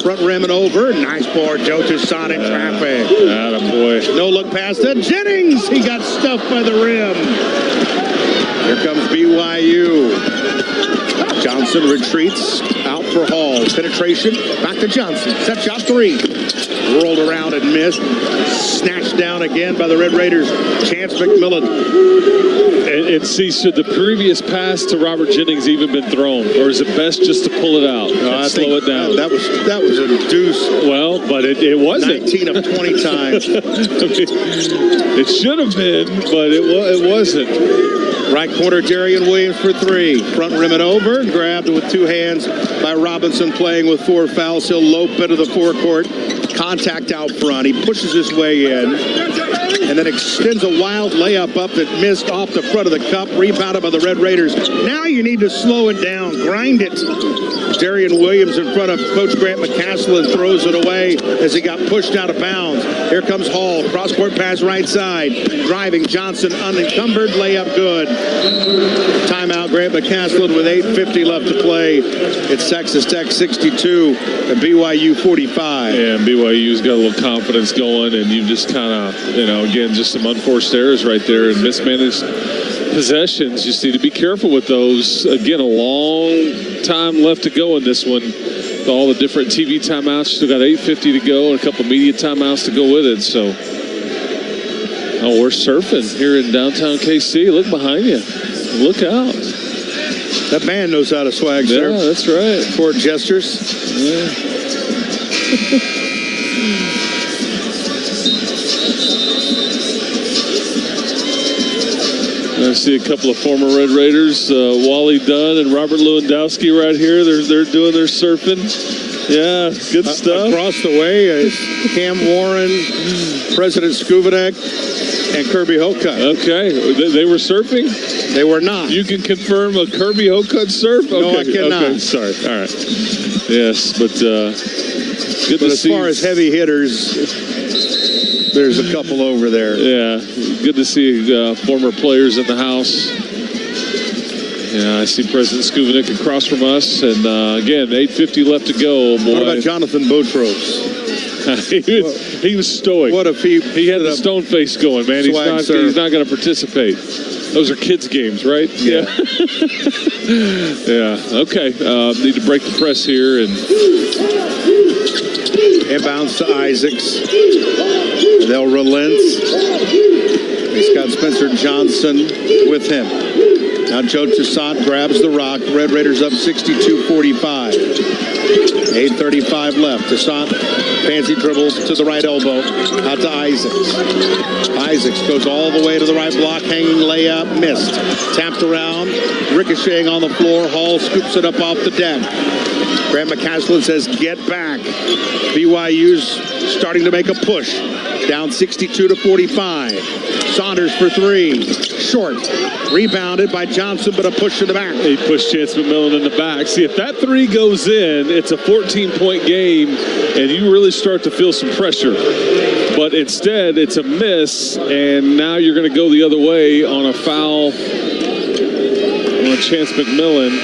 Front rim and over. Nice ball. Joe Toussaint in traffic. Attaboy. No look past it. Jennings. He got stuffed by the rim. Here comes BYU. Johnson retreats out for Hall. Penetration. Back to Johnson. Set shot three. Rolled around and missed. Snatched down again by the Red Raiders. Chance McMillan. And see, should the previous pass to Robert Jennings even been thrown? Or is it best just to pull it out and slow it down? That was a deuce. Well, but it wasn't. 19 of 20 times. I mean, it should have been, but it wasn't. Right corner, Darian Williams for three. Front rim and over. Grabbed with two hands by Robinson, playing with four fouls. He'll lope into the forecourt. Contact out front. He pushes his way in and then extends a wild layup up that missed off the front of the cup. Rebounded by the Red Raiders. Now you need to slow it down. Grind it. Darian Williams in front of Coach Grant McCaslin throws it away as he got pushed out of bounds. Here comes Hall. Cross-court pass right side. Driving Johnson unencumbered. Layup good. Timeout Grant McCaslin with 8:50 left to play. It's Texas Tech 62 and BYU 45. Yeah, and BYU's got a little confidence going, and you just kind of, again, just some unforced errors right there and mismanaged possessions. Just need to be careful with those. Again, a long time left to go in this one. With all the different TV timeouts, still got 8:50 to go and a couple media timeouts to go with it. So, we're surfing here in downtown KC. Look behind you. Look out. That man knows how to swag, sir. Yeah, that's right. Court gestures. Yeah. I see a couple of former Red Raiders, Wally Dunn and Robert Lewandowski right here. They're doing their surfing. Yeah, good stuff. Across the way is Cam Warren, President Skuvanek, and Kirby Hocutt. Okay, they were surfing? They were not. You can confirm a Kirby Hocutt surf? Okay. No, I cannot. Okay, sorry. All right. Yes, but good but to as see. Far as heavy hitters, there's a couple over there. Yeah, good to see former players in the house. Yeah, I see President Skuvanek across from us, and again, 8:50 left to go. Boy. What about Jonathan Botros? he was stoic. What if he had the stone face going, man? He's not going to participate. Those are kids' games, right? Yeah. Yeah. Okay. Need to break the press here and inbounds to Isaacs. They'll relent. He's got Spencer Johnson with him. Now Joe Toussaint grabs the rock. Red Raiders up 62-45. 8:35 left. Toussaint fancy dribbles to the right elbow. Out to Isaacs. Isaacs goes all the way to the right block. Hanging layup. Missed. Tapped around. Ricocheting on the floor. Hall scoops it up off the deck. Grant McCaslin says, get back. BYU's starting to make a push. Down 62-45. Saunders for three. Short. Rebounded by Johnson, but a push to the back. He pushed Chance McMillan in the back. See, if that three goes in, it's a 14-point game, and you really start to feel some pressure. But instead, it's a miss, and now you're going to go the other way on a foul on Chance McMillan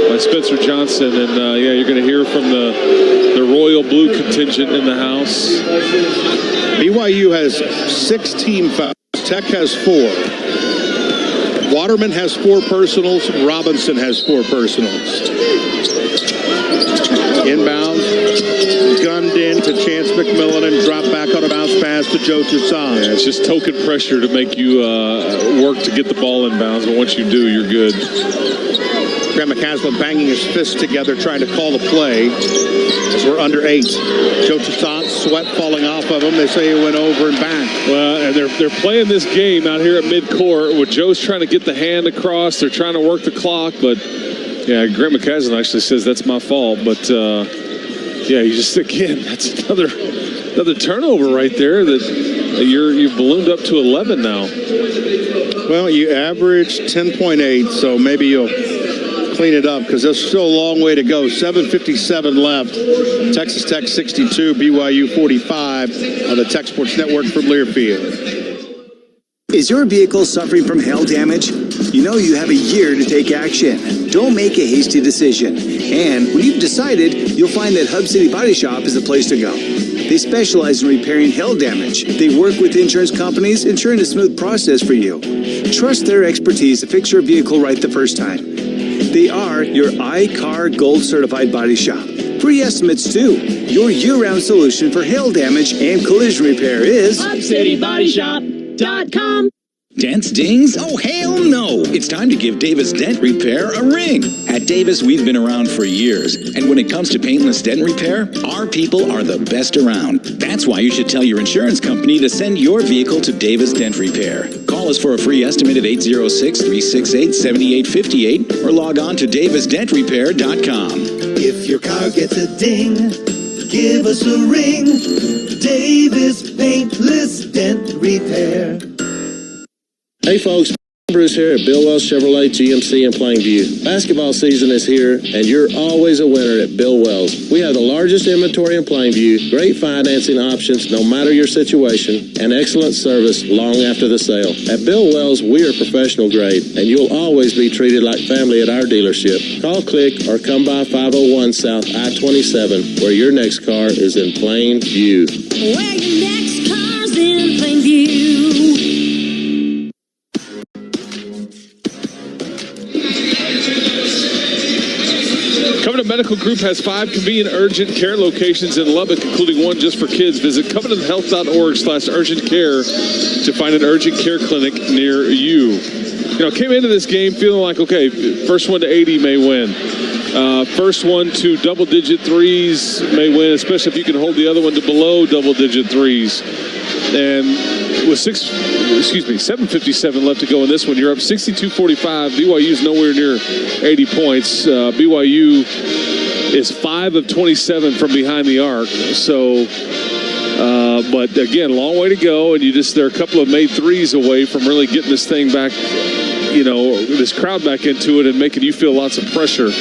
by Spencer Johnson. And, you're going to hear from the Royal Blue contingent in the house. BYU has 6 team fouls. Tech has 4. Waterman has 4 personals. Robinson has 4 personals. Inbounds, gunned in to Chance McMillan and dropped back on a bounce pass to Joe Toussaint. Yeah, it's just token pressure to make you work to get the ball inbounds, but once you do, you're good. Grant McCaslin banging his fists together, trying to call the play as we're under 8. Joe Toussaint, sweat falling off of him. They say he went over and back. Well, and they're playing this game out here at midcourt where Joe's trying to get the hand across. They're trying to work the clock, but yeah, Grant McCaslin actually says that's my fault. But you just again, that's another turnover right there that you've ballooned up to 11 now. Well, you averaged 10.8, so maybe you'll clean it up because there's still a long way to go. 7:57 left. Texas Tech 62, BYU 45 on the Tech Sports Network from Learfield. Is your vehicle suffering from hail damage? You know you have a year to take action. Don't make a hasty decision. And when you've decided, you'll find that Hub City Body Shop is the place to go. They specialize in repairing hail damage. They work with insurance companies, ensuring a smooth process for you. Trust their expertise to fix your vehicle right the first time. They are your iCar Gold Certified Body Shop. Free estimates too. Your year-round solution for hail damage and collision repair is HubCityBodyShop.com. Dents, dings? Oh, hell no! It's time to give Davis Dent Repair a ring. At Davis, we've been around for years, and when it comes to paintless dent repair, our people are the best around. That's why you should tell your insurance company to send your vehicle to Davis Dent Repair. Call us for a free estimate at 806-368-7858 or log on to davisdentrepair.com. If your car gets a ding, give us a ring. Davis Paintless Dent Repair. Hey folks, Bruce here at Bill Wells Chevrolet GMC in Plainview. Basketball season is here, and you're always a winner at Bill Wells. We have the largest inventory in Plainview, great financing options no matter your situation, and excellent service long after the sale. At Bill Wells, we are professional grade, and you'll always be treated like family at our dealership. Call, click, or come by 501 South I-27, where your next car is in Plainview. Where your next car's in Plainview. Covenant Medical Group has 5 convenient urgent care locations in Lubbock, including one just for kids. Visit covenanthealth.org/urgent care to find an urgent care clinic near you. You know, came into this game feeling like, okay, first one to 80 may win. First one to double-digit threes may win, especially if you can hold the other one to below double-digit threes. And with 7:57 left to go in this one, you're up 62-45. BYU's nowhere near 80 points. BYU is 5 of 27 from behind the arc. So, but again, long way to go. And they're a couple of made threes away from really getting this thing back, you know, this crowd back into it and making you feel lots of pressure.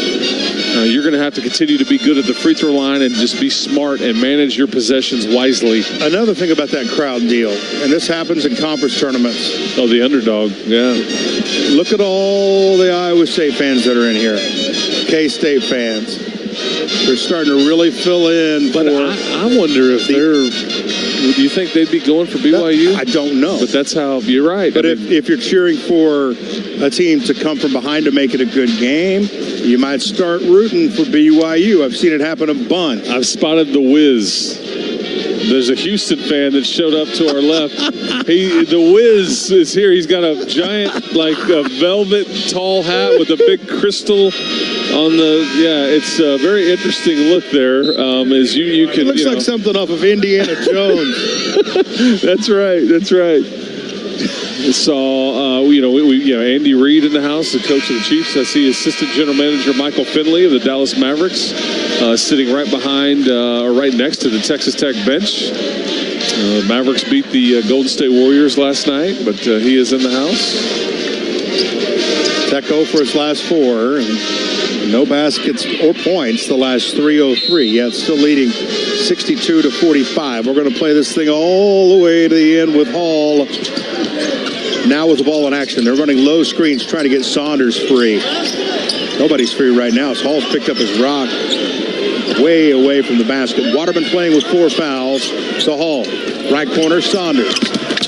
You're going to have to continue to be good at the free throw line and just be smart and manage your possessions wisely. Another thing about that crowd deal, and this happens in conference tournaments. Oh, the underdog, yeah. Look at all the Iowa State fans that are in here. K-State fans. They're starting to really fill in. But I wonder if do you think they'd be going for BYU? I don't know. But that's how, you're right. But if you're cheering for a team to come from behind to make it a good game, you might start rooting for BYU. I've seen it happen a bunch. I've spotted the Wiz. There's a Houston fan that showed up to our left. The Wiz is here. He's got a giant, like a velvet tall hat with a big crystal on the. Yeah, it's a very interesting look there. As you can. It looks like something off of Indiana Jones. That's right. That's right. Saw, Andy Reid in the house, the coach of the Chiefs. I see Assistant General Manager Michael Finley of the Dallas Mavericks sitting right behind, or right next to the Texas Tech bench. Mavericks beat the Golden State Warriors last night, but he is in the house. Tech 0 for his last 4, and no baskets or points the last 3:03. Yet still leading 62-45. We're going to play this thing all the way to the end with Hall. Now with the ball in action, they're running low screens trying to get Saunders free. Nobody's free right now as Hall's picked up his rock way away from the basket. Waterman playing with 4 fouls. So Hall, right corner, Saunders.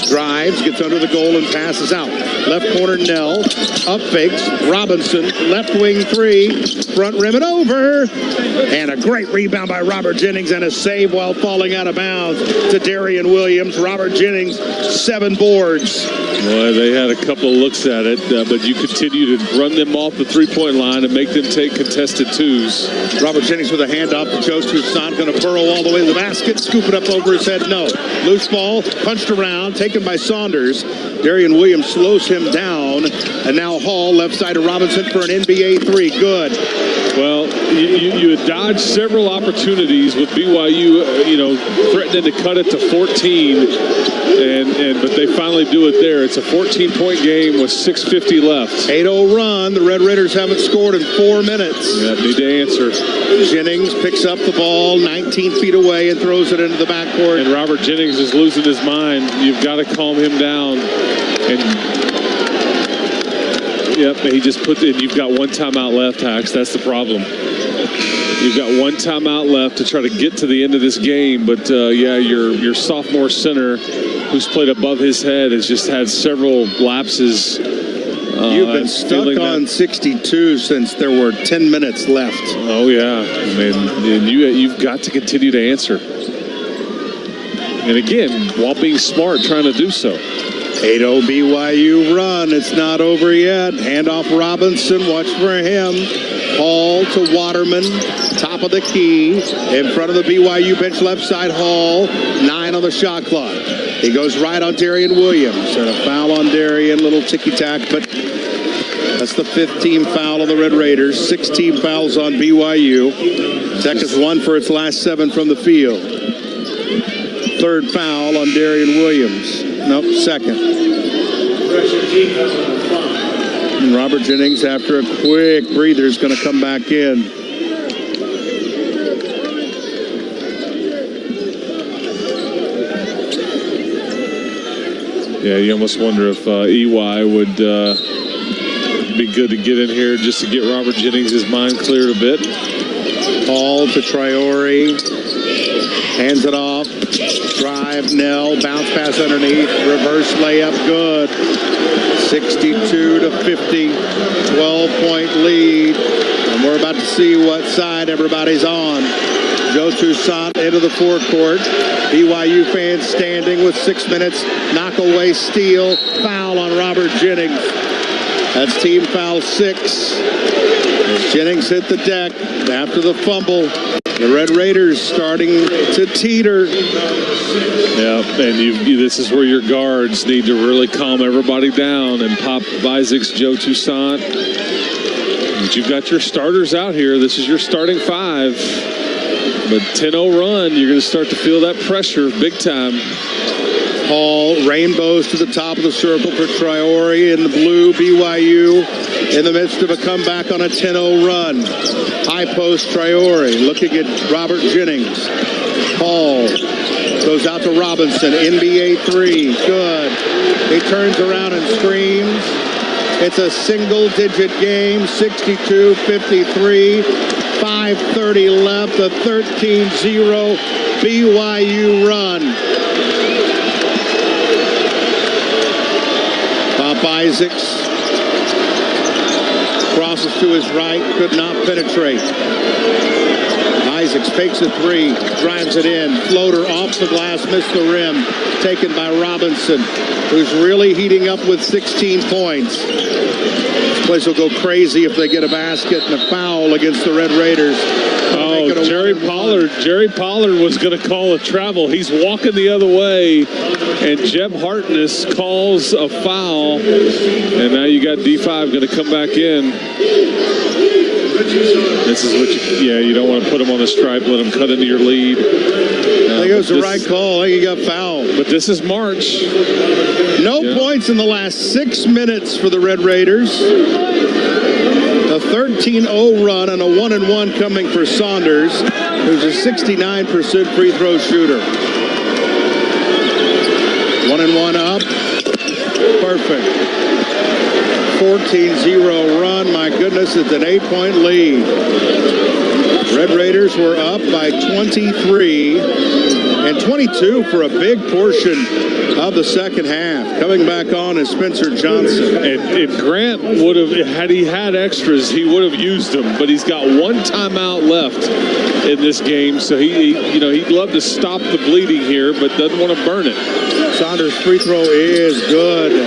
Drives, gets under the goal and passes out. Left corner, Nell. Up fakes. Robinson, left wing 3. Front rim and over. And a great rebound by Robert Jennings and a save while falling out of bounds to Darian Williams. Robert Jennings, 7 boards. Boy, they had a couple of looks at it, but you continue to run them off the three-point line and make them take contested twos. Robert Jennings with a handoff to Joe Toussaint, going to burrow all the way to the basket, scoop it up over his head, no. Loose ball, punched around, taken by Saunders. Darian Williams slows him down, and now Hall, left side to Robinson for an NBA three. Good. Well, you had dodged several opportunities with BYU, threatening to cut it to 14, but they finally do it there. It's a 14-point game with 6:50 left. 8-0 run. The Red Raiders haven't scored in 4 minutes. Yeah, need to answer. Jennings picks up the ball 19 feet away and throws it into the backcourt. And Robert Jennings is losing his mind. You've got to calm him down. Yep, he just put in. You've got one timeout left, Hacks. That's the problem. You've got one timeout left to try to get to the end of this game. But, your sophomore center, who's played above his head, has just had several lapses. You've been stuck on 62 since there were 10 minutes left. Oh, yeah. And you've got to continue to answer. And, again, while being smart, trying to do so. 8-0 BYU run. It's not over yet. Handoff Robinson. Watch for him. Hall to Waterman. Top of the key. In front of the BYU bench left side. Hall. 9 on the shot clock. He goes right on Darian Williams. And a foul on Darian. Little ticky-tack. But that's the 5th team foul on the Red Raiders. 16 fouls on BYU. Tech has won for its last 7 from the field. 3rd foul on Darian Williams. Nope, 2nd. And Robert Jennings, after a quick breather, is going to come back in. Yeah, you almost wonder if EY would be good to get in here just to get Robert Jennings' mind cleared a bit. Hall to Traore. Hands it off. Drive, Nell, bounce pass underneath, reverse layup, good. 62-50, 12-point lead. And we're about to see what side everybody's on. Joe Toussaint into the forecourt. BYU fans standing with 6 minutes. Knock away steal. Foul on Robert Jennings. That's team foul 6. As Jennings hit the deck after the fumble. The Red Raiders starting to teeter. Yeah, and this is where your guards need to really calm everybody down. And Pop Isaacs, Joe Toussaint. But you've got your starters out here. This is your starting 5. But 10-0 run, you're going to start to feel that pressure big time. Hall rainbows to the top of the circle for Traore in the blue. BYU in the midst of a comeback on a 10-0 run. High post Traore looking at Robert Jennings. Hall goes out to Robinson. NBA 3. Good. He turns around and screams. It's a single-digit game. 62-53. 5:30 left. A 13-0 BYU run. Pop Isaacs crosses to his right, could not penetrate. Isaacs fakes a 3, drives it in, floater off the glass, missed the rim, taken by Robinson, who's really heating up with 16 points. This place will go crazy if they get a basket and a foul against the Red Raiders. Oh, Jerry Pollard was going to call a travel. He's walking the other way, and Jeb Hartness calls a foul, and now you got D5 going to come back in. This is what you don't want to put him on the stripe, let him cut into your lead. I think it was the right call. I think he got fouled. But this is March. No points in the last 6 minutes for the Red Raiders. A 13-0 run and a 1-1 coming for Saunders, who's a 69% free throw shooter. 1-1 up. Perfect. 14-0 run. My goodness, it's an 8-point lead. Red Raiders were up by 23 and 22 for a big portion of the second half. Coming back on is Spencer Johnson. And Grant would have, had he had extras, he would have used them. But he's got one timeout left in this game, so he'd love to stop the bleeding here, but doesn't want to burn it. Saunders' free throw is good.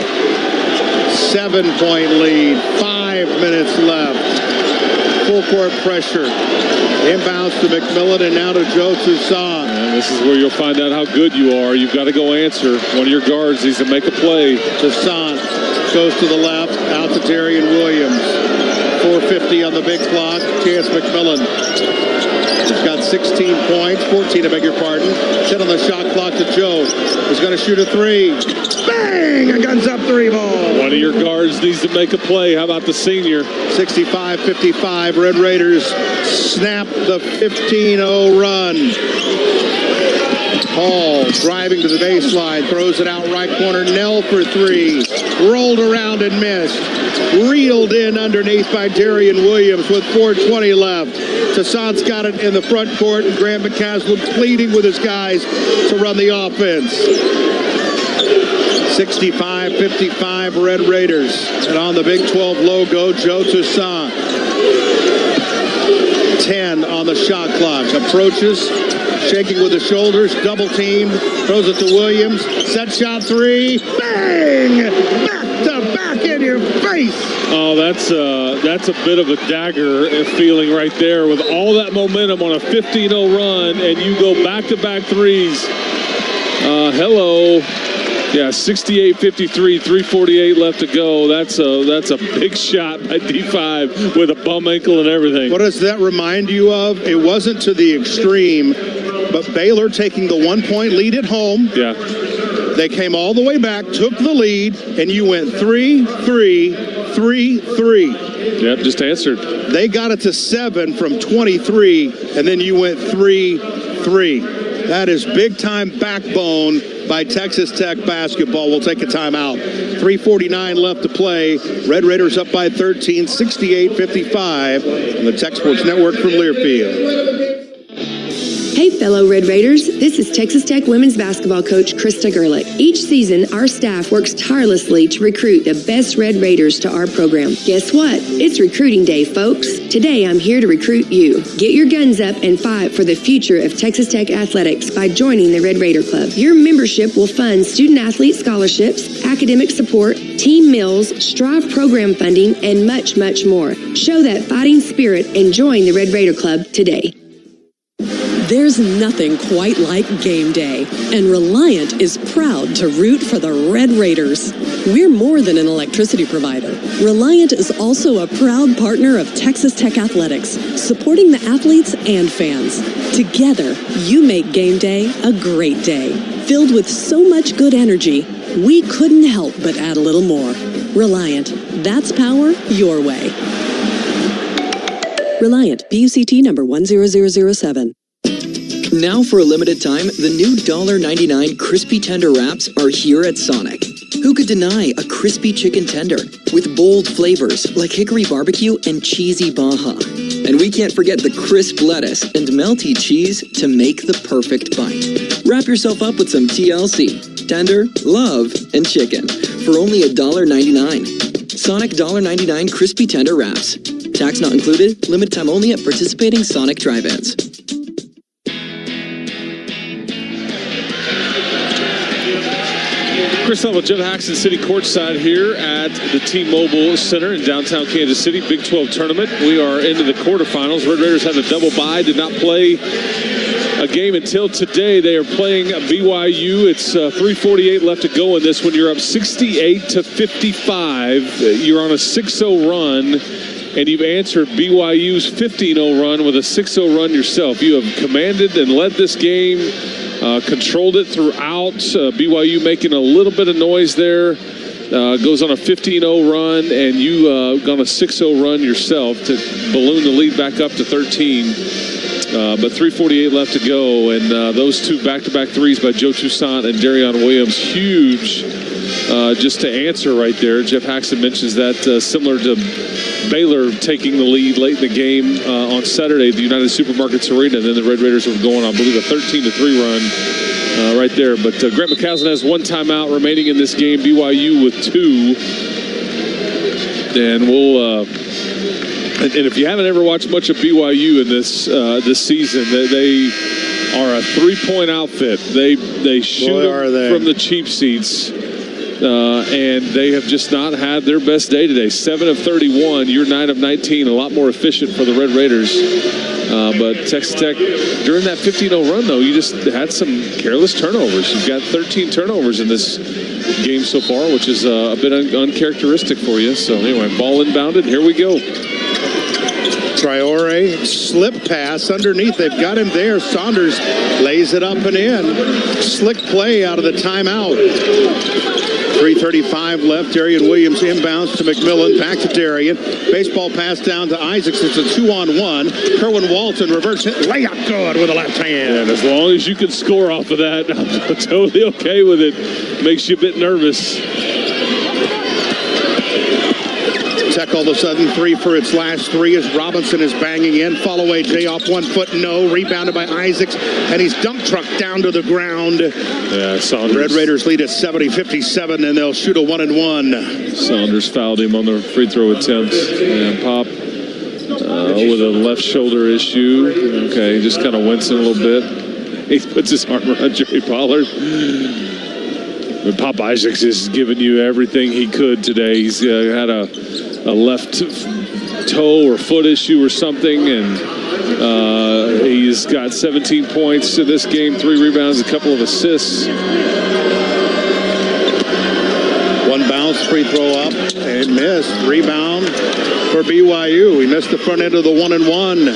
7-point lead. 5 minutes left. Full court pressure. Inbounds to McMillan and now to Joe Toussaint. And this is where you'll find out how good you are. You've got to go answer. One of your guards needs to make a play. Toussaint goes to the left. Out to Darian Williams. 4:50 on the big clock. Chance McMillan has got 16 points, 14, I beg your pardon. 10 on the shot clock to Joe. He's going to shoot a three. Bang! A guns up three ball. One of your guards needs to make a play. How about the senior? 65-55. Red Raiders snap the 15-0 run. Hall driving to the baseline, throws it out right corner. Nell for three. Rolled around and missed. Reeled in underneath by Darian Williams with 4:20 left. Toussaint's got it in the front court, and Grant McCaslin pleading with his guys to run the offense. 65-55 Red Raiders. And on the Big 12 logo, Joe Toussaint. 10 on the shot clock. Approaches, shaking with the shoulders, double team, throws it to Williams. Set shot three. Bang! Back to back in your face. Oh, that's a bit of a dagger feeling right there with all that momentum on a 15-0 run, and you go back-to-back threes. Hello. Yeah, 68-53, 3:48 left to go. That's a big shot by D5 with a bum ankle and everything. What does that remind you of? It wasn't to the extreme, but Baylor taking the 1-point lead at home. Yeah. They came all the way back, took the lead, and you went 3-3, 3-3. Yep, just answered. They got it to 7 from 23, and then you went 3-3. That is big-time backbone by Texas Tech basketball. We'll take a timeout. 3:49 left to play. Red Raiders up by 13, 68-55 on the Tech Sports Network from Learfield. Hey, fellow Red Raiders. This is Texas Tech women's basketball coach Krista Gerlich. Each season, our staff works tirelessly to recruit the best Red Raiders to our program. Guess what? It's recruiting day, folks. Today, I'm here to recruit you. Get your guns up and fight for the future of Texas Tech athletics by joining the Red Raider Club. Your membership will fund student-athlete scholarships, academic support, team meals, Strive program funding, and much, much more. Show that fighting spirit and join the Red Raider Club today. There's nothing quite like game day, and Reliant is proud to root for the Red Raiders. We're more than an electricity provider. Reliant is also a proud partner of Texas Tech Athletics, supporting the athletes and fans. Together, you make game day a great day, filled with so much good energy, we couldn't help but add a little more. Reliant, that's power your way. Reliant, PUCT number 10007. Now for a limited time, the new $1.99 crispy tender wraps are here at Sonic. Who could deny a crispy chicken tender with bold flavors like hickory barbecue and cheesy Baja? And we can't forget the crisp lettuce and melty cheese to make the perfect bite. Wrap yourself up with some TLC, tender, love, and chicken for only $1.99. Sonic $1.99 crispy tender wraps. Tax not included, limited time only at participating Sonic drive-ins. Chris Level, Jeff Haxton City courtside here at the T-Mobile Center in downtown Kansas City, Big 12 tournament. We are into the quarterfinals. Red Raiders had a double bye, did not play a game until today. They are playing BYU. It's 3:48 left to go in this one. You're up 68-55. You're on a 6-0 run, and you've answered BYU's 15-0 run with a 6-0 run yourself. You have commanded and led this game. Controlled it throughout. BYU making a little bit of noise there. Goes on a 15-0 run, and you gone a 6-0 run yourself to balloon the lead back up to 13. But 3:48 left to go, and those two back-to-back threes by Joe Toussaint and Darian Williams, huge just to answer right there. Jeff Haxton mentions that similar to Baylor taking the lead late in the game on Saturday at the United Supermarkets Arena, and then the Red Raiders were going, I believe, a 13-3 run right there. But Grant McCaslin has one timeout remaining in this game, BYU with 2. And we'll and if you haven't ever watched much of BYU in this season, they are a three-point outfit. They shoot from the cheap seats. and they have just not had their best day today. 7 of 31, you're 9 of 19, a lot more efficient for the Red Raiders. But Texas Tech, during that 15-0 run, though, you just had some careless turnovers. You've got 13 turnovers in this game so far, which is a bit uncharacteristic for you. So anyway, ball inbounded. Here we go. Traore, slip pass underneath. They've got him there. Saunders lays it up and in. Slick play out of the timeout. 3:35 left. Darian Williams inbounds to McMillan. Back to Darian. Baseball pass down to Isaacs. It's a 2-on-1. Kerwin Walton reverse hit. Layup good with the left hand. And as long as you can score off of that, I'm totally okay with it. Makes you a bit nervous. Tech all of a sudden 3 for its last 3 as Robinson is banging in. Follow AJ off 1 foot, no. Rebounded by Isaacs, and he's dump trucked down to the ground. Yeah, Saunders. Red Raiders lead at 70-57, and they'll shoot a 1-and-1. Saunders fouled him on the free throw attempt. And Pop with a left shoulder issue. Okay, just kind of wincing a little bit. He puts his arm around Jerry Pollard. But Pop Isaacs is giving you everything he could today. He's had a left toe or foot issue or something, and he's got 17 points to this game, 3 rebounds, a couple of assists. 1 bounce, free throw up, and missed. Rebound for BYU. He missed the front end of the 1-and-1.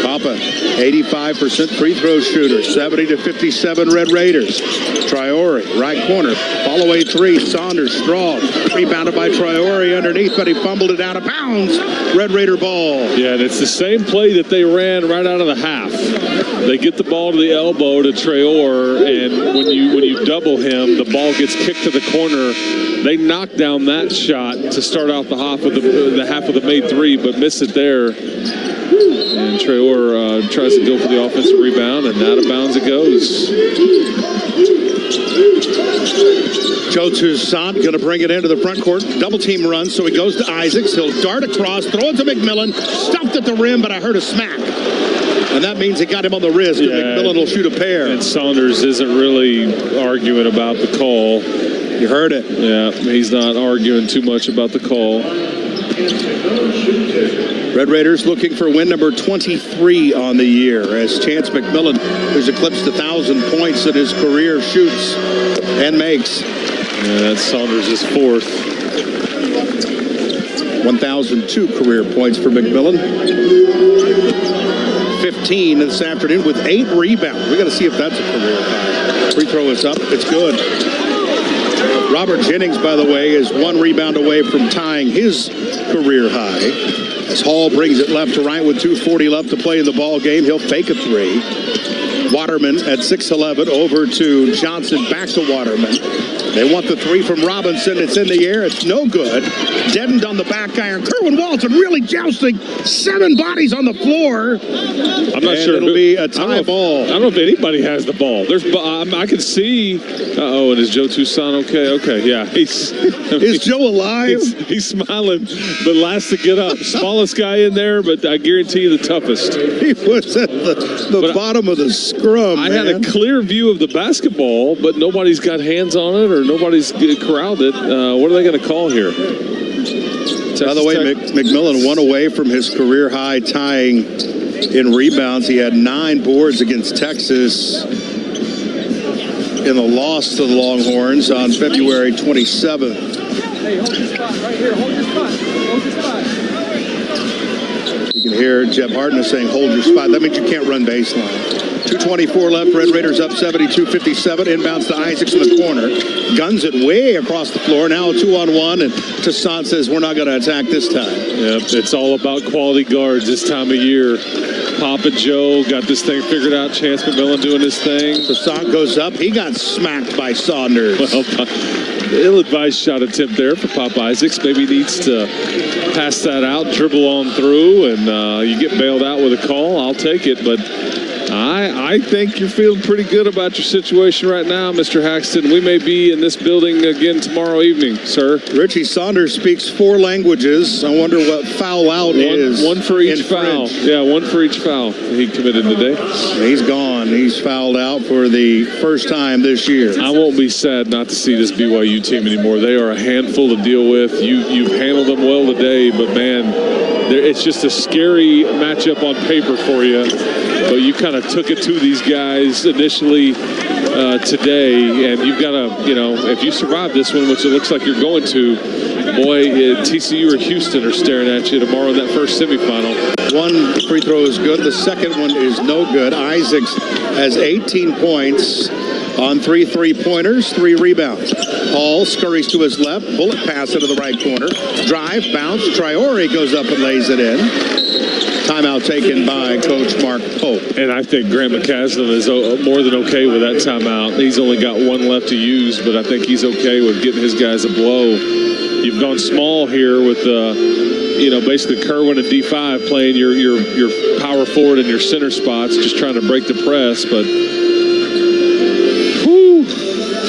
Papa, 85% free throw shooter, 70-57 Red Raiders. Traore, right corner, follow a 3, Saunders, strong, rebounded by Traore underneath, but he fumbled it out of bounds. Red Raider ball. Yeah, and it's the same play that they ran right out of the half. They get the ball to the elbow to Traore, and when you double him, the ball gets kicked to the corner. They knock down that shot to start out the half of the made 3, but miss it there. And Traore tries to go for the offensive rebound, and out of bounds it goes. Joe Toussaint going to bring it into the front court. Double team run, so he goes to Isaacs. He'll dart across, throw it to McMillan. Stuffed at the rim, but I heard a smack. And that means it got him on the wrist, and McMillan will shoot a pair. And Saunders isn't really arguing about the call. You heard it. Yeah, he's not arguing too much about the call. Red Raiders looking for win number 23 on the year as Chance McMillan, who's eclipsed 1,000 points in his career, shoots and makes. Yeah, that's Saunders' 4th. 1,002 career points for McMillan. 15 this afternoon with 8 rebounds. We got to see if that's a career high. Free throw is up. It's good. Robert Jennings, by the way, is 1 rebound away from tying his career high. As Hall brings it left to right with 2:40 left to play in the ball game, he'll fake a 3. Waterman at 6'11", over to Johnson, back to Waterman. They want the 3 from Robinson. It's in the air. It's no good. Deadened on the back iron. Kerwin Walton really jousting. 7 bodies on the floor. I'm not sure. It'll be a tie ball. I don't know if anybody has the ball. I can see. And is Joe Toussaint okay? Okay, yeah. Is Joe alive? He's smiling, but last to get up. Smallest guy in there, but I guarantee you the toughest. He was at the bottom of the scrum. I had a clear view of the basketball, but nobody's got hands on it or nobody's corralled it. What are they going to call here? By the way, McMillan 1 away from his career high tying in rebounds. He had 9 boards against Texas in the loss to the Longhorns on February 27th. Hey, hold your spot right here. Hold your spot. Hold your spot. You can hear Jeb Hartness saying, hold your spot. That means you can't run baseline. 2:24 left. Red Raiders up 72-57. Inbounds to Isaacs in the corner. Guns it way across the floor. Now a 2-on-1. And Toussaint says, we're not going to attack this time. Yep, it's all about quality guards this time of year. Papa Joe got this thing figured out. Chance McMillan doing his thing. Toussaint goes up. He got smacked by Saunders. Well, ill-advised shot attempt there for Pop Isaacs. Maybe needs to pass that out, dribble on through, and you get bailed out with a call. I'll take it, but I think you're feeling pretty good about your situation right now, Mr. Haxton. We may be in this building again tomorrow evening, sir. Richie Saunders speaks 4 languages. I wonder what foul out is. One for each foul. Yeah, one for each foul he committed today. He's gone. He's fouled out for the first time this year. I won't be sad not to see this BYU team anymore. They are a handful to deal with. You've handled them well today, but man, it's just a scary matchup on paper for you. But you kind of took it to these guys initially today, and you've got to, if you survive this one, which it looks like you're going to, boy, TCU or Houston are staring at you tomorrow in that first semifinal. One free throw is good. The second one is no good. Isaacs has 18 points on 3 3-pointers, 3 rebounds. Hall scurries to his left, bullet pass into the right corner. Drive, bounce, Traore goes up and lays it in. Timeout taken by Coach Mark Pope. And I think Grant McCaslin is more than okay with that timeout. He's only got 1 left to use, but I think he's okay with getting his guys a blow. You've gone small here with, basically Kerwin and D5 playing your power forward and your center spots, just trying to break the press, but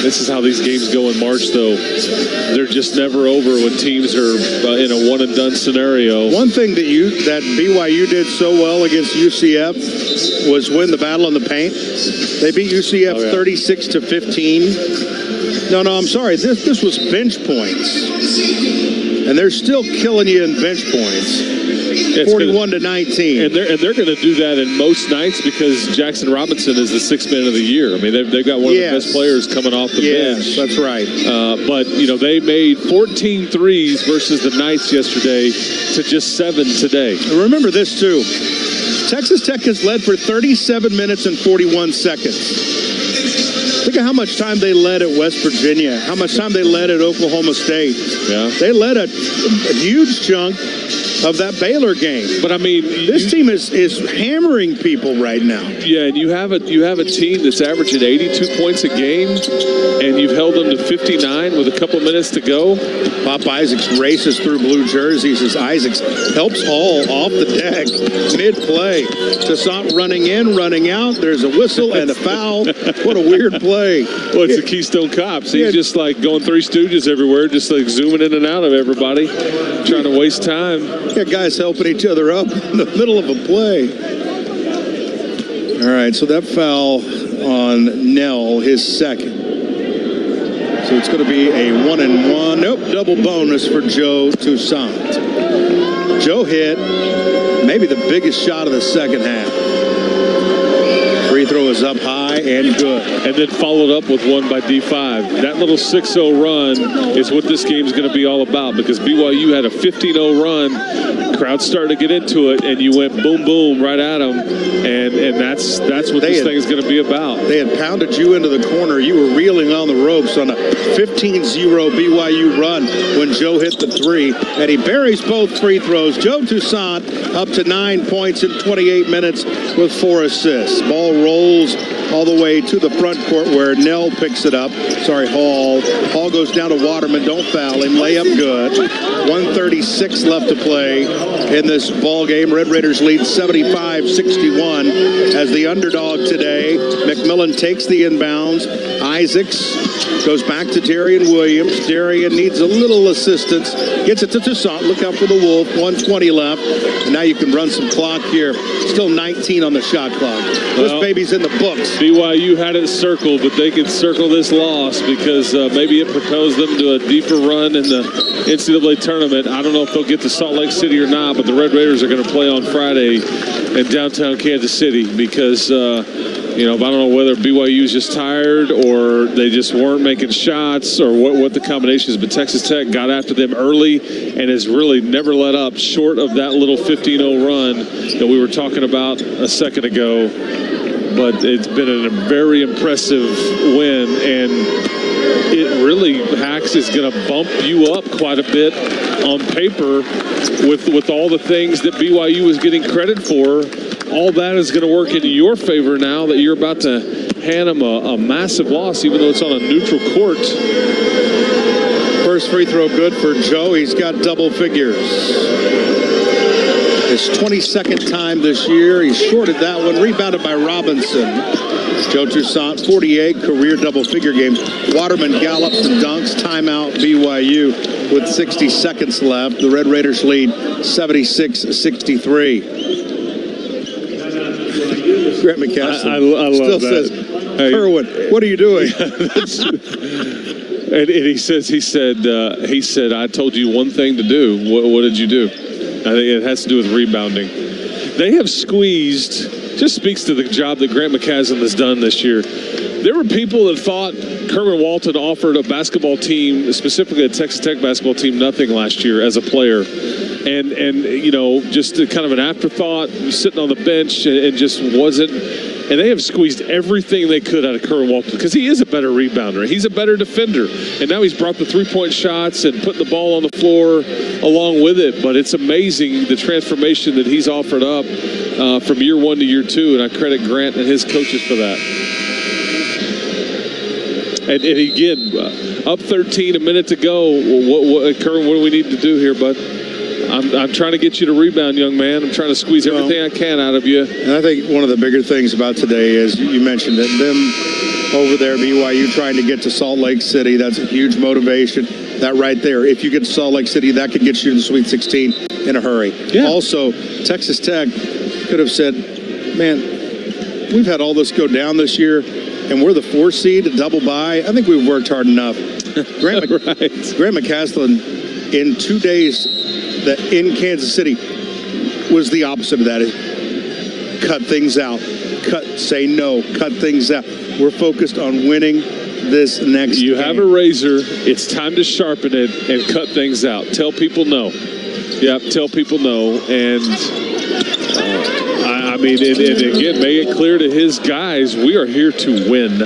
this is how these games go in March, though. They're just never over when teams are in a one-and-done scenario. One thing that BYU did so well against UCF was win the battle in the paint. They beat UCF 36-15. No, I'm sorry. This was bench points. And they're still killing you in bench points. 41-19. And they're going to do that in most nights because Jackson Robinson is the 6th man of the year. I mean, they've got one of the best players coming off the bench. Yes, that's right. But, they made 14 threes versus the Knights yesterday to just 7 today. And remember this, too. Texas Tech has led for 37 minutes and 41 seconds. Think of how much time they led at West Virginia, how much time they led at Oklahoma State. Yeah. They led a huge chunk of that Baylor game. But I mean, this team is hammering people right now. Yeah, and you have a team that's averaging 82 points a game, and you've held them to 59 with a couple minutes to go. Pop Isaacs races through blue jerseys as Isaacs helps Hall off the deck mid-play. Toussaint running in, running out. There's a whistle and a foul. What a weird play. Well, it's the Keystone Cops. He's just like going Three Stooges everywhere, just like zooming in and out of everybody, trying to waste time. Yeah, guys helping each other up in the middle of a play. All right, so that foul on Nell, his second. So it's going to be a 1-and-1. Nope, double bonus for Joe Toussaint. Joe hit maybe the biggest shot of the second half. Free throw is up high and good. And then followed up with one by D5. That little 6-0 run is what this game's going to be all about because BYU had a 15-0 run. Crowd started to get into it, and you went boom, boom right at them. And that's what this thing is going to be about. They had pounded you into the corner. You were reeling on the ropes on a 15-0 BYU run when Joe hit the 3. And he buries both free throws. Joe Toussaint up to 9 points in 28 minutes with 4 assists. Ball rolls all the way to the front court where Nell picks it up. Sorry, Hall. Hall goes down to Waterman. Don't foul him. Layup good. 1:36 left to play in this ball game. Red Raiders lead 75-61 as the underdog today. McMillan takes the inbounds. Isaacs goes back to Darian Williams. Darian needs a little assistance. Gets it to Toussaint. Look out for the Wolf. 1:20 left. And now you can run some clock here. Still 19 on the shot clock. This baby's in the books. BYU had it circled, but they can circle this loss because maybe it propels them to a deeper run in the NCAA tournament. I don't know if they'll get to Salt Lake City or not, but the Red Raiders are going to play on Friday in downtown Kansas City because, I don't know whether BYU's just tired or they just weren't making shots or what the combination is, but Texas Tech got after them early and has really never let up short of that little 15-0 run that we were talking about a second ago. But it's been a very impressive win, and it really, Hacks, is going to bump you up quite a bit on paper with all the things that BYU is getting credit for. All that is going to work in your favor now that you're about to hand them a massive loss, even though it's on a neutral court. First free throw good for Joe. He's got double figures. His 22nd time this year. He shorted that one. Rebounded by Robinson. Joe Toussaint, 48 career double-figure games. Waterman gallops and dunks. Timeout BYU with 60 seconds left. The Red Raiders lead 76-63. Grant McCaslin I love still that. says, Kerwin, what are you doing? And he said, I told you one thing to do. What did you do? I think it has to do with rebounding. They have squeezed, just speaks to the job that Grant McCaslin has done this year. There were people that thought Kerwin Walton offered a basketball team, specifically a Texas Tech basketball team, nothing last year as a player. And you know, just kind of an afterthought, sitting on the bench and just wasn't. And they have squeezed everything they could out of Kerwin Walton because he is a better rebounder. He's a better defender. And now he's brought the three-point shots and putting the ball on the floor along with it. But it's amazing the transformation that he's offered up from year one to year two. And I credit Grant and his coaches for that. And again, up 13, a minute to go. Kerwin, what do we need to do here, bud? I'm trying to get you to rebound, young man. I'm trying to squeeze everything I can out of you. And I think one of the bigger things about today is you mentioned that them over there, BYU, trying to get to Salt Lake City. That's a huge motivation. That right there. If you get to Salt Lake City, that could get you to the Sweet 16 in a hurry. Yeah. Also, Texas Tech could have said, man, we've had all this go down this year, and we're the 4 seed, double bye. I think we've worked hard enough. Grant McCaslin, in 2 days, that in Kansas City was the opposite of that. Cut things out. Say no. Cut things out. We're focused on winning this next game. You have a razor. It's time to sharpen it and cut things out. Tell people no. Yep, tell people no. And I mean, and again, make it clear to his guys, we are here to win.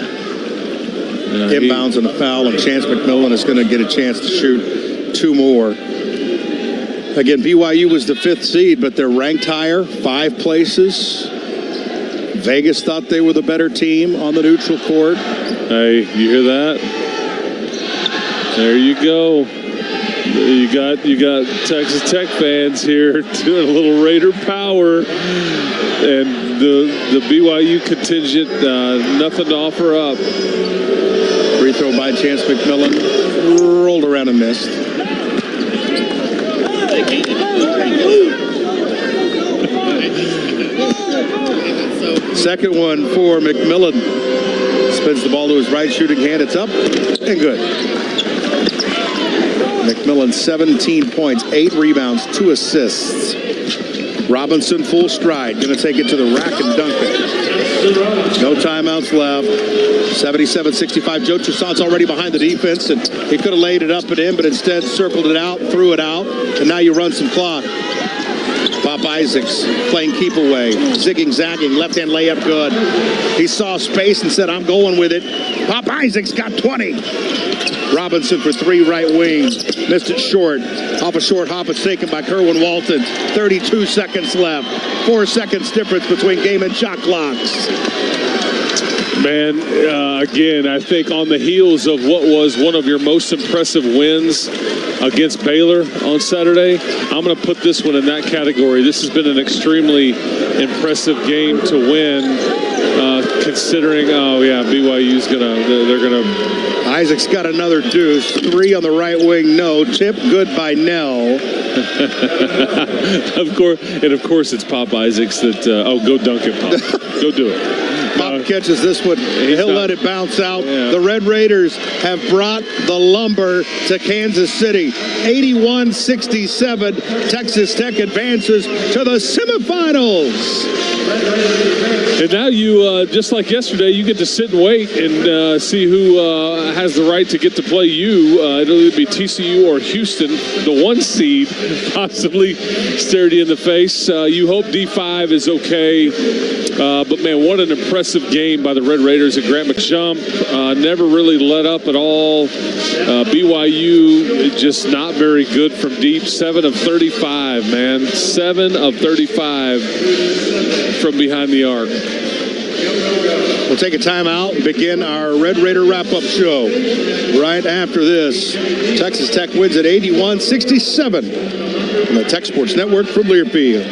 Inbounds and a foul, and Chance McMillan is going to get a chance to shoot 2 more. Again, BYU was the 5th seed, but they're ranked higher, 5 places. Vegas thought they were the better team on the neutral court. Hey, you hear that? There you go. You got Texas Tech fans here doing a little Raider power, and the BYU contingent nothing to offer up. Free throw by Chance McMillan, rolled around and missed. Second one for McMillan. Spins the ball to his right shooting hand. It's up and good. McMillan, 17 points, 8 rebounds, 2 assists. Robinson, full stride. Going to take it to the rack and dunk it. No timeouts left. 77-65. Joe Toussaint's already behind the defense, and he could have laid it up and in, but instead circled it out, threw it out, and now you run some clock. Pop Isaacs playing keep away. Zigging, zagging, left-hand layup good. He saw space and said, I'm going with it. Pop Isaacs got 20. Robinson for 3 right wing. Missed it short. Off a short hop, it's taken by Kerwin Walton. 32 seconds left. 4 seconds difference between game and shot clocks. Man, again, I think on the heels of what was one of your most impressive wins against Baylor on Saturday, I'm going to put this one in that category. This has been an extremely impressive game to win, considering, BYU's they're going to. Isaac's got another deuce. 3 on the right wing, no. Tip good by Nell. Of course, it's Pop Isaacs that, go dunk it, Pop. Go do it. Pop catches this one. He'll let it bounce out. Yeah. The Red Raiders have brought the lumber to Kansas City. 81-67. Texas Tech advances to the semifinals. And now you, just like yesterday, you get to sit and wait and see who has the right to get to play you. It'll either be TCU or Houston, the 1 seed, possibly stared you in the face. You hope D5 is okay. But, man, what an impressive game by the Red Raiders. And Grant McJump never really let up at all. BYU just not very good from deep. 7 of 35, man. 7 of 35 from behind the arc. We'll take a timeout and begin our Red Raider wrap-up show. Right after this, Texas Tech wins at 81-67 on the Tech Sports Network from Learfield.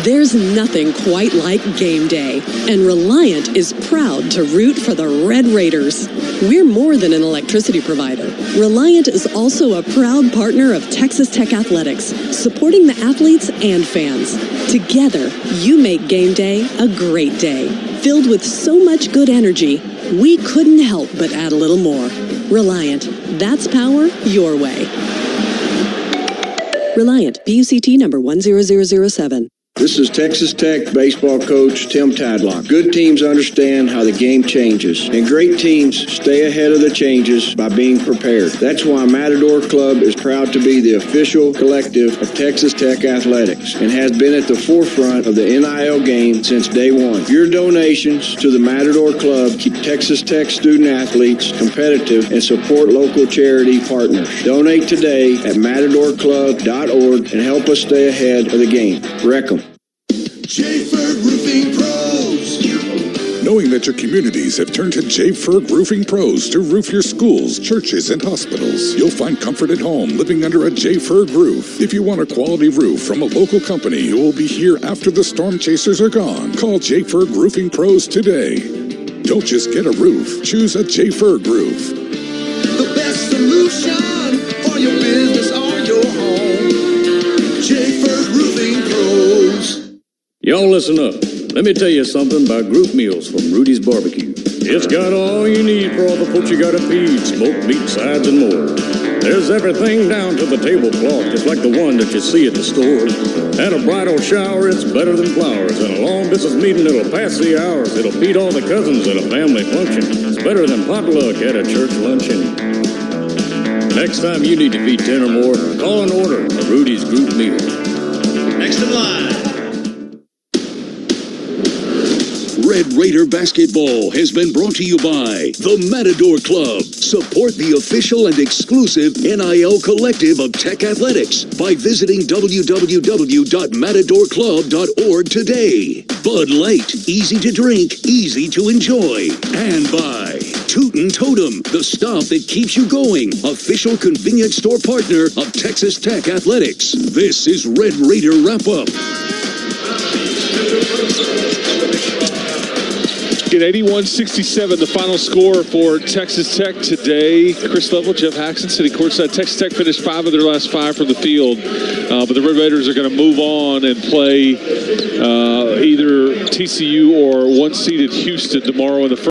There's nothing quite like game day, and Reliant is proud to root for the Red Raiders. We're more than an electricity provider. Reliant is also a proud partner of Texas Tech Athletics, supporting the athletes and fans. Together, you make game day a great day, filled with so much good energy, we couldn't help but add a little more. Reliant, that's power your way. Reliant, PUCT number 10007. This is Texas Tech baseball coach Tim Tadlock. Good teams understand how the game changes, and great teams stay ahead of the changes by being prepared. That's why Matador Club is proud to be the official collective of Texas Tech Athletics and has been at the forefront of the NIL game since day one. Your donations to the Matador Club keep Texas Tech student athletes competitive and support local charity partners. Donate today at matadorclub.org and help us stay ahead of the game. Wreck 'em. J-Ferg Roofing Pros. Knowing that your communities have turned to J-Ferg Roofing Pros to roof your schools, churches, and hospitals, you'll find comfort at home living under a J-Ferg roof. If you want a quality roof from a local company who will be here after the storm chasers are gone, call J-Ferg Roofing Pros today. Don't just get a roof, choose a J-Ferg roof. The best solution for your business or your home. J-Ferg Roofing Pros. Y'all listen up. Let me tell you something about group meals from Rudy's Barbecue. It's got all you need for all the folks you gotta feed, smoked meat, sides, and more. There's everything down to the tablecloth, just like the one that you see at the store. At a bridal shower, it's better than flowers. And a long-distance meeting, it'll pass the hours. It'll beat all the cousins at a family function. It's better than potluck at a church luncheon. Next time you need to feed 10 or more, call and order a Rudy's group meal. Next in line. Red Raider basketball has been brought to you by the Matador Club. Support the official and exclusive NIL collective of Tech Athletics by visiting www.matadorclub.org today. Bud Light, easy to drink, easy to enjoy. And by Tootin' Totem, the stop that keeps you going. Official convenience store partner of Texas Tech Athletics. This is Red Raider Wrap Up. At 81-67, the final score for Texas Tech today. Chris Level, Jeff Haxton sitting courtside. Texas Tech finished 5 of their last 5 from the field, but the Red Raiders are going to move on and play either TCU or one-seeded Houston tomorrow in the first.